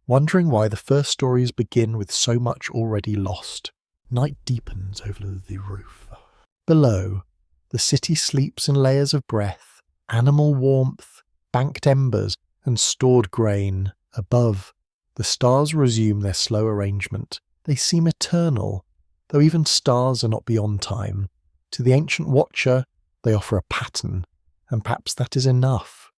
wondering why the first stories begin with so much already lost. Night deepens over the roof. Below, the city sleeps in layers of breath, animal warmth, banked embers, and stored grain. Above, the stars resume their slow arrangement. They seem eternal, though even stars are not beyond time. To the ancient watcher, they offer a pattern, and perhaps that is enough.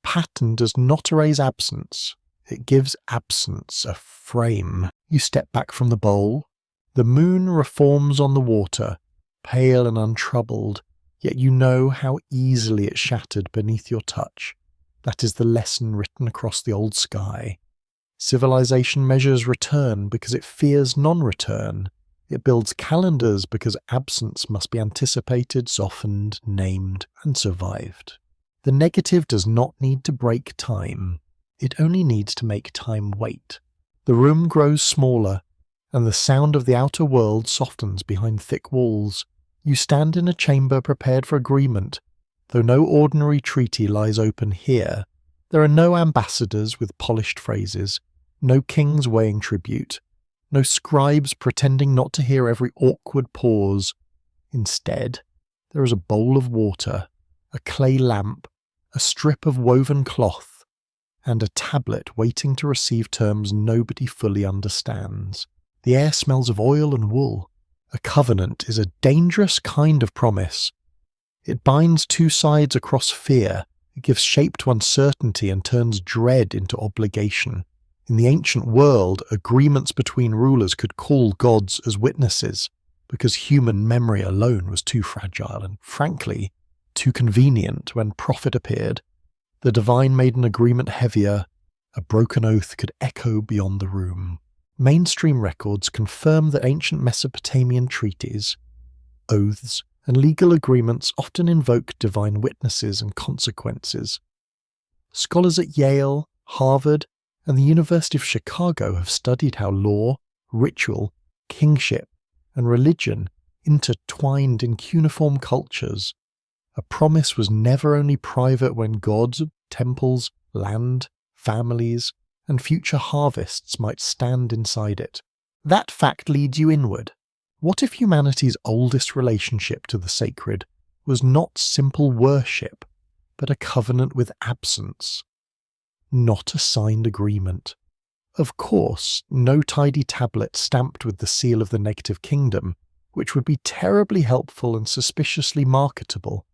Pattern does not erase absence. It gives absence a frame. You step back from the bowl. The moon reforms on the water, pale and untroubled, yet you know how easily it shattered beneath your touch. That is the lesson written across the old sky. Civilization measures return because it fears non-return. It builds calendars because absence must be anticipated, softened, named, and survived. The negative does not need to break time. It only needs to make time wait. The room grows smaller, and the sound of the outer world softens behind thick walls. You stand in a chamber prepared for agreement, though no ordinary treaty lies open here. There are no ambassadors with polished phrases, no kings weighing tribute, no scribes pretending not to hear every awkward pause. Instead, there is a bowl of water, a clay lamp, a strip of woven cloth, and a tablet waiting to receive terms nobody fully understands. The air smells of oil and wool. A covenant is a dangerous kind of promise. It binds two sides across fear. It gives shape to uncertainty and turns dread into obligation. In the ancient world, agreements between rulers could call gods as witnesses. because human memory alone was too fragile and, frankly, too convenient. When profit appeared, the divine made an agreement heavier. A broken oath could echo beyond the room. Mainstream records confirm that ancient Mesopotamian treaties, oaths, and legal agreements often invoke divine witnesses and consequences. Scholars at Yale, Harvard, and the University of Chicago have studied how law, ritual, kingship, and religion intertwined in cuneiform cultures. A promise was never only private when gods, temples, land, families, and future harvests might stand inside it. That fact leads you inward. What if humanity's oldest relationship to the sacred was not simple worship, but a covenant with absence? Not a signed agreement. Of course, no tidy tablet stamped with the seal of the negative kingdom, which would be terribly helpful and suspiciously marketable.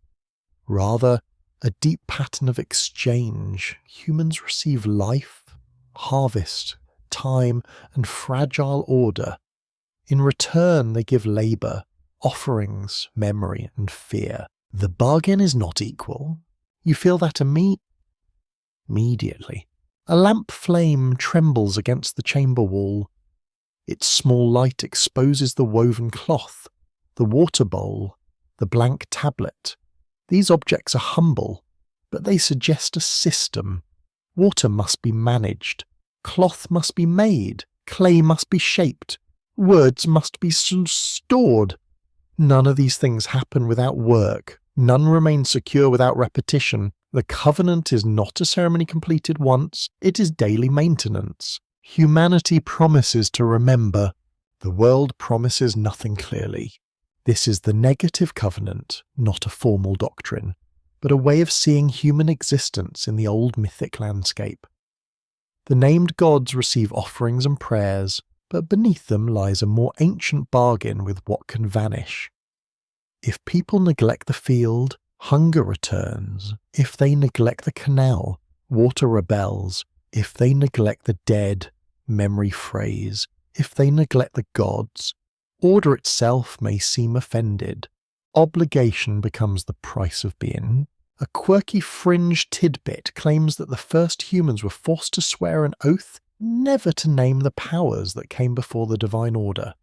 Rather, a deep pattern of exchange. Humans receive life, harvest, time, and fragile order. In return, they give labour, offerings, memory, and fear. The bargain is not equal. You feel that immediately. A lamp flame trembles against the chamber wall. Its small light exposes the woven cloth, the water bowl, the blank tablet. These objects are humble, but they suggest a system. Water must be managed, cloth must be made, clay must be shaped, words must be stored. None of these things happen without work. None remain secure without repetition. The covenant is not a ceremony completed once, it is daily maintenance. Humanity promises to remember. The world promises nothing clearly. This is the negative covenant, not a formal doctrine, but a way of seeing human existence in the old mythic landscape. The named gods receive offerings and prayers, but beneath them lies a more ancient bargain with what can vanish. If people neglect the field, hunger returns. If they neglect the canal, water rebels. If they neglect the dead, memory frays. If they neglect the gods, order itself may seem offended. Obligation becomes the price of being. A quirky fringe tidbit claims that the first humans were forced to swear an oath never to name the powers that came before the divine order.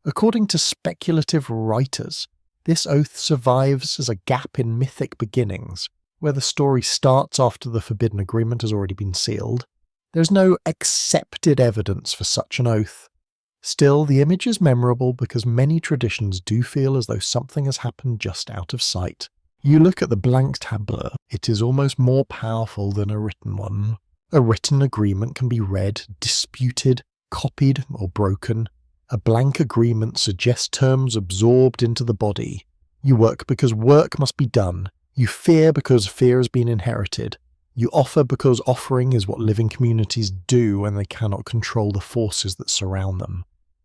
According to speculative writers, this oath survives as a gap in mythic beginnings, where the story starts after the forbidden agreement has already been sealed. There's no accepted evidence for such an oath. Still, the image is memorable because many traditions do feel as though something has happened just out of sight. You look at the blank tablet, it is almost more powerful than a written one. A written agreement can be read, disputed, copied, or broken. A blank agreement suggests terms absorbed into the body. You work because work must be done. You fear because fear has been inherited. You offer because offering is what living communities do when they cannot control the forces that surround them.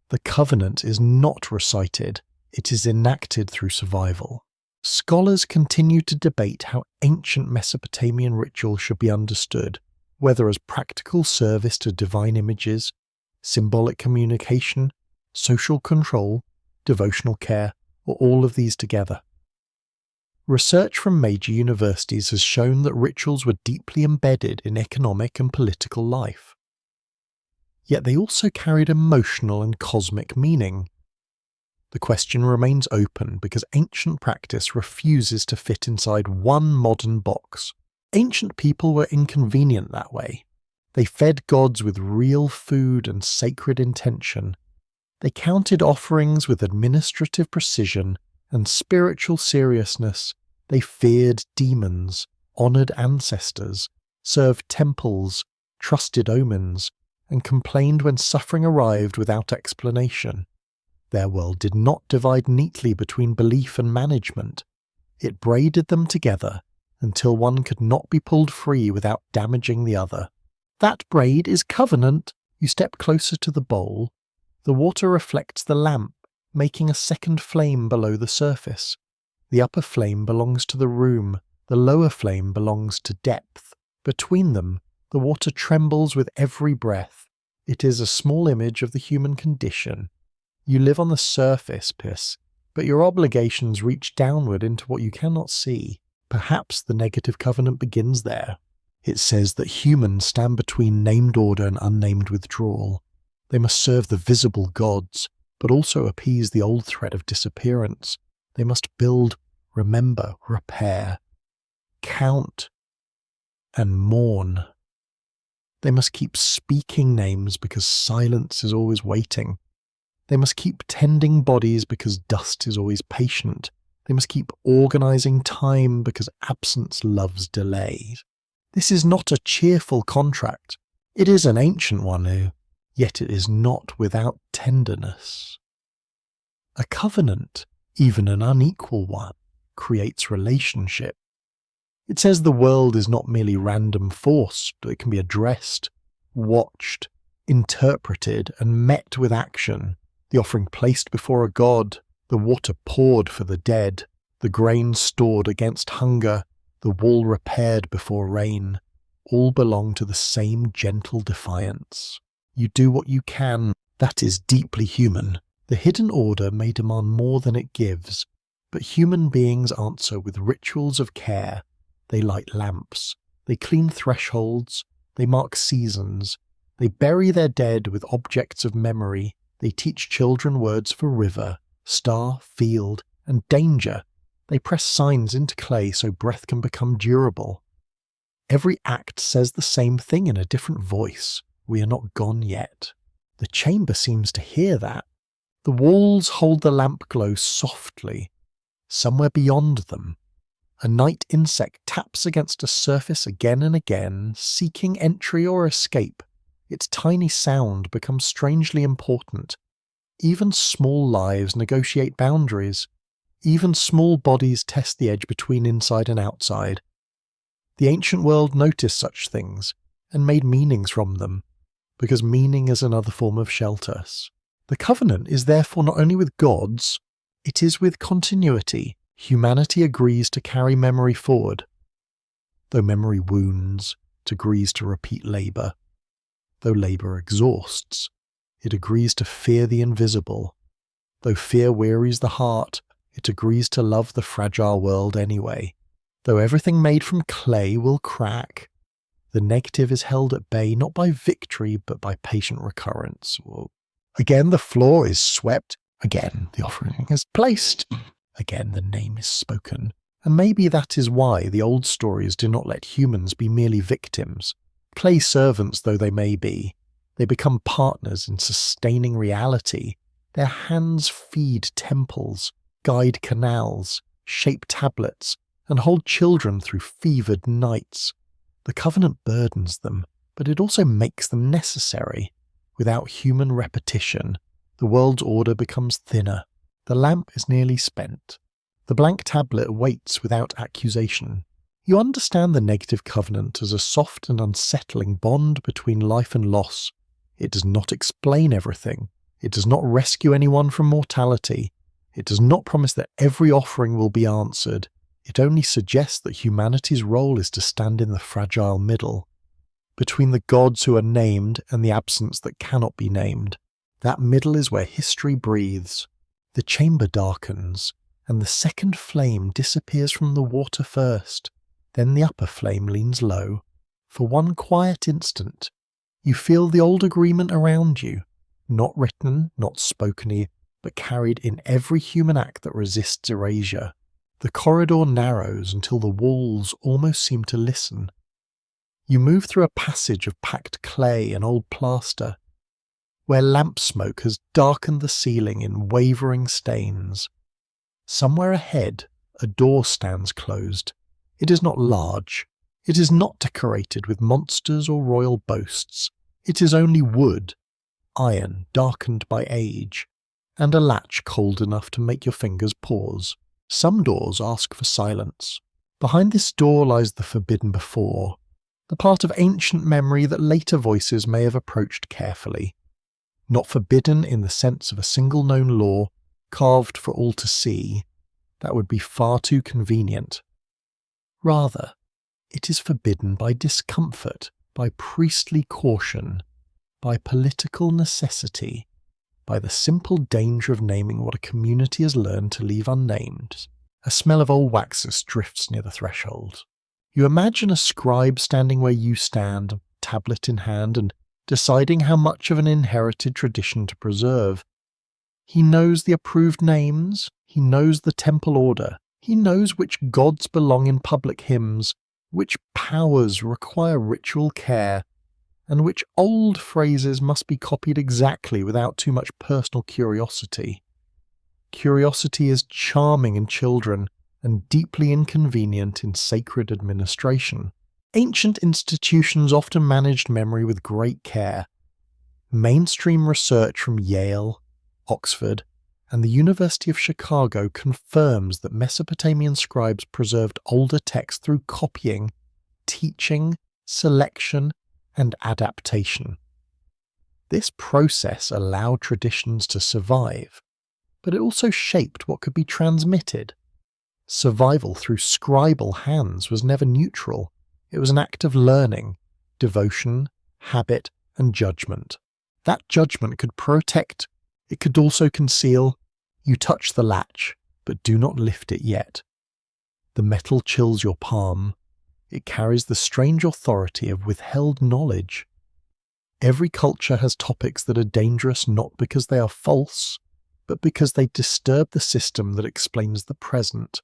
The covenant is not recited, it is enacted through survival. Scholars continue to debate how ancient Mesopotamian ritual should be understood, whether as practical service to divine images, symbolic communication, social control, devotional care, or all of these together. Research from major universities has shown that rituals were deeply embedded in economic and political life. Yet they also carried emotional and cosmic meaning. The question remains open because ancient practice refuses to fit inside one modern box. Ancient people were inconvenient that way. They fed gods with real food and sacred intention. They counted offerings with administrative precision and spiritual seriousness. They feared demons, honoured ancestors, served temples, trusted omens, and complained when suffering arrived without explanation. Their world did not divide neatly between belief and management. It braided them together until one could not be pulled free without damaging the other. That braid is covenant. You step closer to the bowl. The water reflects the lamp, making a second flame below the surface. The upper flame belongs to the room, the lower flame belongs to depth. Between them, the water trembles with every breath. It is a small image of the human condition. You live on the surface, but your obligations reach downward into what you cannot see. Perhaps the negative covenant begins there. It says that humans stand between named order and unnamed withdrawal. They must serve the visible gods, but also appease the old threat of disappearance. They must build, remember, repair, count, and mourn. They must keep speaking names because silence is always waiting. They must keep tending bodies because dust is always patient. They must keep organizing time because absence loves delay. This is not a cheerful contract. It is an ancient one, yet it is not without tenderness. A covenant, even an unequal one, creates relationship. It says the world is not merely random force, but it can be addressed, watched, interpreted, and met with action. The offering placed before a god, the water poured for the dead, the grain stored against hunger, the wall repaired before rain, all belong to the same gentle defiance. You do what you can. That is deeply human. The hidden order may demand more than it gives, but human beings answer with rituals of care. They light lamps, they clean thresholds, they mark seasons, they bury their dead with objects of memory, they teach children words for river, star, field, and danger. They press signs into clay so breath can become durable. Every act says the same thing in a different voice. We are not gone yet. The chamber seems to hear that. The walls hold the lamp glow softly. Somewhere beyond them, a night insect taps against a surface again and again, seeking entry or escape. Its tiny sound becomes strangely important. Even small lives negotiate boundaries. Even small bodies test the edge between inside and outside. The ancient world noticed such things and made meanings from them, because meaning is another form of shelter. The covenant is therefore not only with gods, it is with continuity. Humanity agrees to carry memory forward. Though memory wounds, it agrees to repeat labour. Though labour exhausts, it agrees to fear the invisible. Though fear wearies the heart, it agrees to love the fragile world anyway. Though everything made from clay will crack, the negative is held at bay not by victory but by patient recurrence. Again the floor is swept, again the offering is placed, again the name is spoken. And maybe that is why the old stories do not let humans be merely victims. Clay servants though they may be, they become partners in sustaining reality. Their hands feed temples, guide canals, shape tablets, and hold children through fevered nights. The covenant burdens them, but it also makes them necessary. Without human repetition, the world's order becomes thinner. The lamp is nearly spent. The blank tablet waits without accusation. You understand the negative covenant as a soft and unsettling bond between life and loss. It does not explain everything. It does not rescue anyone from mortality. It does not promise that every offering will be answered. It only suggests that humanity's role is to stand in the fragile middle, between the gods who are named and the absence that cannot be named. That middle is where history breathes. The chamber darkens, and the second flame disappears from the water first. Then the upper flame leans low. For one quiet instant, you feel the old agreement around you, not written, not spoken, but carried in every human act that resists erasure. The corridor narrows until the walls almost seem to listen. You move through a passage of packed clay and old plaster, where lamp smoke has darkened the ceiling in wavering stains. Somewhere ahead, a door stands closed. It is not large. It is not decorated with monsters or royal boasts. It is only wood, iron darkened by age, and a latch cold enough to make your fingers pause. Some doors ask for silence. Behind this door lies the forbidden before, the part of ancient memory that later voices may have approached carefully. Not forbidden in the sense of a single known law, carved for all to see. That would be far too convenient. Rather, it is forbidden by discomfort, by priestly caution, by political necessity, by the simple danger of naming what a community has learned to leave unnamed. A smell of old waxes drifts near the threshold. You imagine a scribe standing where you stand, tablet in hand, and deciding how much of an inherited tradition to preserve. He knows the approved names, he knows the temple order, he knows which gods belong in public hymns, which powers require ritual care, and which old phrases must be copied exactly without too much personal curiosity. Curiosity is charming in children and deeply inconvenient in sacred administration. Ancient institutions often managed memory with great care. Mainstream research from Yale, Oxford, and the University of Chicago confirms that Mesopotamian scribes preserved older texts through copying, teaching, selection, and adaptation. This process allowed traditions to survive, but it also shaped what could be transmitted. Survival through scribal hands was never neutral. It was an act of learning, devotion, habit, and judgment. That judgment could protect, it could also conceal. You touch the latch, but do not lift it yet. The metal chills your palm. It carries the strange authority of withheld knowledge. Every culture has topics that are dangerous not because they are false, but because they disturb the system that explains the present.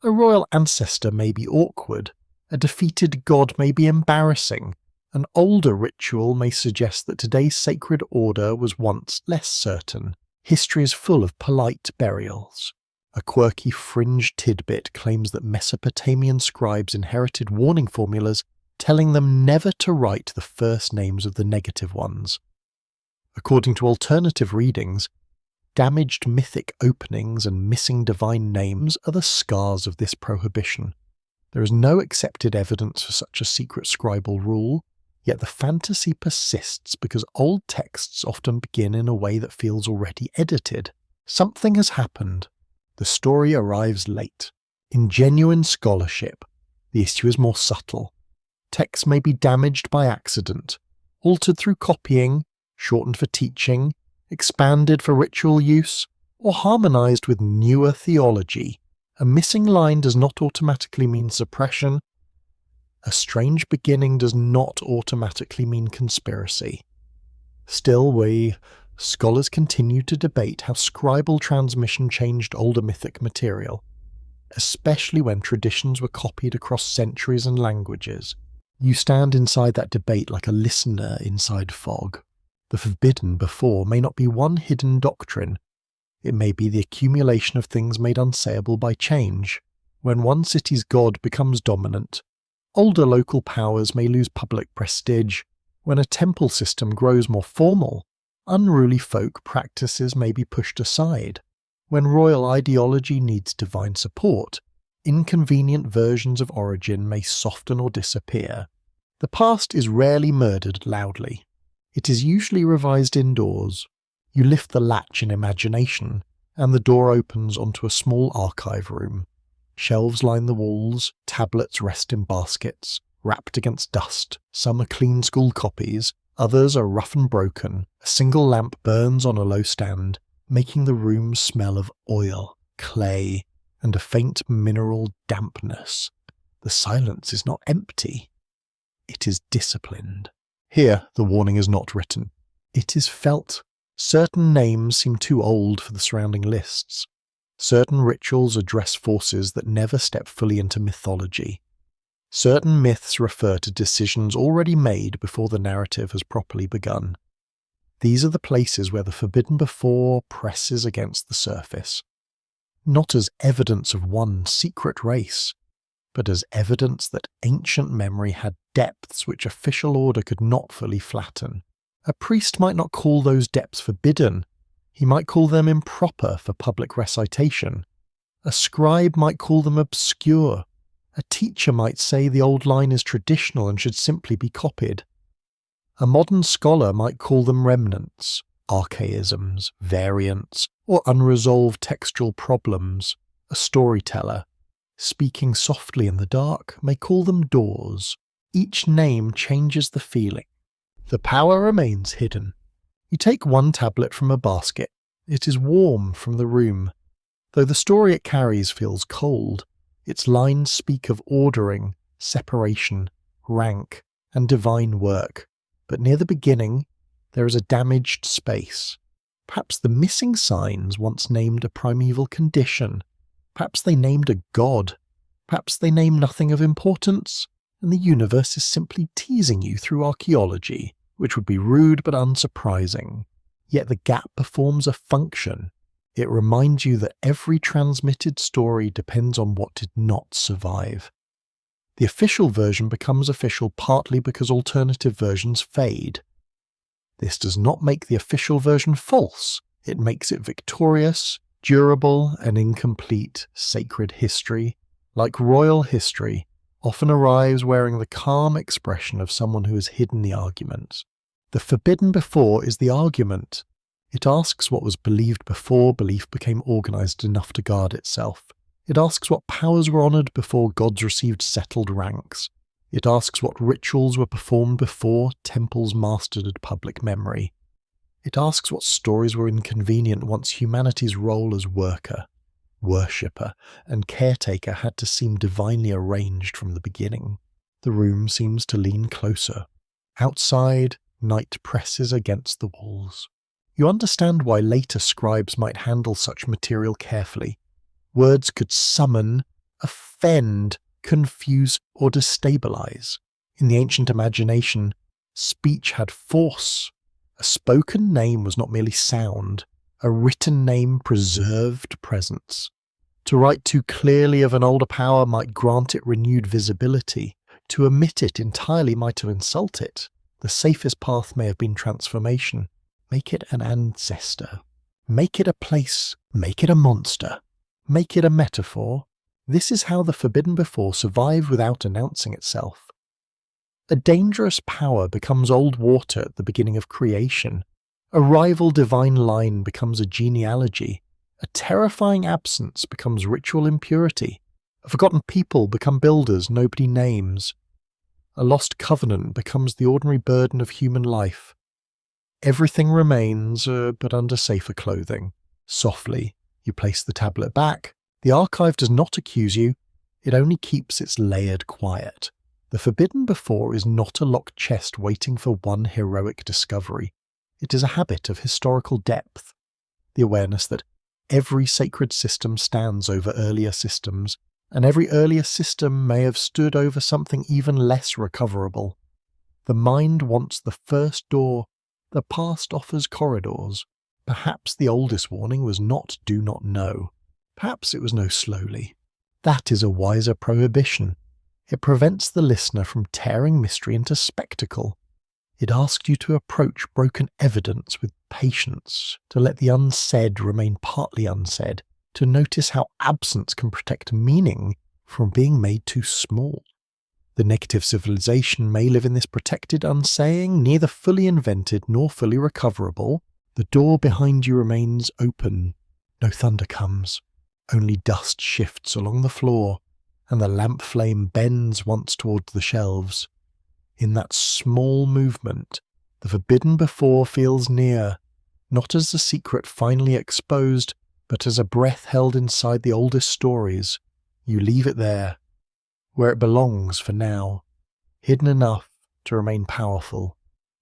A royal ancestor may be awkward, a defeated god may be embarrassing, an older ritual may suggest that today's sacred order was once less certain. History is full of polite burials. A quirky fringe tidbit claims that Mesopotamian scribes inherited warning formulas telling them never to write the first names of the negative ones. According to alternative readings, damaged mythic openings and missing divine names are the scars of this prohibition. There is no accepted evidence for such a secret scribal rule, yet the fantasy persists because old texts often begin in a way that feels already edited. Something has happened. The story arrives late. In genuine scholarship, the issue is more subtle. Texts may be damaged by accident, altered through copying, shortened for teaching, expanded for ritual use, or harmonized with newer theology. A missing line does not automatically mean suppression. A strange beginning does not automatically mean conspiracy. Still, scholars continue to debate how scribal transmission changed older mythic material, especially when traditions were copied across centuries and languages. You stand inside that debate like a listener inside fog. The forbidden before may not be one hidden doctrine. It may be the accumulation of things made unsayable by change. When one city's god becomes dominant, older local powers may lose public prestige. When a temple system grows more formal, unruly folk practices may be pushed aside. When royal ideology needs divine support, inconvenient versions of origin may soften or disappear. The past is rarely murdered loudly. It is usually revised indoors. You lift the latch in imagination, and the door opens onto a small archive room. Shelves line the walls, tablets rest in baskets, wrapped against dust. Some are clean school copies, others are rough and broken. A single lamp burns on a low stand, making the room smell of oil, clay, and a faint mineral dampness. The silence is not empty. It is disciplined. Here, the warning is not written. It is felt. Certain names seem too old for the surrounding lists. Certain rituals address forces that never step fully into mythology. Certain myths refer to decisions already made before the narrative has properly begun. These are the places where the forbidden before presses against the surface. Not as evidence of one secret race, but as evidence that ancient memory had depths which official order could not fully flatten. A priest might not call those depths forbidden. He might call them improper for public recitation. A scribe might call them obscure. A teacher might say the old line is traditional and should simply be copied. A modern scholar might call them remnants, archaisms, variants, or unresolved textual problems. A storyteller, speaking softly in the dark, may call them doors. Each name changes the feeling. The power remains hidden. You take one tablet from a basket. It is warm from the room. Though the story it carries feels cold, its lines speak of ordering, separation, rank, and divine work. But near the beginning, there is a damaged space. Perhaps the missing signs once named a primeval condition. Perhaps they named a god. Perhaps they name nothing of importance, and the universe is simply teasing you through archaeology, which would be rude but unsurprising. Yet the gap performs a function. It reminds you that every transmitted story depends on what did not survive. The official version becomes official partly because alternative versions fade. This does not make the official version false. It makes it victorious, durable, and incomplete sacred history, like royal history, often arrives wearing the calm expression of someone who has hidden the argument. The forbidden before is the argument. It asks what was believed before belief became organized enough to guard itself. It asks what powers were honored before gods received settled ranks. It asks what rituals were performed before temples mastered public memory. It asks what stories were inconvenient once humanity's role as worker, worshipper, and caretaker had to seem divinely arranged from the beginning. The room seems to lean closer. Outside, night presses against the walls. You understand why later scribes might handle such material carefully. Words could summon, offend, confuse, or destabilize. In the ancient imagination, speech had force. A spoken name was not merely sound. A written name preserved presence. To write too clearly of an older power might grant it renewed visibility. To omit it entirely might have insulted it. The safest path may have been transformation. Make it an ancestor. Make it a place. Make it a monster. Make it a metaphor. This is how the forbidden before survived without announcing itself. A dangerous power becomes old water at the beginning of creation. A rival divine line becomes a genealogy. A terrifying absence becomes ritual impurity. A forgotten people become builders nobody names. A lost covenant becomes the ordinary burden of human life. Everything remains, but under safer clothing. Softly, you place the tablet back. The archive does not accuse you. It only keeps its layered quiet. The forbidden before is not a locked chest waiting for one heroic discovery. It is a habit of historical depth. The awareness that every sacred system stands over earlier systems, and every earlier system may have stood over something even less recoverable. The mind wants the first door. The past offers corridors. Perhaps the oldest warning was not do not know. Perhaps it was know slowly. That is a wiser prohibition. It prevents the listener from tearing mystery into spectacle. It asks you to approach broken evidence with patience, to let the unsaid remain partly unsaid, to notice how absence can protect meaning from being made too small. The negative civilization may live in this protected unsaying, neither fully invented nor fully recoverable. The door behind you remains open. No thunder comes. Only dust shifts along the floor, and the lamp flame bends once towards the shelves. In that small movement, the forbidden before feels near, not as the secret finally exposed, but as a breath held inside the oldest stories. You leave it there, where it belongs for now, hidden enough to remain powerful,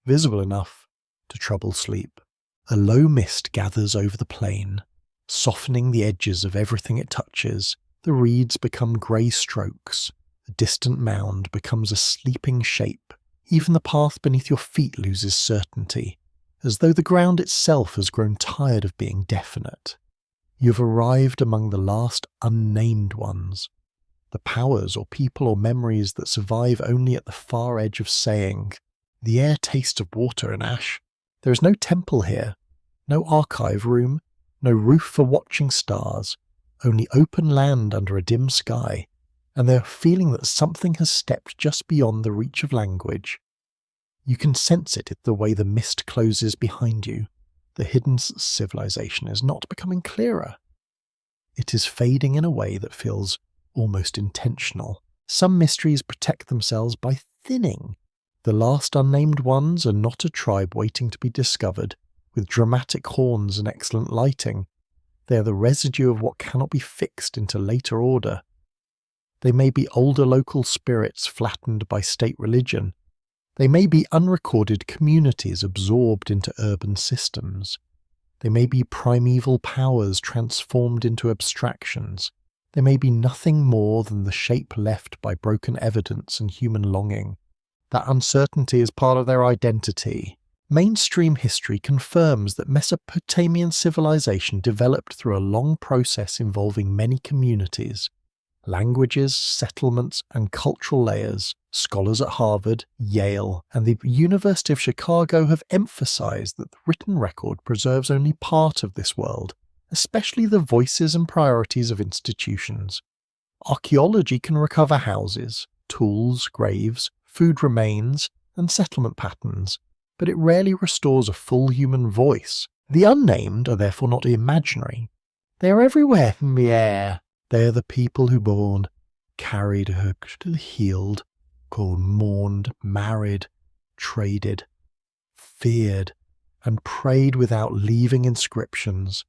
visible enough to trouble sleep. A low mist gathers over the plain, softening the edges of everything it touches. The reeds become grey strokes. The distant mound becomes a sleeping shape. Even the path beneath your feet loses certainty, as though the ground itself has grown tired of being definite. You've arrived among the last unnamed ones. The powers or people or memories that survive only at the far edge of saying. The air tastes of water and ash. There is no temple here, no archive room, no roof for watching stars, only open land under a dim sky, and they're feeling that something has stepped just beyond the reach of language. You can sense it in the way the mist closes behind you. The hidden civilization is not becoming clearer. It is fading in a way that feels almost intentional. Some mysteries protect themselves by thinning. The last unnamed ones are not a tribe waiting to be discovered. with dramatic horns and excellent lighting. They are the residue of what cannot be fixed into later order. They may be older local spirits flattened by state religion. They may be unrecorded communities absorbed into urban systems. They may be primeval powers transformed into abstractions. They may be nothing more than the shape left by broken evidence and human longing. That uncertainty is part of their identity. Mainstream history confirms that Mesopotamian civilization developed through a long process involving many communities. Languages, settlements, and cultural layers. Scholars at Harvard, Yale, and the University of Chicago have emphasized that the written record preserves only part of this world, especially the voices and priorities of institutions. Archaeology can recover houses, tools, graves, food remains, and settlement patterns, but it rarely restores a full human voice. The unnamed are therefore not imaginary. They are everywhere in the air. They are the people who mourn, carried, hooked, healed, called, mourned, married, traded, feared, and prayed without leaving inscriptions.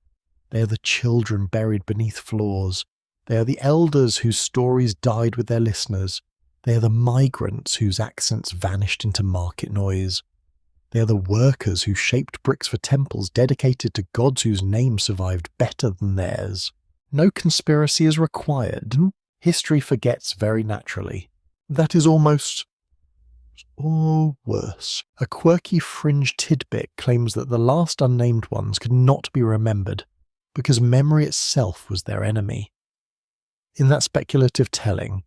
They are the children buried beneath floors. They are the elders whose stories died with their listeners. They are the migrants whose accents vanished into market noise. They are the workers who shaped bricks for temples dedicated to gods whose names survived better than theirs. No conspiracy is required. History forgets very naturally. That is almost, or worse. A quirky fringe tidbit claims that the last unnamed ones could not be remembered because memory itself was their enemy. In that speculative telling,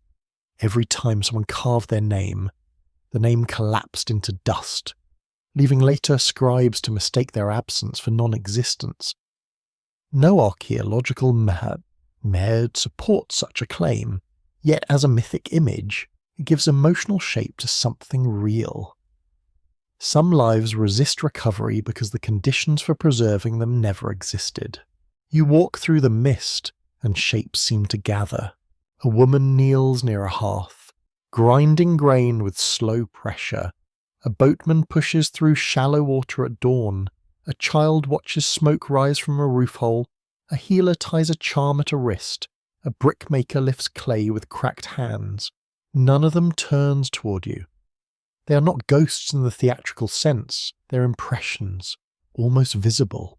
every time someone carved their name, the name collapsed into dust, leaving later scribes to mistake their absence for non-existence. No archaeological method supports such a claim, yet as a mythic image, it gives emotional shape to something real. Some lives resist recovery because the conditions for preserving them never existed. You walk through the mist, and shapes seem to gather. A woman kneels near a hearth, grinding grain with slow pressure. A boatman pushes through shallow water at dawn. A child watches smoke rise from a roof hole. A healer ties a charm at a wrist. A brickmaker lifts clay with cracked hands. None of them turns toward you. They are not ghosts in the theatrical sense. They're impressions, almost visible,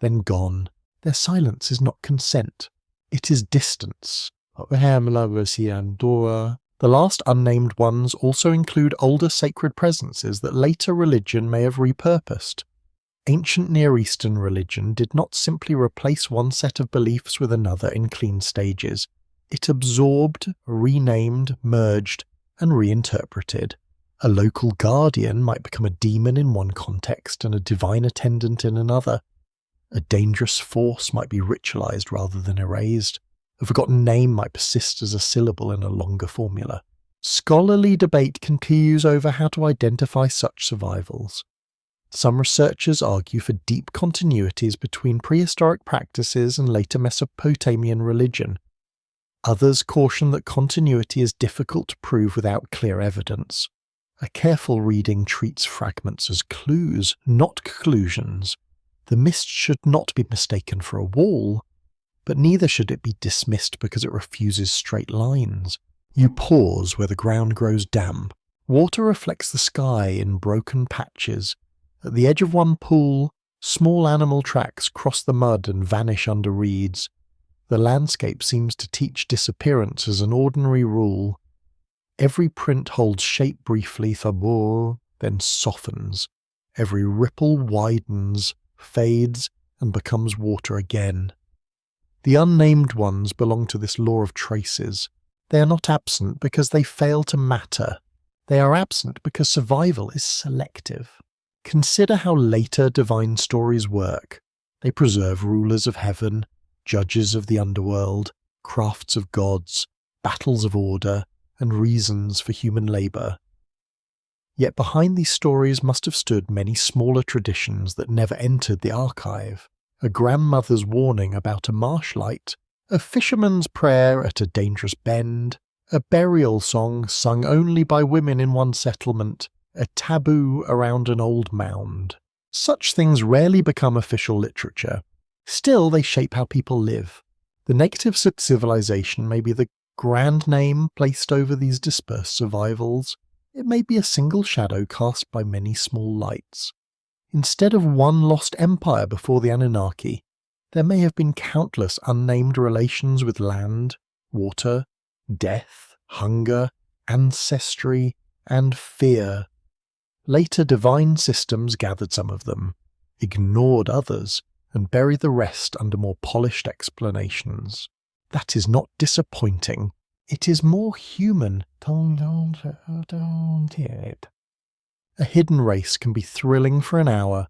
then gone. Their silence is not consent. It is distance. The last unnamed ones also include older sacred presences that later religion may have repurposed. Ancient Near Eastern religion did not simply replace one set of beliefs with another in clean stages. It absorbed, renamed, merged, and reinterpreted. A local guardian might become a demon in one context and a divine attendant in another. A dangerous force might be ritualized rather than erased. A forgotten name might persist as a syllable in a longer formula. Scholarly debate continues over how to identify such survivals. Some researchers argue for deep continuities between prehistoric practices and later Mesopotamian religion. Others caution that continuity is difficult to prove without clear evidence. A careful reading treats fragments as clues, not conclusions. The mist should not be mistaken for a wall, but neither should it be dismissed because it refuses straight lines. You pause where the ground grows damp. Water reflects the sky in broken patches. At the edge of one pool, small animal tracks cross the mud and vanish under reeds. The landscape seems to teach disappearance as an ordinary rule. Every print holds shape briefly, then softens. Every ripple widens, fades, and becomes water again. The unnamed ones belong to this law of traces. They are not absent because they fail to matter. They are absent because survival is selective. Consider how later divine stories work. They preserve rulers of heaven, judges of the underworld, crafts of gods, battles of order, and reasons for human labour. Yet behind these stories must have stood many smaller traditions that never entered the archive. A grandmother's warning about a marshlight, a fisherman's prayer at a dangerous bend, a burial song sung only by women in one settlement, a taboo around an old mound. Such things rarely become official literature. Still, they shape how people live. The negatives of civilization may be the grand name placed over these dispersed survivals. It may be a single shadow cast by many small lights. Instead of one lost empire before the Anunnaki, there may have been countless unnamed relations with land, water, death, hunger, ancestry, and fear. Later divine systems gathered some of them, ignored others, and buried the rest under more polished explanations. That is not disappointing. It is more human. A hidden race can be thrilling for an hour.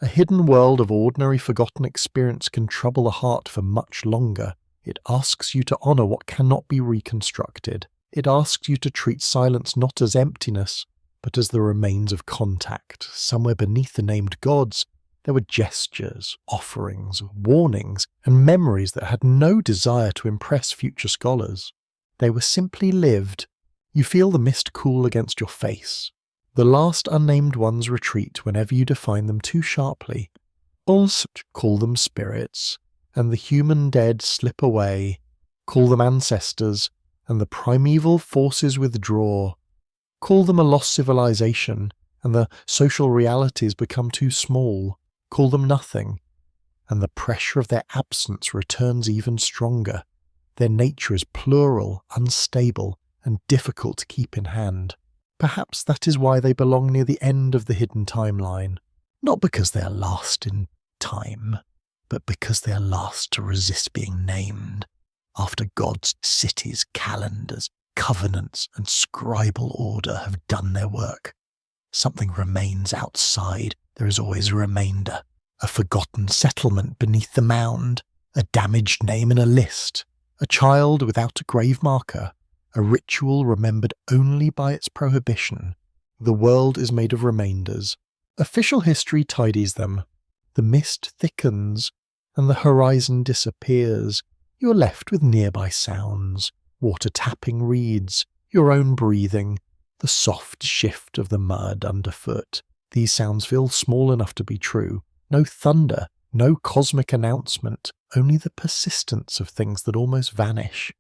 A hidden world of ordinary forgotten experience can trouble the heart for much longer. It asks you to honour what cannot be reconstructed. It asks you to treat silence not as emptiness, but as the remains of contact. Somewhere beneath the named gods, there were gestures, offerings, warnings, and memories that had no desire to impress future scholars. They were simply lived. You feel the mist cool against your face. The last unnamed ones retreat whenever you define them too sharply. Also call them spirits, and the human dead slip away. Call them ancestors, and the primeval forces withdraw. Call them a lost civilization, and the social realities become too small. Call them nothing, and the pressure of their absence returns even stronger. Their nature is plural, unstable, and difficult to keep in hand. Perhaps that is why they belong near the end of the hidden timeline. Not because they are last in time, but because they are last to resist being named, after gods, cities, calendars, covenants, and scribal order have done their work. Something remains outside. There is always a remainder, a forgotten settlement beneath the mound, a damaged name in a list, a child without a grave marker, a ritual remembered only by its prohibition. The world is made of remainders. Official history tidies them. The mist thickens, and the horizon disappears. You are left with nearby sounds, water tapping reeds, your own breathing, the soft shift of the mud underfoot. These sounds feel small enough to be true. No thunder, no cosmic announcement, only the persistence of things that almost vanish,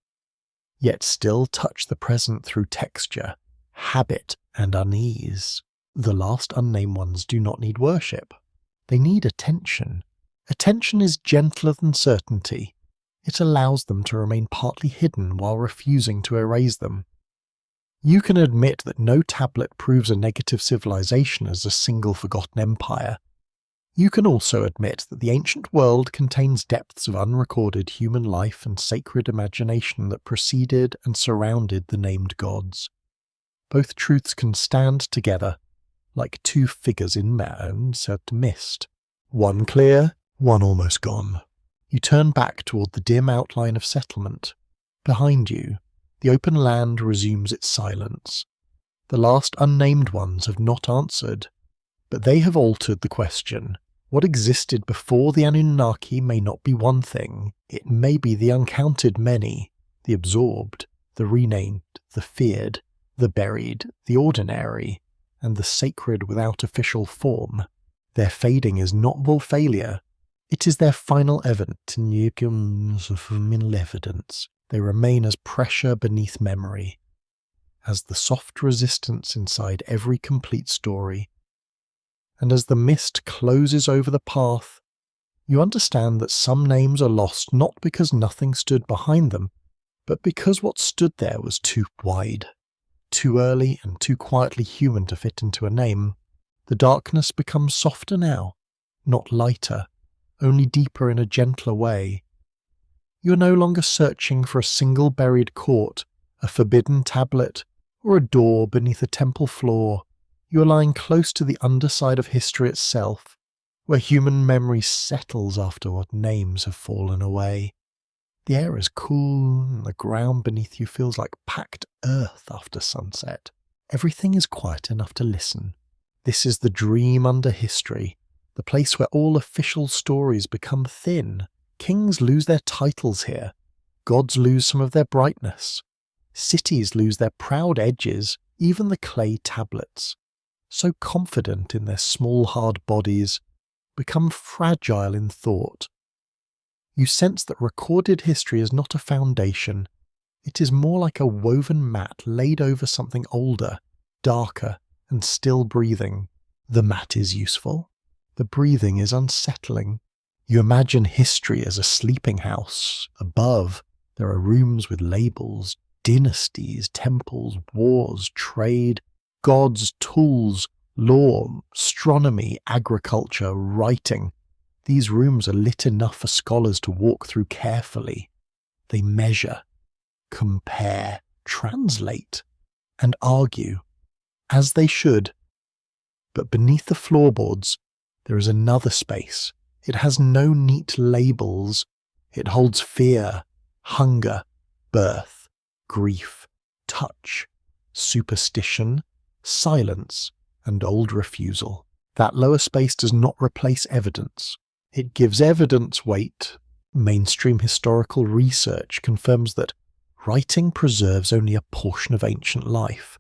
yet still touch the present through texture, habit, and unease. The last unnamed ones do not need worship. They need attention. Attention is gentler than certainty. It allows them to remain partly hidden while refusing to erase them. You can admit that no tablet proves a negative civilization as a single forgotten empire. You can also admit that the ancient world contains depths of unrecorded human life and sacred imagination that preceded and surrounded the named gods. Both truths can stand together, like two figures in said mist. One clear, one almost gone. You turn back toward the dim outline of settlement. Behind you, the open land resumes its silence. The last unnamed ones have not answered, but they have altered the question. What existed before the Anunnaki may not be one thing. It may be the uncounted many, the absorbed, the renamed, the feared, the buried, the ordinary, and the sacred without official form. Their fading is not full failure. It is their final evidence. They remain as pressure beneath memory, as the soft resistance inside every complete story. And as the mist closes over the path, you understand that some names are lost not because nothing stood behind them, but because what stood there was too wide, too early and too quietly human to fit into a name. The darkness becomes softer now, not lighter, only deeper in a gentler way. You are no longer searching for a single buried court, a forbidden tablet, or a door beneath a temple floor. You are lying close to the underside of history itself, where human memory settles after what names have fallen away. The air is cool, and the ground beneath you feels like packed earth after sunset. Everything is quiet enough to listen. This is the dream under history, the place where all official stories become thin. Kings lose their titles here. Gods lose some of their brightness. Cities lose their proud edges, even the clay tablets. So confident in their small hard bodies, become fragile in thought. You sense that recorded history is not a foundation. It is more like a woven mat laid over something older, darker, and still breathing. The mat is useful. The breathing is unsettling. You imagine history as a sleeping house. Above, there are rooms with labels, dynasties, temples, wars, trade, gods, tools, law, astronomy, agriculture, writing. These rooms are lit enough for scholars to walk through carefully. They measure, compare, translate, and argue, as they should. But beneath the floorboards, there is another space. It has no neat labels. It holds fear, hunger, birth, grief, touch, superstition, silence, and old refusal. That lower space does not replace evidence. It gives evidence weight. Mainstream historical research confirms that writing preserves only a portion of ancient life,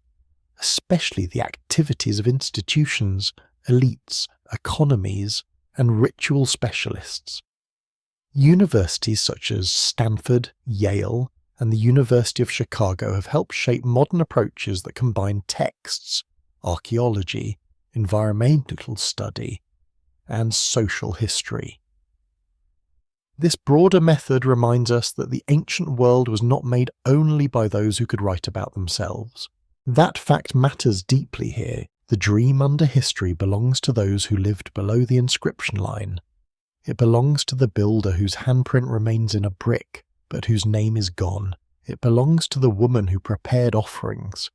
especially the activities of institutions, elites, economies, and ritual specialists. Universities such as Stanford, Yale, and the University of Chicago have helped shape modern approaches that combine texts, archaeology, environmental study, and social history. This broader method reminds us that the ancient world was not made only by those who could write about themselves. That fact matters deeply here. The dream under history belongs to those who lived below the inscription line. It belongs to the builder whose handprint remains in a brick, but whose name is gone. It belongs to the woman who prepared offerings,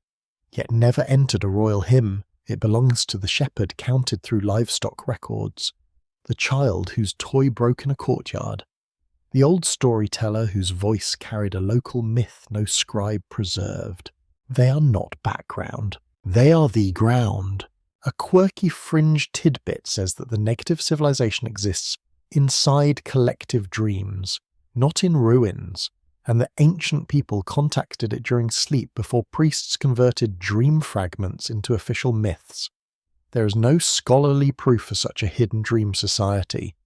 yet never entered a royal hymn. It belongs to the shepherd counted through livestock records, the child whose toy broke in a courtyard, the old storyteller whose voice carried a local myth no scribe preserved. They are not background. They are the ground. A quirky fringe tidbit says that the negative civilization exists inside collective dreams, not in ruins, and that ancient people contacted it during sleep before priests converted dream fragments into official myths. There is no scholarly proof for such a hidden dream society.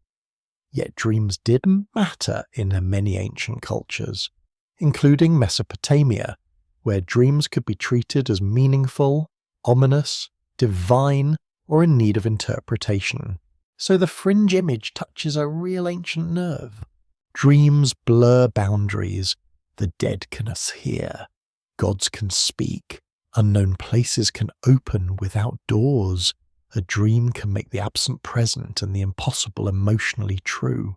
Yet dreams did matter in many ancient cultures, including Mesopotamia, where dreams could be treated as meaningful, ominous, divine, or in need of interpretation. So the fringe image touches a real ancient nerve. Dreams blur boundaries. The dead can hear. Gods can speak. Unknown places can open without doors. A dream can make the absent present and the impossible emotionally true.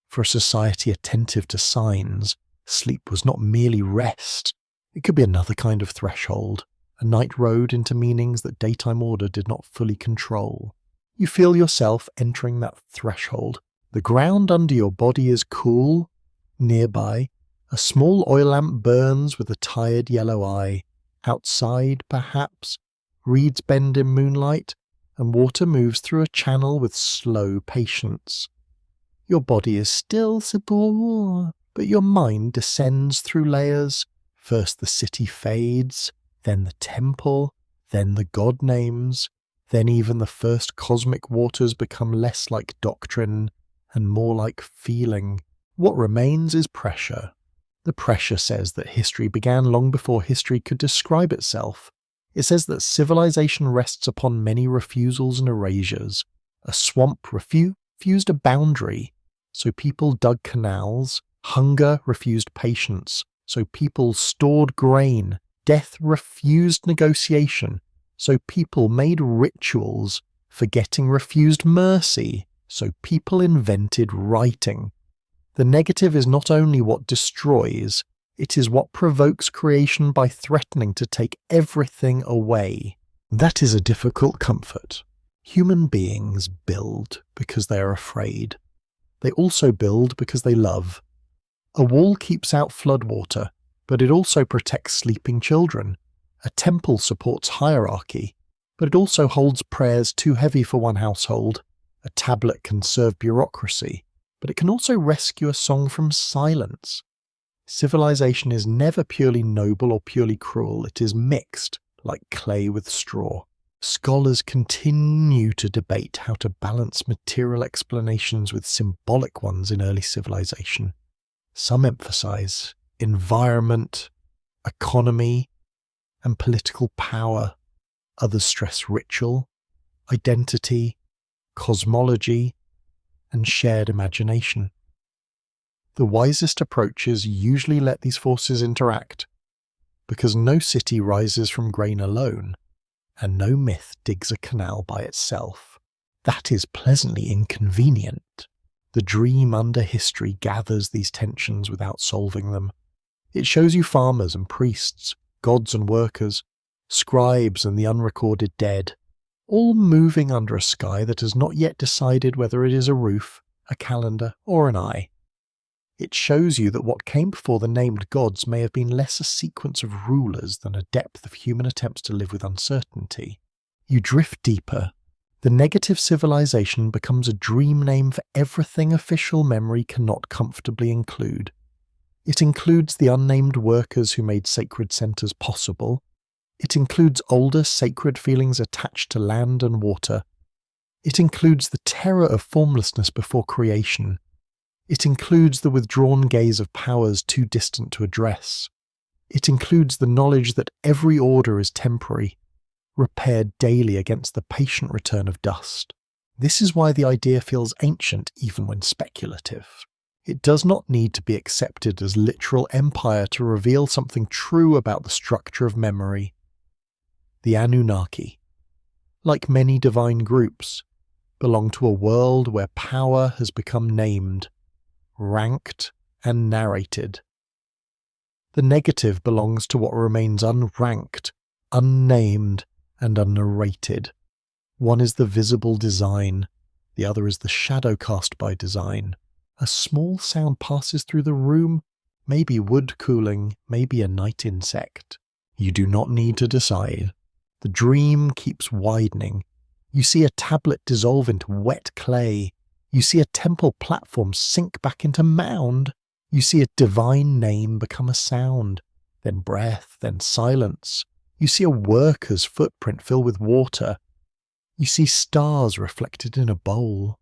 For a society attentive to signs, sleep was not merely rest. It could be another kind of threshold, a night road into meanings that daytime order did not fully control. You feel yourself entering that threshold. The ground under your body is cool. Nearby, a small oil lamp burns with a tired yellow eye. Outside, perhaps, reeds bend in moonlight, and water moves through a channel with slow patience. Your body is still simple, but your mind descends through layers. First the city fades, then the temple, then the god names, then even the first cosmic waters become less like doctrine and more like feeling. What remains is pressure. The pressure says that history began long before history could describe itself. It says that civilization rests upon many refusals and erasures. A swamp refused a boundary, so people dug canals. Hunger refused patience, so people stored grain. Death refused negotiation, so people made rituals. Forgetting refused mercy, so people invented writing. The negative is not only what destroys, it is what provokes creation by threatening to take everything away. That is a difficult comfort. Human beings build because they are afraid. They also build because they love. A wall keeps out floodwater, but it also protects sleeping children. A temple supports hierarchy, but it also holds prayers too heavy for one household. A tablet can serve bureaucracy, but it can also rescue a song from silence. Civilization is never purely noble or purely cruel. It is mixed, like clay with straw. Scholars continue to debate how to balance material explanations with symbolic ones in early civilization. Some emphasize environment, economy, and political power. Others stress ritual, identity, cosmology, and shared imagination. The wisest approaches usually let these forces interact, because no city rises from grain alone, and no myth digs a canal by itself. That is pleasantly inconvenient. The dream under history gathers these tensions without solving them. It shows you farmers and priests, gods and workers, scribes and the unrecorded dead, all moving under a sky that has not yet decided whether it is a roof, a calendar, or an eye. It shows you that what came before the named gods may have been less a sequence of rulers than a depth of human attempts to live with uncertainty. You drift deeper. The negative civilization becomes a dream name for everything official memory cannot comfortably include. It includes the unnamed workers who made sacred centers possible. It includes older sacred feelings attached to land and water. It includes the terror of formlessness before creation. It includes the withdrawn gaze of powers too distant to address. It includes the knowledge that every order is temporary, repaired daily against the patient return of dust. This is why the idea feels ancient even when speculative. It does not need to be accepted as literal empire to reveal something true about the structure of memory. The Anunnaki, like many divine groups, belong to a world where power has become named, ranked, and narrated. The negative belongs to what remains unranked, unnamed, and unnarrated. One is the visible design, the other is the shadow cast by design. A small sound passes through the room, maybe wood cooling, maybe a night insect. You do not need to decide. The dream keeps widening. You see a tablet dissolve into wet clay. You see a temple platform sink back into mound. You see a divine name become a sound, then breath, then silence. You see a worker's footprint fill with water. You see stars reflected in a bowl,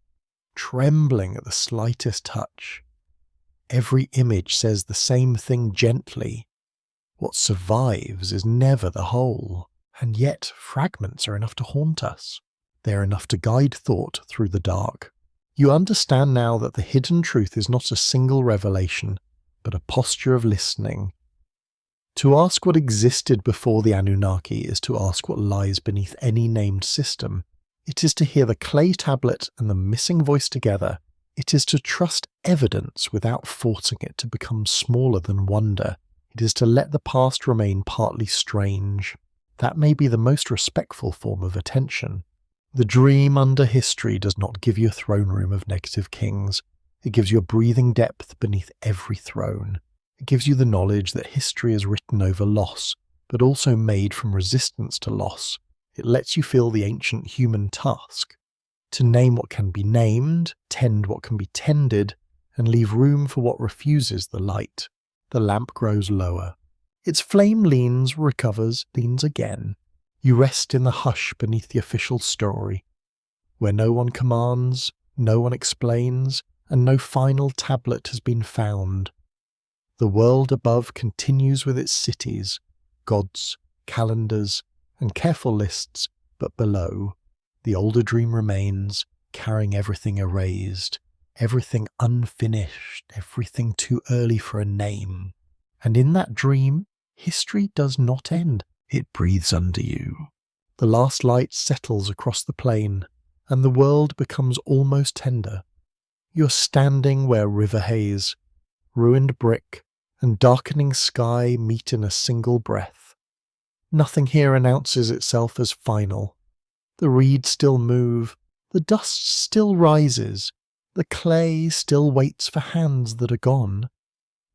trembling at the slightest touch. Every image says the same thing gently. What survives is never the whole. And yet, fragments are enough to haunt us. They are enough to guide thought through the dark. You understand now that the hidden truth is not a single revelation, but a posture of listening. To ask what existed before the Anunnaki is to ask what lies beneath any named system. It is to hear the clay tablet and the missing voice together. It is to trust evidence without forcing it to become smaller than wonder. It is to let the past remain partly strange. That may be the most respectful form of attention. The dream under history does not give you a throne room of negative kings. It gives you a breathing depth beneath every throne. It gives you the knowledge that history is written over loss, but also made from resistance to loss. It lets you feel the ancient human task, to name what can be named, tend what can be tended, and leave room for what refuses the light. The lamp grows lower. Its flame leans, recovers, leans again. You rest in the hush beneath the official story, where no one commands, no one explains, and no final tablet has been found. The world above continues with its cities, gods, calendars, and careful lists, but below, the older dream remains, carrying everything erased, everything unfinished, everything too early for a name. And in that dream, history does not end. It breathes under you. The last light settles across the plain, and the world becomes almost tender. You're standing where river haze, ruined brick, and darkening sky meet in a single breath. Nothing here announces itself as final. The reeds still move, the dust still rises, the clay still waits for hands that are gone.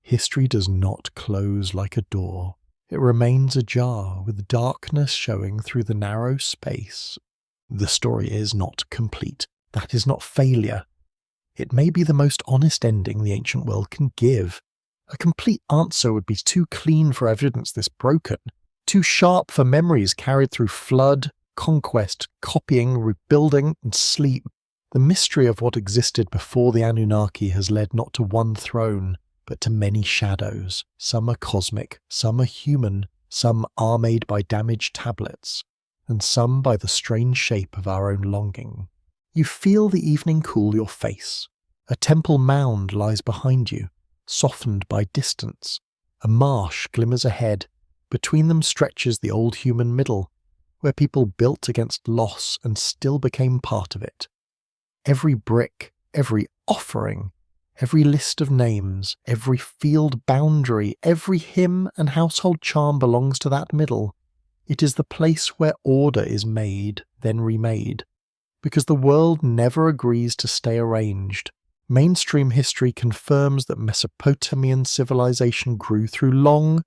History does not close like a door. It remains ajar, with darkness showing through the narrow space. The story is not complete. That is not failure. It may be the most honest ending the ancient world can give. A complete answer would be too clean for evidence this broken, too sharp for memories carried through flood, conquest, copying, rebuilding, and sleep. The mystery of what existed before the Anunnaki has led not to one throne, but to many shadows. Some are cosmic, some are human, some are made by damaged tablets, and some by the strange shape of our own longing. You feel the evening cool your face. A temple mound lies behind you, softened by distance. A marsh glimmers ahead. Between them stretches the old human middle, where people built against loss and still became part of it. Every brick, every offering, every list of names, every field boundary, every hymn and household charm belongs to that middle. It is the place where order is made, then remade. Because the world never agrees to stay arranged, mainstream history confirms that Mesopotamian civilization grew through long,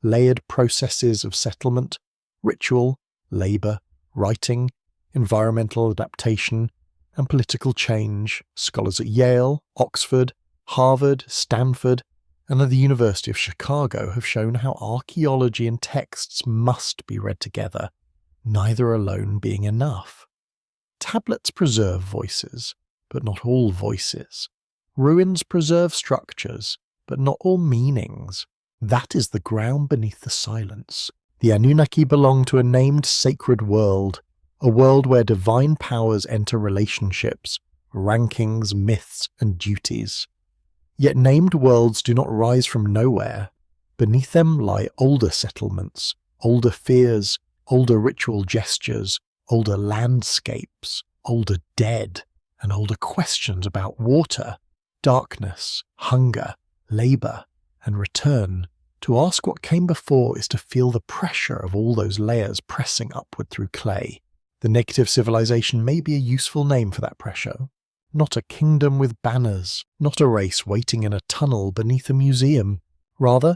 layered processes of settlement, ritual, labour, writing, environmental adaptation, and political change. Scholars at Yale, Oxford, Harvard, Stanford, and at the University of Chicago have shown how archaeology and texts must be read together, neither alone being enough. Tablets preserve voices, but not all voices. Ruins preserve structures, but not all meanings. That is the ground beneath the silence. The Anunnaki belong to a named sacred world, a world where divine powers enter relationships, rankings, myths, and duties. Yet named worlds do not rise from nowhere. Beneath them lie older settlements, older fears, older ritual gestures, older landscapes, older dead, and older questions about water, darkness, hunger, labour, and return. To ask what came before is to feel the pressure of all those layers pressing upward through clay. The negative civilization may be a useful name for that pressure. Not a kingdom with banners, not a race waiting in a tunnel beneath a museum. Rather,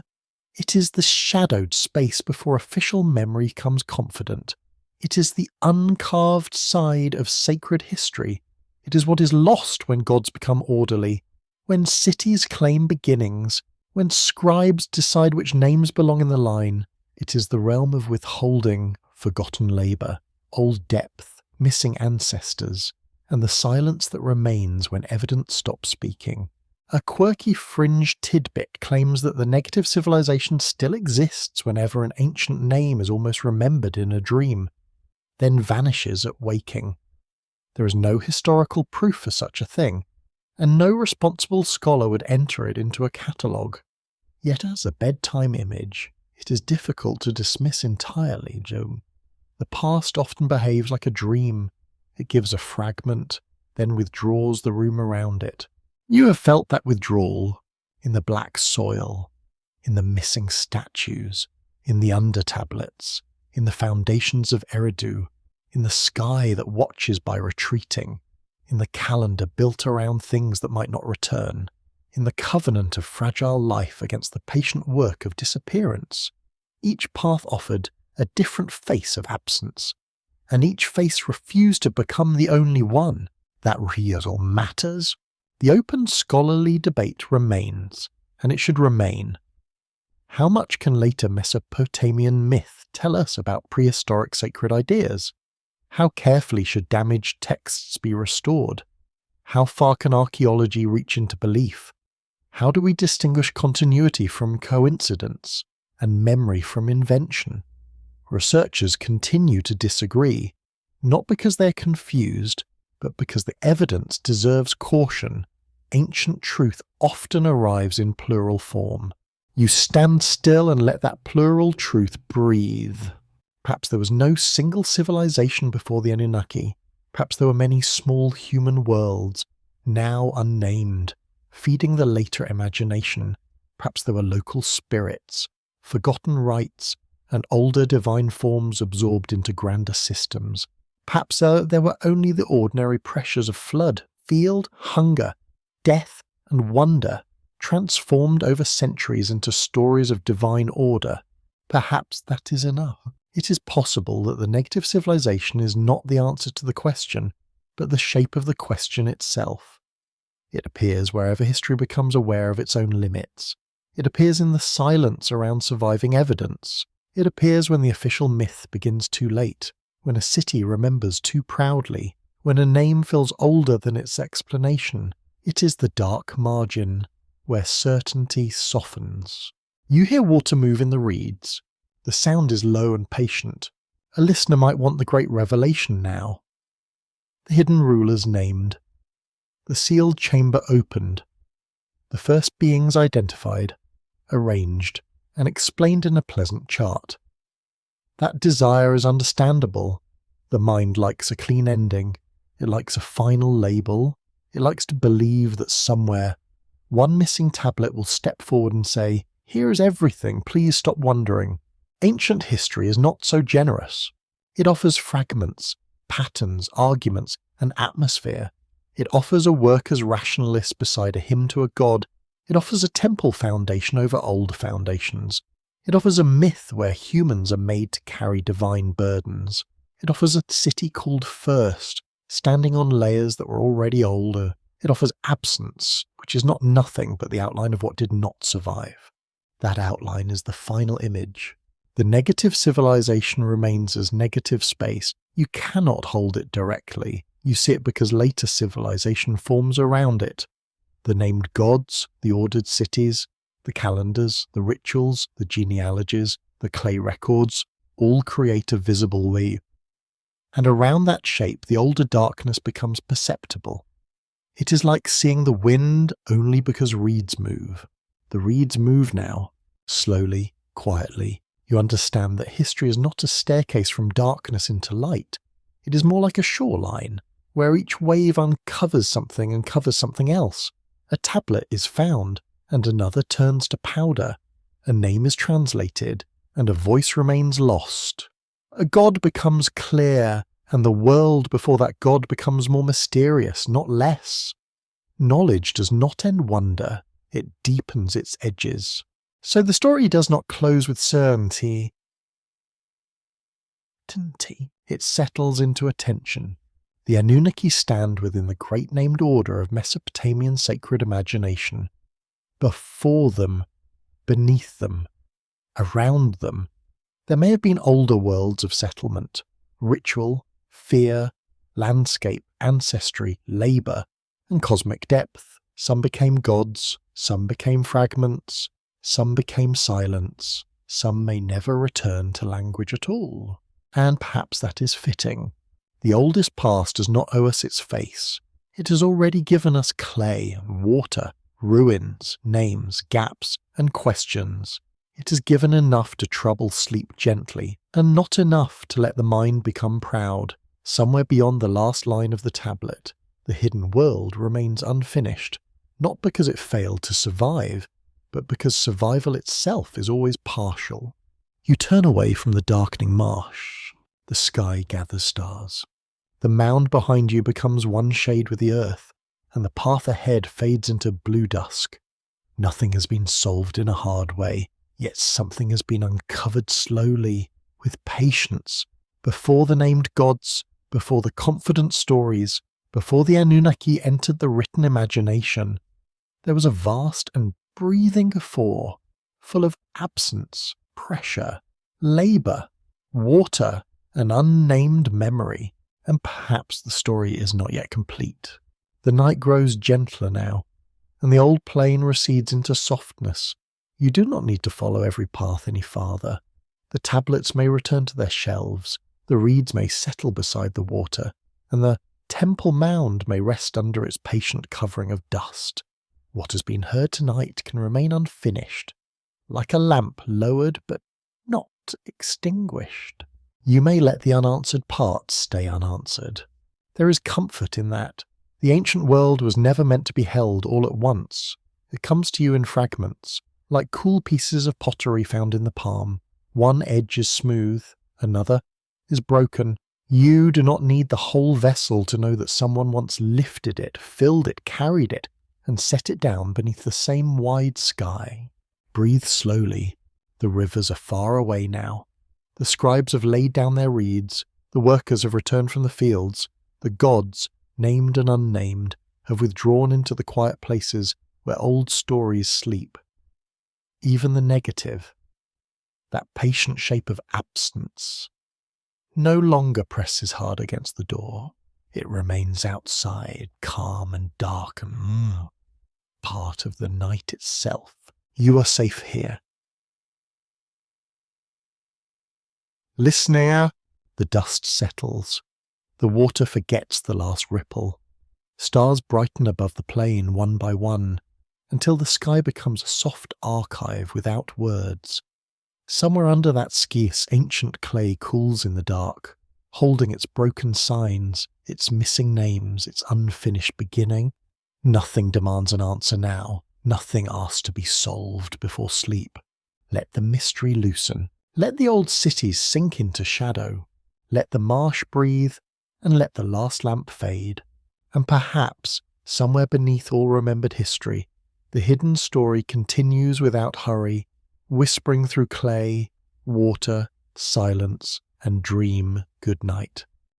it is the shadowed space before official memory comes confident. It is the uncarved side of sacred history. It is what is lost when gods become orderly, when cities claim beginnings, when scribes decide which names belong in the line. It is the realm of withholding, forgotten labour, old depth, missing ancestors, and the silence that remains when evidence stops speaking. A quirky fringe tidbit claims that the negative civilization still exists whenever an ancient name is almost remembered in a dream, then vanishes at waking. There is no historical proof for such a thing, and no responsible scholar would enter it into a catalogue. Yet as a bedtime image, it is difficult to dismiss entirely, Joan. The past often behaves like a dream. It gives a fragment, then withdraws the room around it. You have felt that withdrawal in the black soil, in the missing statues, in the under-tablets, in the foundations of Eridu, in the sky that watches by retreating, in the calendar built around things that might not return, in the covenant of fragile life against the patient work of disappearance. Each path offered a different face of absence, and each face refused to become the only one that real matters. The open scholarly debate remains, and it should remain. How much can later Mesopotamian myth tell us about prehistoric sacred ideas? How carefully should damaged texts be restored? How far can archaeology reach into belief? How do we distinguish continuity from coincidence and memory from invention? Researchers continue to disagree, not because they're confused, but because the evidence deserves caution. Ancient truth often arrives in plural form. You stand still and let that plural truth breathe. Perhaps there was no single civilization before the Anunnaki. Perhaps there were many small human worlds, now unnamed, feeding the later imagination. Perhaps there were local spirits, forgotten rites, and older divine forms absorbed into grander systems. Perhaps there were only the ordinary pressures of flood, field, hunger, death, and wonder, transformed over centuries into stories of divine order. Perhaps that is enough. It is possible that the negative civilization is not the answer to the question, but the shape of the question itself. It appears wherever history becomes aware of its own limits. It appears in the silence around surviving evidence. It appears when the official myth begins too late, when a city remembers too proudly, when a name feels older than its explanation. It is the dark margin, where certainty softens. You hear water move in the reeds. The sound is low and patient. A listener might want the great revelation now. The hidden rulers named. The sealed chamber opened. The first beings identified, arranged, and explained in a pleasant chart. That desire is understandable. The mind likes a clean ending. It likes a final label. It likes to believe that somewhere, one missing tablet will step forward and say, "Here is everything, please stop wondering." Ancient history is not so generous. It offers fragments, patterns, arguments, an atmosphere. It offers a worker's rationalist beside a hymn to a god. It offers a temple foundation over old foundations. It offers a myth where humans are made to carry divine burdens. It offers a city called First, standing on layers that were already older. It offers absence, which is not nothing but the outline of what did not survive. That outline is the final image. The negative civilization remains as negative space. You cannot hold it directly. You see it because later civilization forms around it. The named gods, the ordered cities, the calendars, the rituals, the genealogies, the clay records, all create a visible weave. And around that shape the older darkness becomes perceptible. It is like seeing the wind only because reeds move. The reeds move now, slowly, quietly. You understand that history is not a staircase from darkness into light. It is more like a shoreline, where each wave uncovers something and covers something else. A tablet is found, and another turns to powder. A name is translated, and a voice remains lost. A god becomes clear, and the world before that god becomes more mysterious, not less. Knowledge does not end wonder, it deepens its edges. So the story does not close with certainty. It settles into attention. The Anunnaki stand within the great named order of Mesopotamian sacred imagination. Before them, beneath them, around them, there may have been older worlds of settlement, ritual, fear, landscape, ancestry, labour, and cosmic depth. Some became gods, some became fragments, some became silence, some may never return to language at all. And perhaps that is fitting. The oldest past does not owe us its face. It has already given us clay, water, ruins, names, gaps, and questions. It has given enough to trouble sleep gently, and not enough to let the mind become proud. Somewhere beyond the last line of the tablet, the hidden world remains unfinished, not because it failed to survive, but because survival itself is always partial. You turn away from the darkening marsh. The sky gathers stars. The mound behind you becomes one shade with the earth, and the path ahead fades into blue dusk. Nothing has been solved in a hard way, yet something has been uncovered slowly, with patience, before the named gods, before the confident stories, before the Anunnaki entered the written imagination. There was a vast and breathing afore, full of absence, pressure, labour, water, an unnamed memory, and perhaps the story is not yet complete. The night grows gentler now, and the old plain recedes into softness. You do not need to follow every path any farther. The tablets may return to their shelves, the reeds may settle beside the water, and the temple mound may rest under its patient covering of dust. What has been heard tonight can remain unfinished, like a lamp lowered but not extinguished. You may let the unanswered parts stay unanswered. There is comfort in that. The ancient world was never meant to be held all at once. It comes to you in fragments, like cool pieces of pottery found in the palm. One edge is smooth, another is broken. You do not need the whole vessel to know that someone once lifted it, filled it, carried it, and set it down beneath the same wide sky. Breathe slowly. The rivers are far away now. The scribes have laid down their reeds, the workers have returned from the fields, the gods, named and unnamed, have withdrawn into the quiet places where old stories sleep. Even the negative, that patient shape of absence, no longer presses hard against the door. It remains outside, calm and dark and part of the night itself. You are safe here. Listener, the dust settles. The water forgets the last ripple. Stars brighten above the plain one by one, until the sky becomes a soft archive without words. Somewhere under that skis, ancient clay cools in the dark, holding its broken signs, its missing names, its unfinished beginning. Nothing demands an answer now. Nothing asks to be solved before sleep. Let the mystery loosen. Let the old cities sink into shadow. Let the marsh breathe, and let the last lamp fade. And perhaps, somewhere beneath all remembered history, the hidden story continues without hurry, whispering through clay, water, silence, and dream good night.